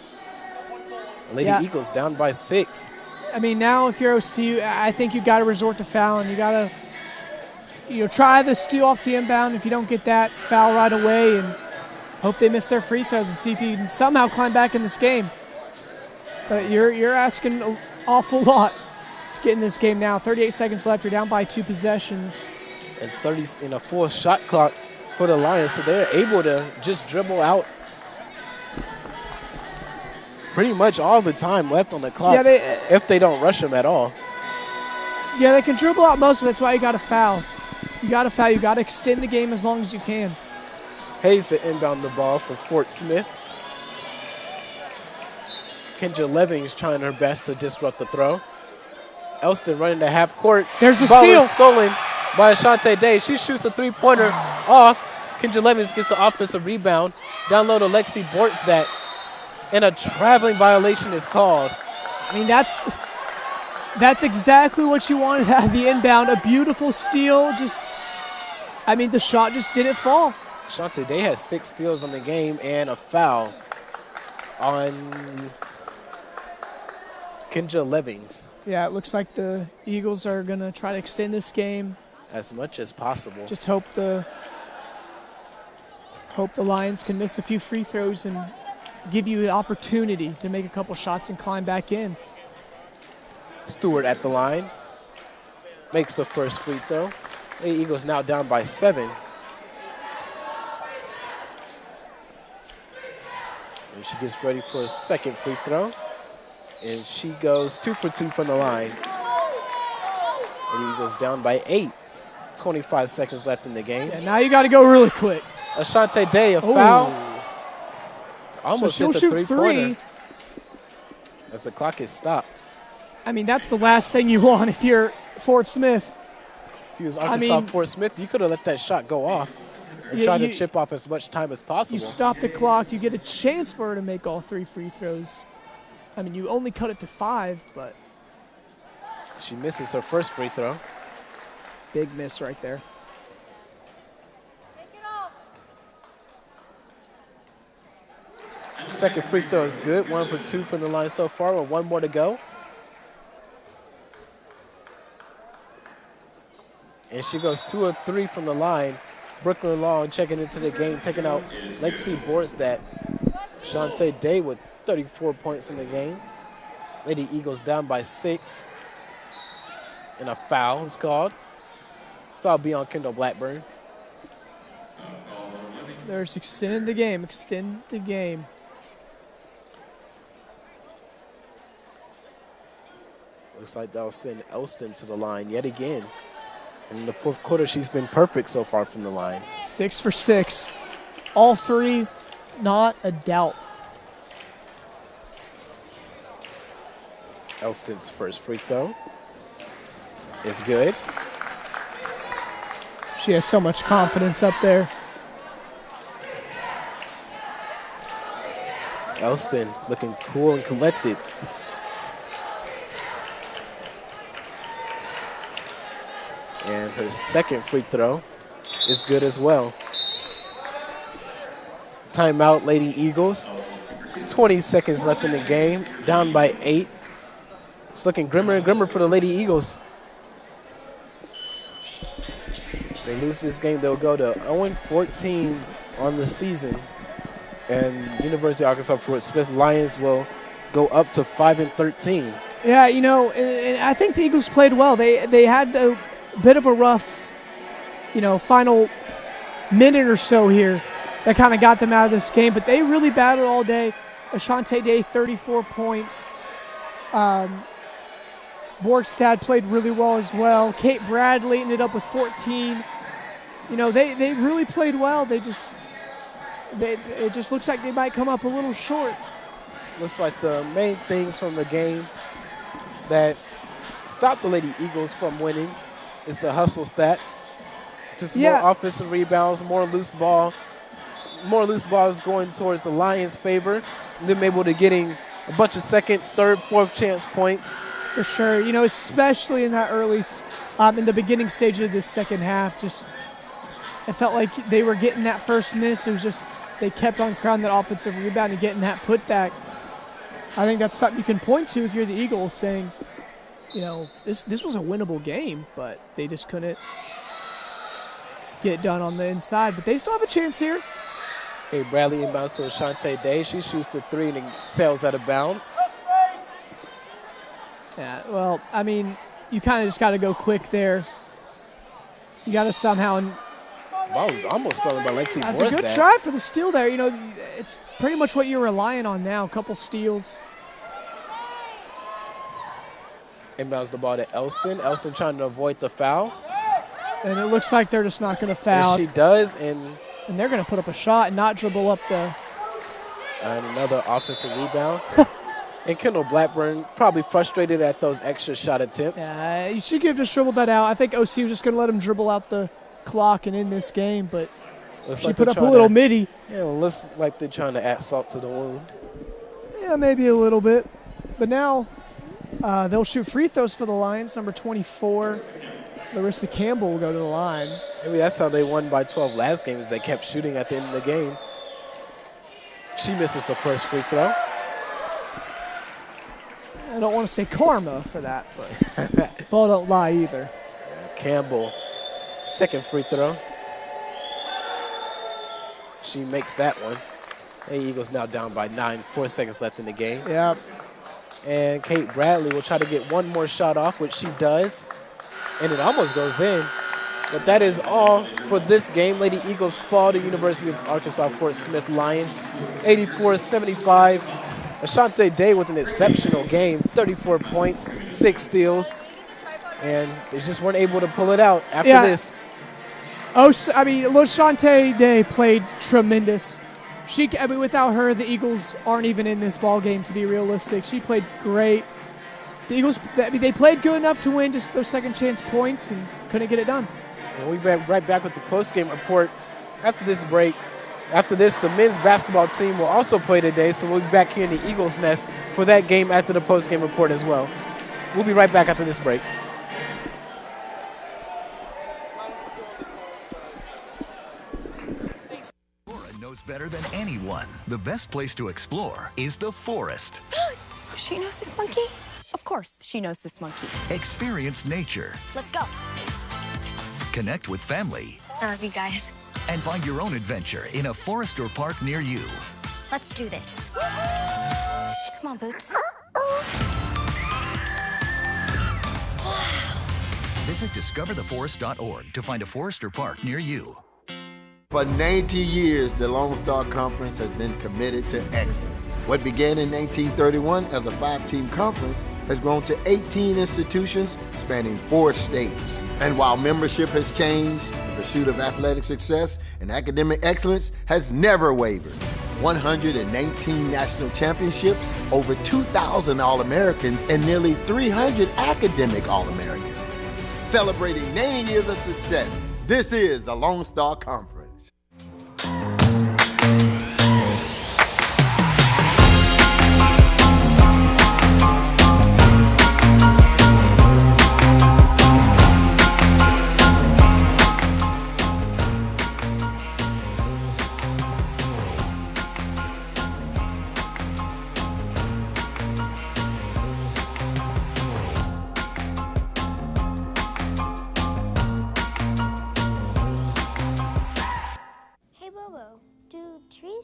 Lady Eagles down by 6. I mean, now if you're OC, I think you got to resort to fouling. You got to try the steal off the inbound. If you don't get that, foul right away and hope they miss their free throws and see if you can somehow climb back in this game. But you're asking an awful lot to get in this game now. 38 seconds left. You're down by 2 possessions. And 30 in a full shot clock for the Lions, so they're able to just dribble out pretty much all the time left on the clock if they don't rush them at all. Yeah, they can dribble out most of it. That's why you got to foul. You got to foul. You got to extend the game as long as you can. Hayes to inbound the ball for Fort Smith. Kendra Levings trying her best to disrupt the throw. Elston running to half court. There's a ball steal. Is stolen by Ashante Day. She shoots the 3-pointer off. Kendra Levings gets the offensive rebound. Down low to Lexi Borstad. And a traveling violation is called. I mean, that's exactly what you wanted out of the inbound. A beautiful steal. The shot just didn't fall. Shante Day has 6 steals on the game and a foul on Kendra Levings. Yeah, it looks like the Eagles are going to try to extend this game as much as possible. Just hope the Lions can miss a few free throws and give you the opportunity to make a couple shots and climb back in. Stewart at the line. Makes the first free throw. The Eagles now down by 7. And she gets ready for a second free throw. And she goes 2 for 2 from the line. And the Eagles down by 8. 25 seconds left in the game. Yeah, now you got to go really quick. Ashante Day, a foul. Almost so hit the three-pointer. As the clock is stopped. I mean, that's the last thing you want if you're Fort Smith. If you was Arkansas Fort Smith, you could have let that shot go off and try to chip off as much time as possible. You stop the clock, you get a chance for her to make all 3 free throws. I mean, you only cut it to 5, but she misses her first free throw. Big miss right there. Second free throw is good. 1 for 2 from the line so far with 1 more to go. And she goes 2 of 3 from the line. Brooklyn Long checking into the game, taking out Lexi Borstad. Shante Day with 34 points in the game. Lady Eagles down by 6. And a foul is called. Foul be on Kendall Blackburn. They're extending the game. Extend the game. Looks like they'll send Elston to the line yet again. And in the fourth quarter, she's been perfect so far from the line. 6 for 6. All 3, not a doubt. Elston's first free throw is good. She has so much confidence up there. Elston looking cool and collected. And her second free throw is good as well. Timeout, Lady Eagles. 20 seconds left in the game, down by 8. It's looking grimmer and grimmer for the Lady Eagles. If they lose this game, they'll go to 0-14 on the season. And University of Arkansas Fort Smith Lions will go up to 5-13. Yeah, you know, and I think the Eagles played well. They had a bit of a rough, final minute or so here that kind of got them out of this game, but they really battled all day. Ashante Day, 34 points. Borgstad played really well as well. Kate Bradley ended up with 14. They really played well. It just looks like they might come up a little short. Looks like the main things from the game that stopped the Lady Eagles from winning is the hustle stats. Just more offensive rebounds, more loose balls going towards the Lions' favor. Them able to getting a bunch of second, third, fourth chance points. For sure, especially in that early, in the beginning stage of this second half, it felt like they were getting that first miss. It was just they kept on crowding that offensive rebound and getting that putback. I think that's something you can point to if you're the Eagles, saying, this was a winnable game, but they just couldn't get it done on the inside. But they still have a chance here. Okay, Bradley inbounds to Ashante Day. She shoots the 3 and sails out of bounds. Yeah, well, I mean, you kind of just got to go quick there. You got to somehow. Ball was almost stolen by Lexi That's Borstad. a good try for the steal there. It's pretty much what you're relying on now. A couple steals. Inbounds the ball to Elston. Elston trying to avoid the foul. And it looks like they're just not going to foul. And she does, and they're going to put up a shot and not dribble up the. And another offensive rebound. And Kendall Blackburn probably frustrated at those extra shot attempts. Yeah, you should have just dribbled that out. I think OC was just going to let him dribble out the clock and in this game, but she put up a little midi. Yeah, it looks like they're trying to add salt to the wound. Yeah, maybe a little bit. But now they'll shoot free throws for the Lions. Number 24, Larissa Campbell will go to the line. Maybe that's how they won by 12 last game, is they kept shooting at the end of the game. She misses the first free throw. I don't want to say karma for that, but ball don't lie either. Campbell, second free throw. She makes that one. The Eagles now down by 9, 4 seconds left in the game. Yep. And Kate Bradley will try to get one more shot off, which she does. And it almost goes in. But that is all for this game. Lady Eagles fall to University of Arkansas Fort Smith Lions, 84-75. Ashante Day with an exceptional game, 34 points, 6 steals. And they just weren't able to pull it out after this. Oh, I mean, LaShante Day played tremendous. Without her, the Eagles aren't even in this ball game, to be realistic. She played great. The Eagles, they played good enough to win just those second chance points and couldn't get it done. And we'll be right back with the post-game report after this break. After this, the men's basketball team will also play today, so we'll be back here in the Eagles' Nest for that game after the post-game report as well. We'll be right back after this break. Knows better than anyone. The best place to explore is the forest. She knows this monkey? Of course, she knows this monkey. Experience nature. Let's go. Connect with family. I love you guys. And find your own adventure in a forest or park near you. Let's do this. Come on, Boots. Visit discovertheforest.org to find a forest or park near you. For 90 years, the Lone Star Conference has been committed to excellence. What began in 1931 as a 5-team conference has grown to 18 institutions spanning 4 states. And while membership has changed, the pursuit of athletic success and academic excellence has never wavered. 119 national championships, over 2,000 All-Americans, and nearly 300 academic All-Americans. Celebrating 90 years of success, this is the Lone Star Conference.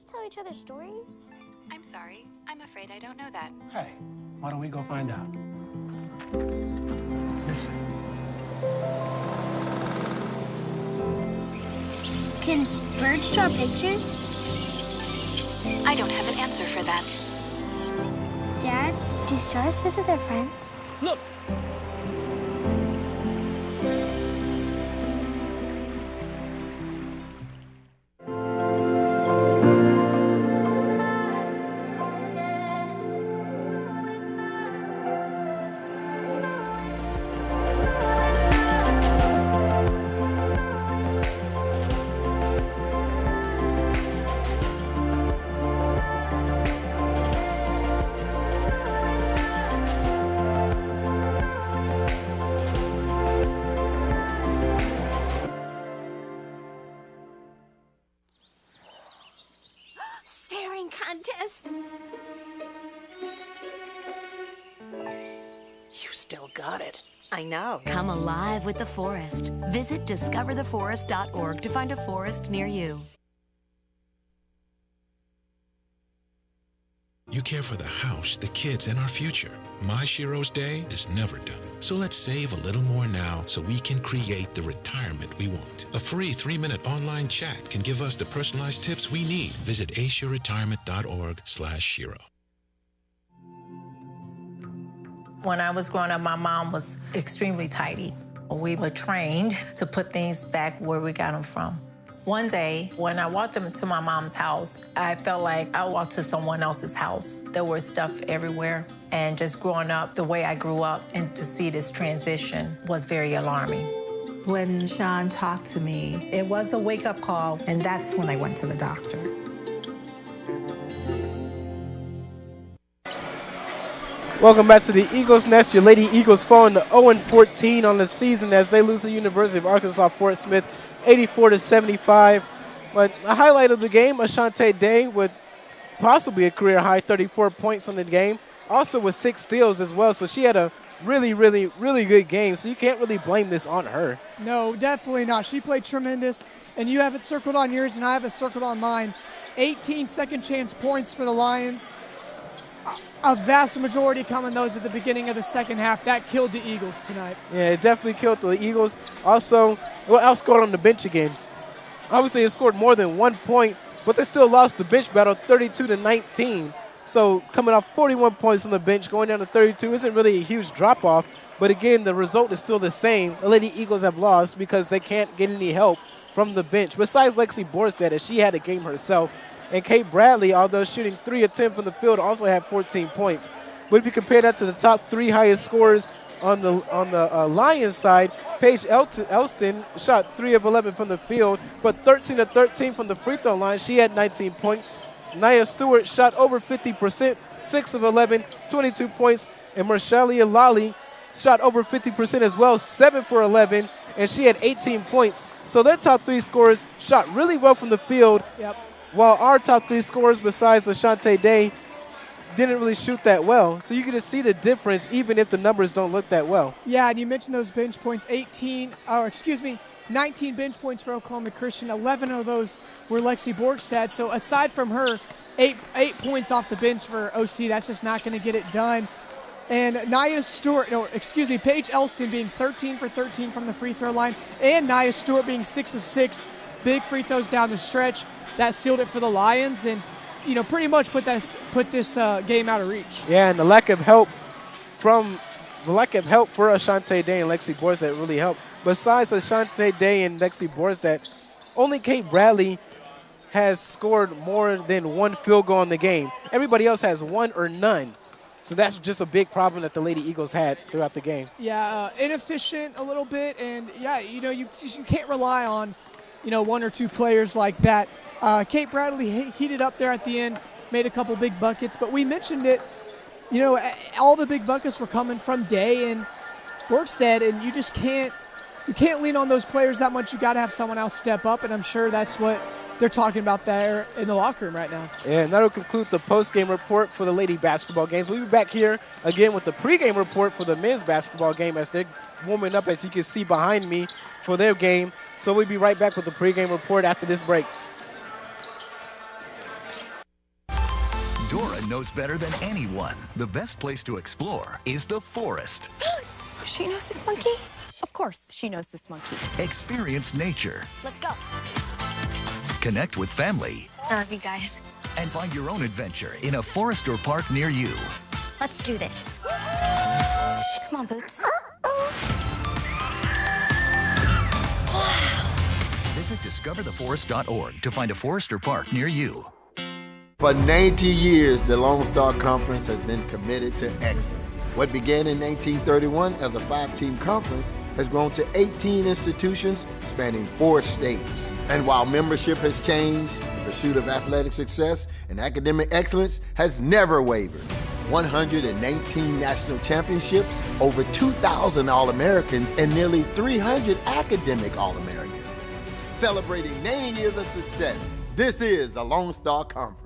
Tell each other stories? I'm sorry. I'm afraid I don't know that. Hey, why don't we go find out? Listen. Can birds draw pictures? I don't have an answer for that. Dad, do stars visit their friends? Look! Contest. You still got it. I know. Come alive with the forest. Visit discovertheforest.org to find a forest near you. You care for the house, the kids, and our future. My Shiro's day is never done. So let's save a little more now so we can create the retirement we want. A free 3-minute online chat can give us the personalized tips we need. Visit asiaretirement.org/Shiro. When I was growing up, my mom was extremely tidy. We were trained to put things back where we got them from. One day, when I walked into my mom's house, I felt like I walked to someone else's house. There was stuff everywhere. And just growing up the way I grew up and to see this transition was very alarming. When Sean talked to me, it was a wake-up call, and that's when I went to the doctor. Welcome back to the Eagles Nest. Your Lady Eagles falling to 0-14 on the season as they lose to the University of Arkansas Fort Smith 84-75. But the highlight of the game, Ashante Day with possibly a career-high 34 points in the game, also with 6 steals as well. So she had a really, really, really good game. So you can't really blame this on her. No, definitely not. She played tremendous, and you have it circled on yours, and I have it circled on mine. 18 second-chance points for the Lions. A vast majority coming those at the beginning of the second half. That killed the Eagles tonight. Yeah, it definitely killed the Eagles. Also, outscored on the bench again. Obviously, it scored more than 1 point, but they still lost the bench battle 32-19. So coming off 41 points on the bench, going down to 32 isn't really a huge drop-off. But again, the result is still the same. The Lady Eagles have lost because they can't get any help from the bench. Besides Lexi Borstead, as she had a game herself. And Kate Bradley, although shooting 3 of 10 from the field, also had 14 points. But if you compare that to the top 3 highest scorers on the Lions side, Paige Elston shot 3 of 11 from the field, but 13 of 13 from the free throw line. She had 19 points. Nia Stewart shot over 50%, 6 of 11, 22 points. And Marshalia Lally shot over 50% as well, 7 for 11, and she had 18 points. So their top 3 scorers shot really well from the field. Yep. While our top 3 scorers, besides Ashante Day, didn't really shoot that well. So you can just see the difference even if the numbers don't look that well. Yeah, and you mentioned those bench points, 19 bench points for Oklahoma Christian. 11 of those were Lexi Borgstad. So aside from her, 8 points off the bench for OC. That's just not going to get it done. And Paige Elston being 13 for 13 from the free throw line, and Nia Stewart being 6 of 6. Big free throws down the stretch. That sealed it for the Lions, and pretty much put this game out of reach. Yeah, and the lack of help for Ashante Day and Lexi Borstead really helped. Besides Ashante Day and Lexi Borstead, only Kate Bradley has scored more than 1 field goal in the game. Everybody else has 1 or none. So that's just a big problem that the Lady Eagles had throughout the game. Yeah, inefficient a little bit, and yeah, you can't rely on 1 or 2 players like that. Kate Bradley heated up there at the end, made a couple big buckets, but we mentioned it, all the big buckets were coming from Day and Borgstad, and you just can't lean on those players that much. You got to have someone else step up, and I'm sure that's what they're talking about there in the locker room right now. Yeah, and that'll conclude the post-game report for the lady basketball games. We'll be back here again with the pregame report for the men's basketball game as they're warming up, as you can see behind me, for their game. So we'll be right back with the pregame report after this break. Dora knows better than anyone. The best place to explore is the forest. She knows this monkey? Of course, she knows this monkey. Experience nature. Let's go. Connect with family. I love you guys. And find your own adventure in a forest or park near you. Let's do this. Come on, Boots. Visit discovertheforest.org to find a forest or park near you. For 90 years, the Lone Star Conference has been committed to excellence. What began in 1931 as a 5-team conference has grown to 18 institutions spanning 4 states. And while membership has changed, the pursuit of athletic success and academic excellence has never wavered. 119 national championships, over 2,000 All-Americans, and nearly 300 academic All-Americans. Celebrating 90 years of success, this is the Lone Star Conference.